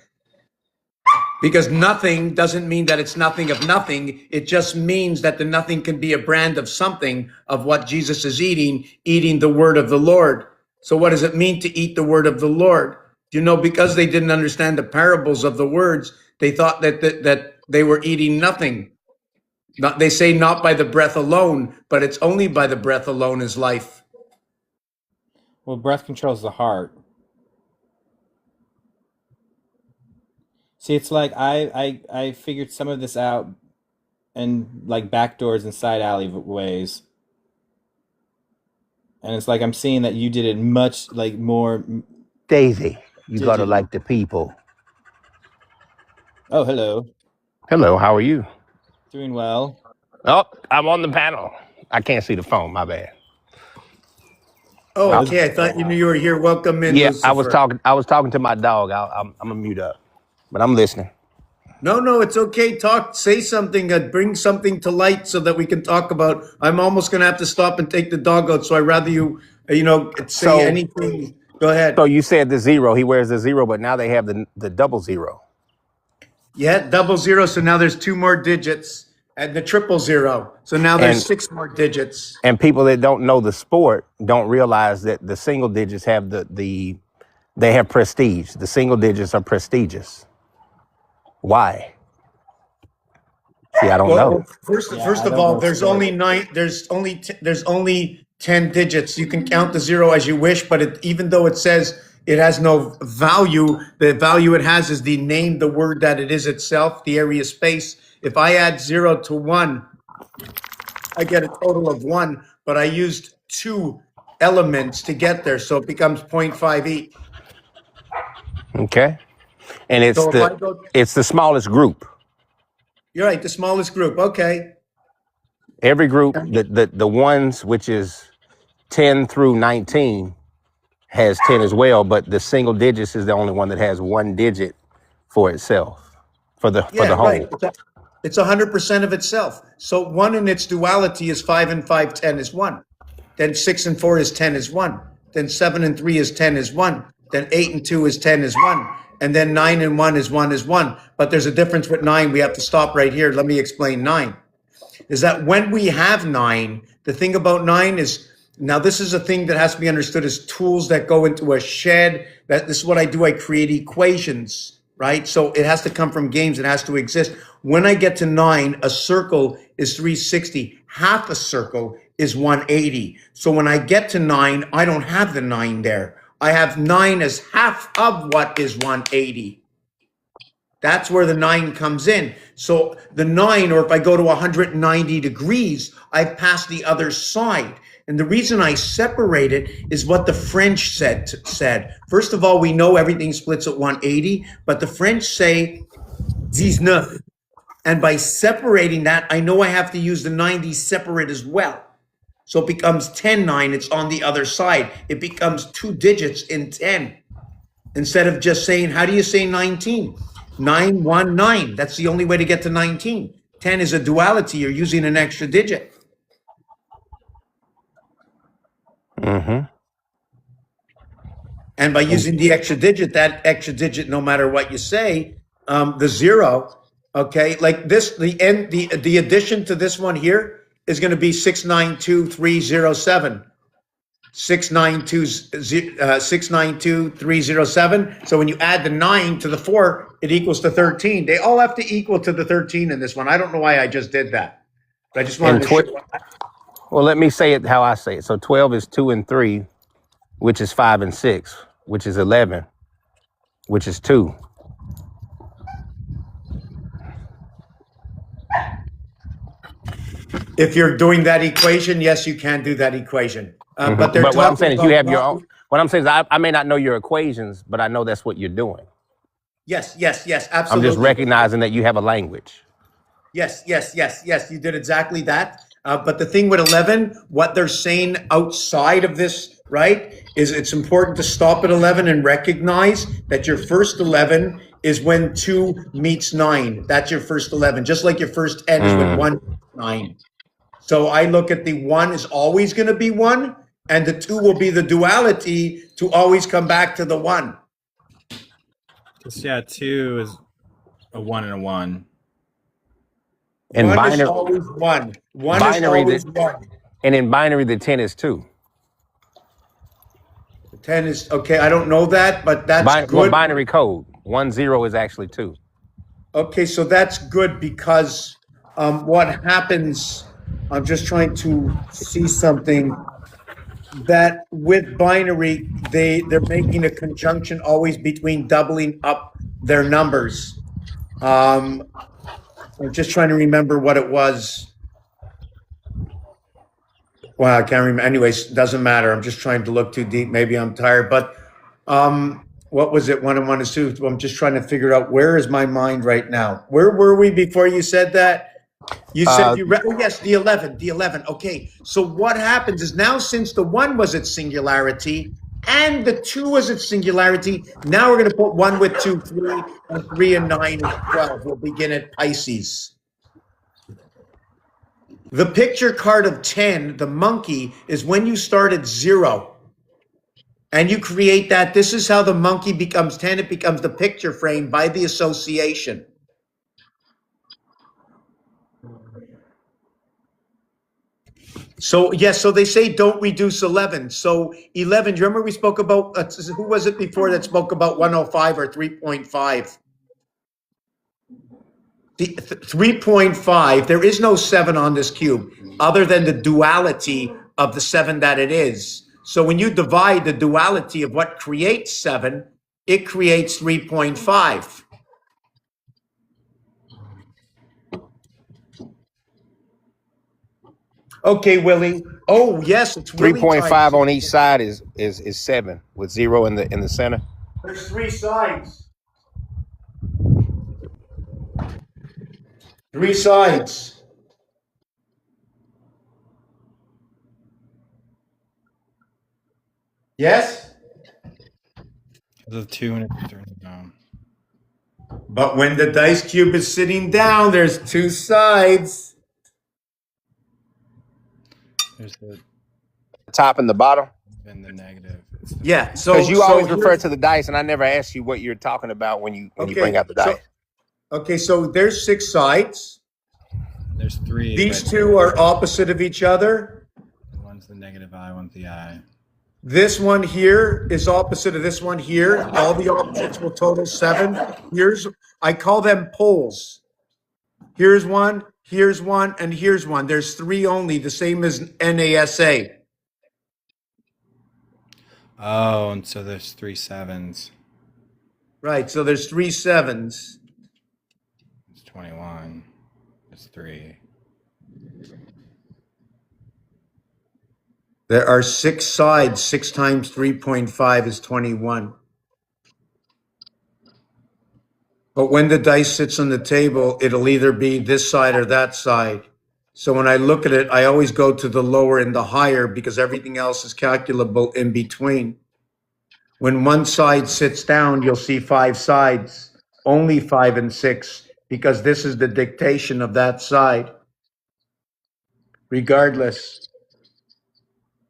Because nothing doesn't mean that it's nothing of nothing. It just means that the nothing can be a brand of something of what Jesus is eating the word of the Lord. So what does it mean to eat the word of the Lord? You know, because they didn't understand the parables of the words, they thought that they were eating nothing. Not, they say not by the breath alone, but it's only by the breath alone is life. Well, breath controls the heart. See, it's like I figured some of this out and like back doors and side alleyways. And it's like I'm seeing that you did it much like more. Daisy, you Did gotta you? like the people. Oh, hello. Hello, how are you? Doing well. Oh, I'm on the panel. I can't see the phone. My bad. Oh, I- okay. I thought you knew you were here. Welcome in, yeah, I was Lucifer. talking. I was talking to my dog. I'm gonna mute up, but I'm listening. No, it's okay. Talk, say something, bring something to light so that we can talk about. I'm almost going to have to stop and take the dog out. So I rather you, say So, anything. Go so ahead. you said the zero. He wears the zero, but now they have the double zero. Yeah, double zero. So now there's two more digits and the triple zero. So now there's And six more digits. and people that don't know the sport don't realize that the single digits have they have prestige. The single digits are prestigious. Why? See, I don't know. Well, first, Yeah, first I of don't all, know there's sport. only nine. There's only 10 digits. You can count the zero as you wish, but even though it says it has no value, the value it has is the name, the word that it is itself, the area space. If I add 0 to 1, I get a total of 1, but I used 2 elements to get there, so it becomes 0.5 each. Okay. And So if I go, it's the smallest group. you're right, the smallest group. Okay. Every group, the ones which is 10 through 19 has 10 as well, but the single digits is the only one that has one digit for itself, for Yeah, the right. whole. It's 100% of itself. So 1 in its duality is 5 and 5, 10 is 1. Then 6 and 4 is 10 is 1. Then 7 and 3 is 10 is 1. Then 8 and 2 is 10 is 1. And then 9 and 1 is 1 is 1. But there's a difference with 9. We have to stop right here. Let me explain 9. Is that when we have 9, the thing about 9 is, now this is a thing that has to be understood as tools that go into a shed. That this is what I do. I create equations, right? So it has to come from games. It has to exist. When I get to 9, a circle is 360. Half a circle is 180. So when I get to 9, I don't have the 9 there. I have 9 as half of what is 180. That's where the 9 comes in. So the 9, or if I go to 190 degrees, I've passed the other side. And the reason I separate it is what the French said. First of all, we know everything splits at 180, but the French say 19. And by separating that, I know I have to use the 90 separate as well. So it becomes 10-9, it's on the other side. It becomes 2 digits in 10. Instead of just saying, how do you say 19? 919. That's the only way to get to 19. 10 is a duality. You're using an extra digit. Mm-hmm. And by using the extra digit, that extra digit, no matter what you say, the 0, okay, like this, the addition to this one here is going to be 692307. 692,307. So when you add the 9 to the 4, it equals to 13. They all have to equal to the 13 in this one. I don't know why I just did that, but I just wanted And to show. well, let me say it how I say it. So 12 is 2 and 3, which is 5 and 6, which is 11, which is 2. If you're doing that equation, yes, you can do that equation. But they're But what I'm talking saying is you about have your own. What I'm saying is I may not know your equations, but I know that's what you're doing. Yes, I'm just absolutely. recognizing that you have a language. Yes. You did exactly that. But the thing with 11, what they're saying outside of this, right, is it's important to stop at 11 and recognize that your first 11 is when 2 meets 9. That's your first 11. Just like your first 10 is when 1 meets 9. So I look at the 1 is always going to be 1, and the 2 will be the duality to always come back to the 1. Because yeah, 2 is a 1 and a 1. And 1 is binary, always 1. 1 is binary always that, 1. and in binary the 10 is 2. 10 is okay. I don't know that, but that's good. Binary code. 1 0 is actually 2. Okay, so that's good because what happens, I'm just trying to see something that with binary, they're making a conjunction always between doubling up their numbers. I'm just trying to remember what it was. Well, I can't remember. Anyways, doesn't matter. I'm just trying to look too deep. Maybe I'm tired, but what was it? 1 and 1 is 2. I'm just trying to figure out where is my mind right now. Where were we before you said that? You said oh yes, the 11, the 11. Okay, so what happens is now since the 1 was its singularity and the 2 was its singularity, now we're going to put 1 with 2, 3, and 3 and 9 is 12. We'll begin at Pisces. The picture card of 10, the monkey, is when you start at 0 and you create that. This is how the monkey becomes 10. It becomes the picture frame by the association. So, yes, so they say don't reduce 11. So 11, do you remember we spoke about, who was it before that spoke about 105 or 3.5? The 3.5, there is no 7 on this cube other than the duality of the 7 that it is. So when you divide the duality of what creates 7, it creates 3.5. Okay, Willie. Oh, yes, it's Willie 3.5 on each side is 7 with 0 in the center. There's 3 sides. 3 sides. Yes? The 2 and it's turning down. But when the dice cube is sitting down, there's 2 sides. There's the Top and the bottom. and the negative. Yeah, so Because you always refer here's- to the dice, and I never ask you what you're talking about when you bring out the dice. Okay, so there's 6 sides. There's 3. These 2 are opposite of each other. One's the negative I, one's the I. This one here is opposite of this one here. All the opposites will total 7. I call them poles. Here's 1, here's 1, and here's 1. There's 3 only, the same as NASA. Oh, and so there's 3 7s. Right, so there's 3 7s. It's 21. It's 3. There are 6 sides. 6 times 3.5 is 21. But when the dice sits on the table, it'll either be this side or that side. So when I look at it, I always go to the lower and the higher because everything else is calculable in between. When one side sits down, you'll see 5 sides, only 5 and 6, because this is the dictation of that side, regardless.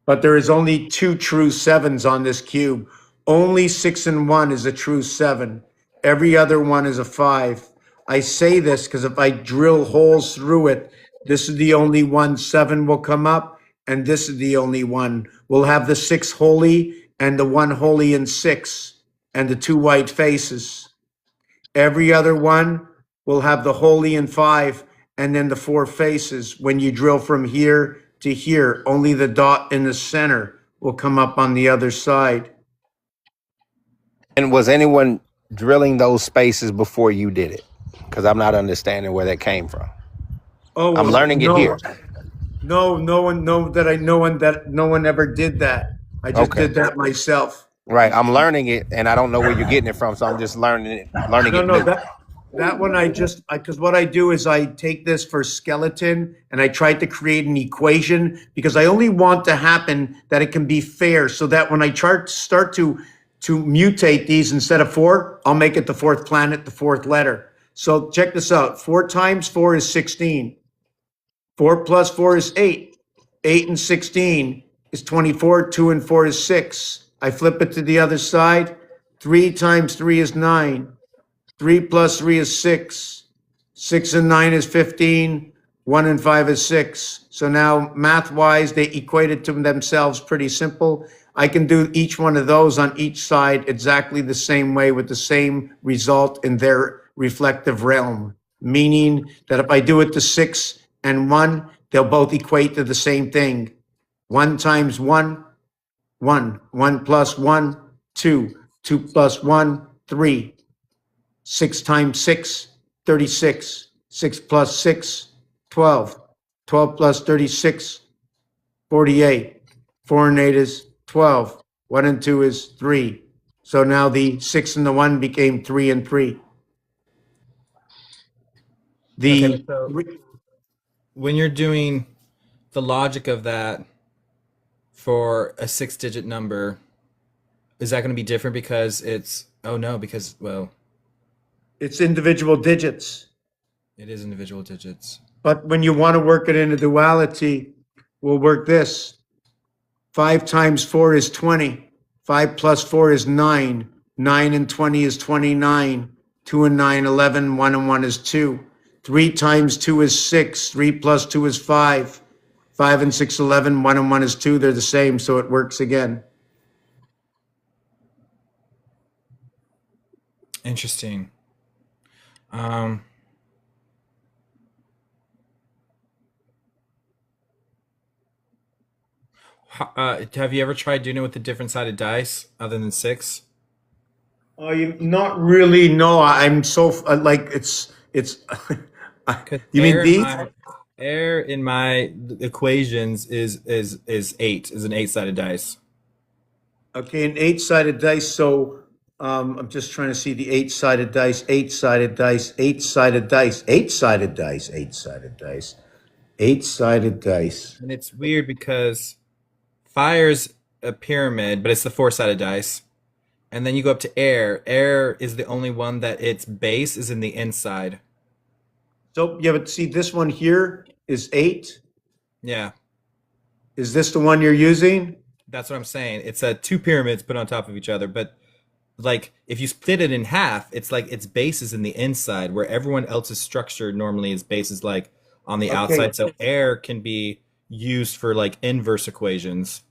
But there is only 2 true 7s on this cube. Only 6 and 1 is a true 7. Every other one is a 5. I say this because if I drill holes through it, this is the only one 7 will come up, and this is the only one. We'll have the 6 holy and the 1 holy in 6, and the 2 white faces. Every other one will have the holy in 5, and then the 4 faces. When you drill from here to here, only the dot in the center will come up on the other side. And was anyone drilling those spaces before you did it? Because I'm not understanding where that came from. Oh, I'm learning it here. No one ever did that. I just did that myself. Right, I'm learning it, and I don't know where you're getting it from, so I'm just learning it. That one because what I do is I take this for skeleton and I try to create an equation because I only want to happen that it can be fair so that when I start to mutate these instead of 4, I'll make it the 4th planet, the 4th letter. So check this out. 4 times 4 is 16. 4 plus 4 is 8. 8 and 16 is 24. 2 and 4 is 6. I flip it to the other side. 3 times 3 is 9. 3 plus 3 is 6. 6 and 9 is 15. 1 and 5 is 6. So now math-wise, they equate it to themselves pretty simple. I can do each one of those on each side exactly the same way with the same result in their reflective realm. Meaning that if I do it to 6 and 1, they'll both equate to the same thing. 1 times 1, 1. 1 plus 1, 2. 2 plus 1, 3. 6 times 6, 36. 6 plus 6, 12. 12 plus 36, 48. 4 and 8 is 12. 1 and 2 is 3. So now the 6 and the 1 became 3 and 3. Okay, so when you're doing the logic of that for a 6-digit number, is that going to be different because it's, oh no, because, well, It's individual digits. it is individual digits. But when you want to work it in a duality, we'll work this. 5 times 4 is 20. 5 plus 4 is 9. 9 and 20 is 29. 2 and 9, 11. 1 and 1 is 2. 3 times 2 is 6. 3 plus 2 is 5. 5 and 6, 11. 1 and 1 is 2. They're the same, so it works again. Interesting. Have you ever tried doing it with a different sided dice other than 6? Not really. No, I'm so like it's. Because You mean these? air in my equations is 8, is an 8-sided dice. Okay, an 8-sided dice. So I'm just trying to see the 8-sided dice. 8-sided dice. 8-sided dice. 8-sided dice. 8-sided dice. 8-sided dice. And it's weird because fire's a pyramid, but it's the 4-sided dice. And then you go up to air. Air is the only one that its base is in the inside. So yeah, but see, this one here is 8. Yeah, Is this the one you're using? that's what I'm saying. It's 2 pyramids put on top of each other, but like if you split it in half, it's like its base is in the inside, where everyone else's structure normally is base is like on the outside. So air can be used for like inverse equations.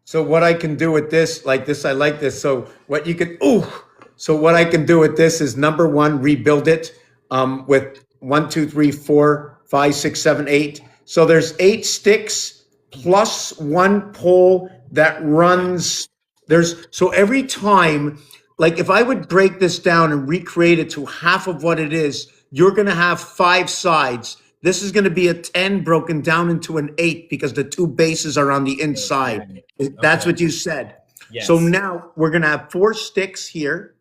So what I can do with this, like this, I like this. So what you can, so what I can do with this is number 1, rebuild it with 1, 2, 3, 4, 5, 6, 7, 8. So there's 8 sticks plus 1 pole that runs. So every time, like if I would break this down and recreate it to half of what it is, you're going to have 5 sides. This is going to be a 10 broken down into an 8 because the 2 bases are on the inside. That's what you said. Yes. So now we're going to have 4 sticks here,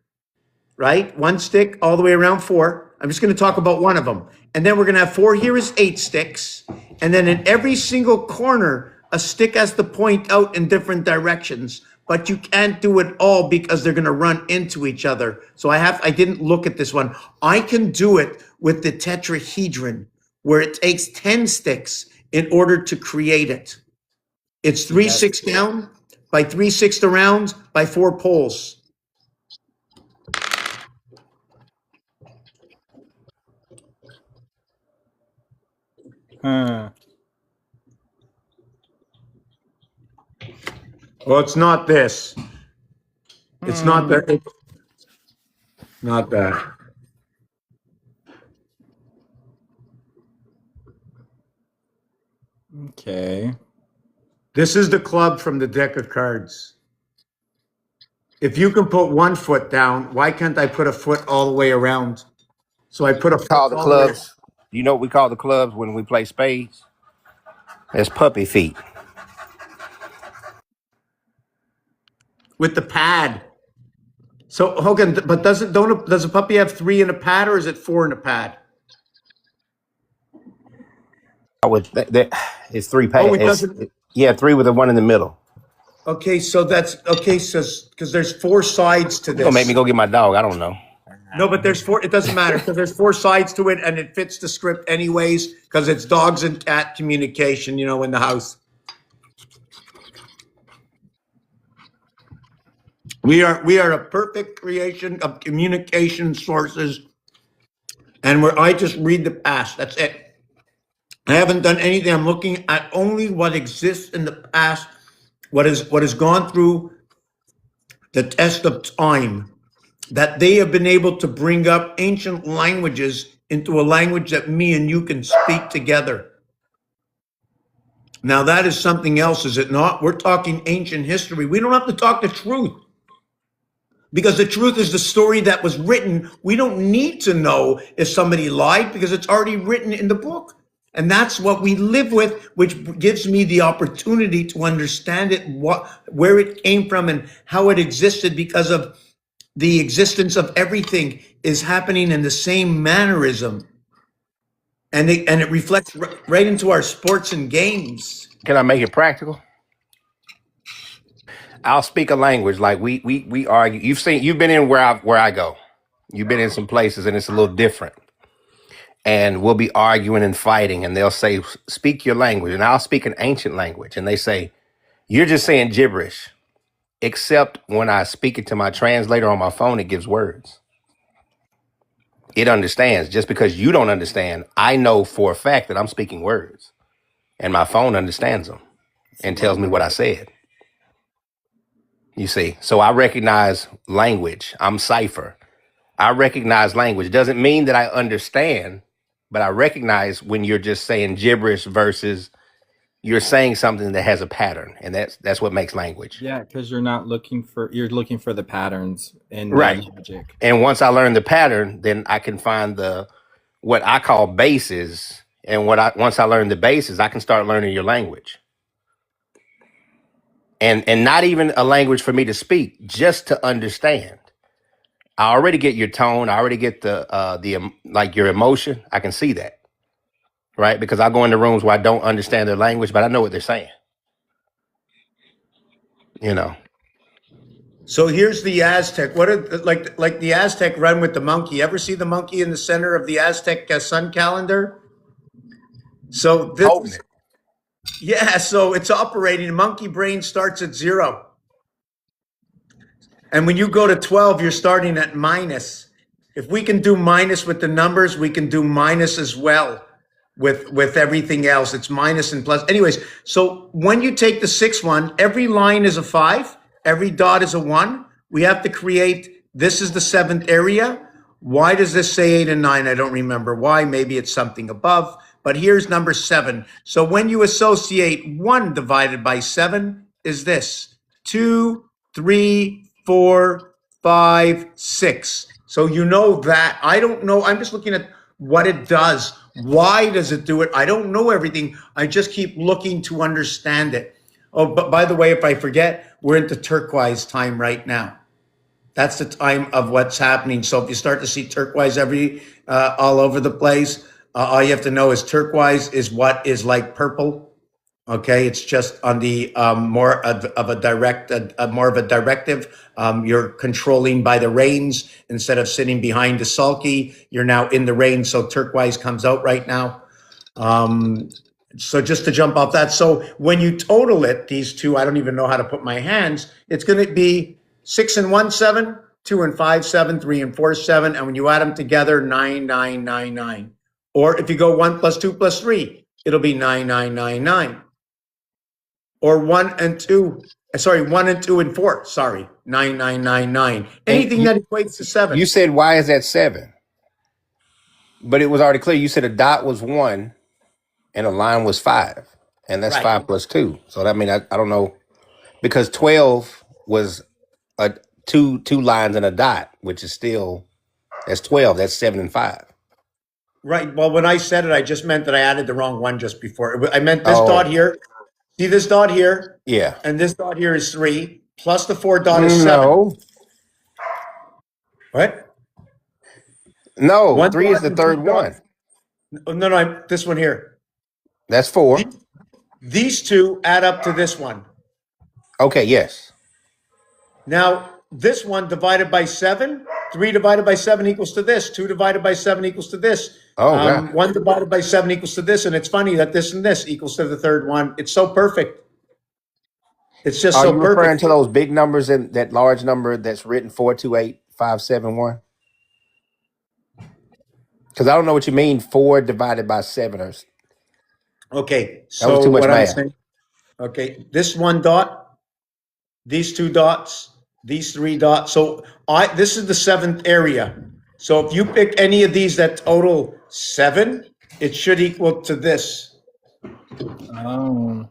right? 1 stick all the way around 4. I'm just going to talk about one of them. And then we're going to have 4 here is 8 sticks. And then in every single corner, a stick has to point out in different directions. But you can't do it all because they're going to run into each other. So I didn't look at this one. I can do it with the tetrahedron, where it takes 10 sticks in order to create it. It's 3 6 down by 3 6 around by 4 poles. Well, it's not this. It's not that. It's not that. Okay. This is the club from the deck of cards. If you can put 1 foot down, why can't I put a foot all the way around? So I put a foot Call the all the way- clubs. You know what we call the clubs when we play spades? It's puppy feet. with the pad. So Hogan, but does a puppy have 3 in a pad or is it 4 in a pad? It's 3 pads. Oh, it doesn't. Yeah, 3 with the 1 in the middle. Okay, so that's okay. So because there's 4 sides to You're this. gonna make me go get my dog. I don't know. No, but there's 4. It doesn't matter because there's 4 sides to it, and it fits the script anyways because it's dogs and cat communication. In the house. We are a perfect creation of communication sources, and where I just read the past. That's it. I haven't done anything. I'm looking at only what exists in the past, what has gone through the test of time, that they have been able to bring up ancient languages into a language that me and you can speak together. Now, that is something else, is it not? We're talking ancient history. We don't have to talk the truth, because the truth is the story that was written. We don't need to know if somebody lied, because it's already written in the book. And that's what we live with, which gives me the opportunity to understand it, where it came from and how it existed, because of the existence of everything is happening in the same mannerism. And it reflects right into our sports and games. Can I make it practical? I'll speak a language like we argue. You've been in where I go. You've been in some places and it's a little different. And we'll be arguing and fighting, and they'll say, speak your language. And I'll speak an ancient language. And they say, you're just saying gibberish. Except when I speak it to my translator on my phone, it gives words. It understands. Just because you don't understand, I know for a fact that I'm speaking words. And my phone understands them and tells me what I said. You see, so I recognize language. I'm cipher. I recognize language. Doesn't mean that I understand, but I recognize when you're just saying gibberish versus you're saying something that has a pattern, and that's what makes language. Yeah, because you're looking for the patterns in Right. logic. And once I learn the pattern, then I can find what I call bases. And once I learn the bases, I can start learning your language. And not even a language for me to speak, just to understand. I already get your tone. I already get like your emotion. I can see that, right? Because I go into rooms where I don't understand their language, but I know what they're saying. You know. So here's the Aztec. Like the Aztec run with the monkey? Ever see the monkey in the center of the Aztec sun calendar? So Holding it. yeah. So it's operating. Monkey brain starts at 0. And when you go to 12, you're starting at minus. If we can do minus with the numbers, we can do minus as well with everything else. It's minus and plus. Anyways, so when you take the 6 one, every line is a 5, every dot is a 1. We have to create, this is the 7th area. Why does this say 8 and 9? I don't remember why. Maybe it's something above. But here's number 7. So when you associate 1 divided by 7 is this: 2, 3, 4, 5, 6. So you know that. I don't know. I'm just looking at what it does. Why does it do it? I don't know everything. I just keep looking to understand it. Oh, but by the way, if I forget, we're into turquoise time right now. That's the time of what's happening. So if you start to see turquoise all over the place, all you have to know is turquoise is what is like purple. Okay, it's just on the more of a directive. You're controlling by the reins instead of sitting behind the sulky. You're now in the reins, so turquoise comes out right now. So just to jump off that, so when you total it, these two, I don't even know how to put my hands. It's going to be 6 and 1, 7, 2 and 5, 7, 3 and 4, 7, and when you add them together, 9, 9, 9, 9. Or if you go 1 plus 2 plus 3, it'll be 9, 9, 9, 9. Or 1 and 2 and 4. Sorry, 9, 9, 9, 9. Anything that equates to 7. You said, why is that 7? But it was already clear. You said a dot was 1 and a line was 5. And that's Right. 5 plus 2. So that means I don't know. Because 12 was two lines and a dot, which is that's 12. That's 7 and 5. Right. Well, when I said it, I just meant that I added the wrong one just before. I meant this dot here. See this dot here? Yeah. And this dot here is 3. Plus the 4 dot is 7. No. What? No. One 3 is the third one. No, this one here. That's 4. These two add up to this one. Okay, yes. Now, this one divided by 7, 3 divided by 7 equals to this. 2 divided by 7 equals to this. Oh, wow. 1 divided by 7 equals to this. And it's funny that this and this equals to the third one. It's so perfect. It's just Are so you perfect. referring to those big numbers and that large number that's written 428571? Because I don't know what you mean 4 divided by 7. Okay, That was so too much what I'm math. saying, okay, this one dot these two dots, these three dots. So this is the seventh area. So if you pick any of these that total 7, it should equal to this. Oh.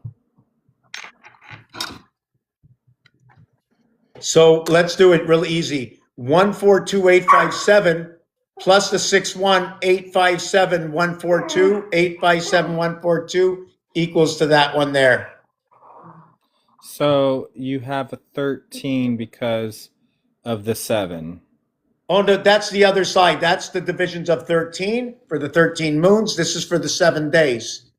So let's do it real easy. 142,857 plus the 61,857,142, 857,142 equals to that one there. So you have a 13 because of the 7. Oh, no, that's the other side. That's the divisions of 13 for the 13 moons. This is for the 7 days.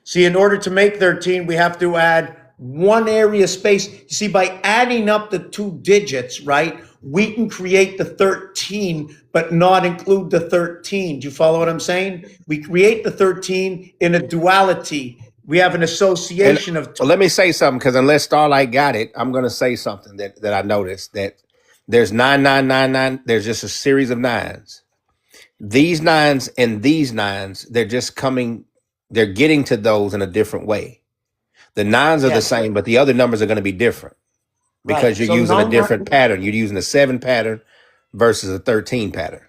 See, in order to make 13, we have to add one area space. You see, by adding up the 2 digits, right, we can create the 13, but not include the 13. Do you follow what I'm saying? We create the 13 in a duality. We have an association of. Well, let me say something, because unless Starlight got it, I'm going to say something that I noticed, that there's 9999. There's just a series of 9s. These 9s and these 9s, they're getting to those in a different way. The 9s are the same, but the other numbers are going to be different because you're using a different pattern. You're using a 7 pattern versus a 13 pattern.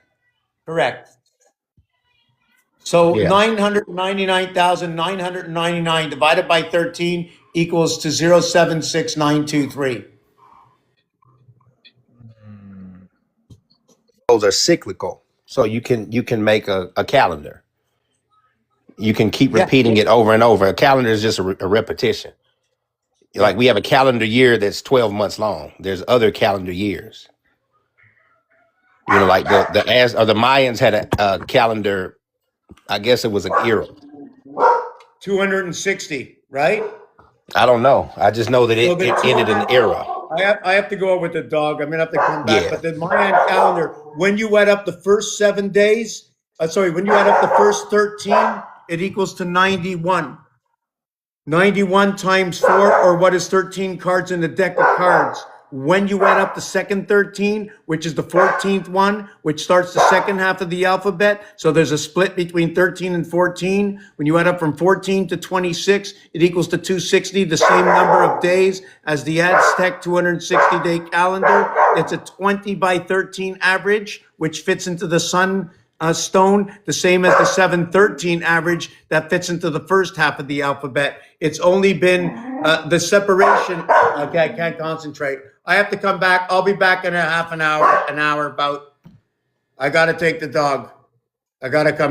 Correct. So 999,999 divided by 13 equals to 0.76923. Those are cyclical. So you can make a calendar. You can keep repeating it over and over. A calendar is just a repetition. Like we have a calendar year that's 12 months long. There's other calendar years. You know, like the Mayans had a calendar. I guess it was an era. 260, right? I don't know. I just know that it ended an era. I have to go with the dog. I'm gonna have to come back. Yeah. But the Mayan calendar, when you add up the first 7 days, when you add up the first 13, it equals to 91. 91 times 4, or what is 13 cards in the deck of cards? When you add up the second 13, which is the 14th one, which starts the second half of the alphabet, so there's a split between 13 and 14. When you add up from 14 to 26, it equals to 260, the same number of days as the Aztec 260-day calendar. It's a 20 by 13 average, which fits into the sun stone, the same as the 713 average that fits into the first half of the alphabet. It's only been the separation. Okay, I can't concentrate. I have to come back. I'll be back in a half an hour about. I got to take the dog. I got to come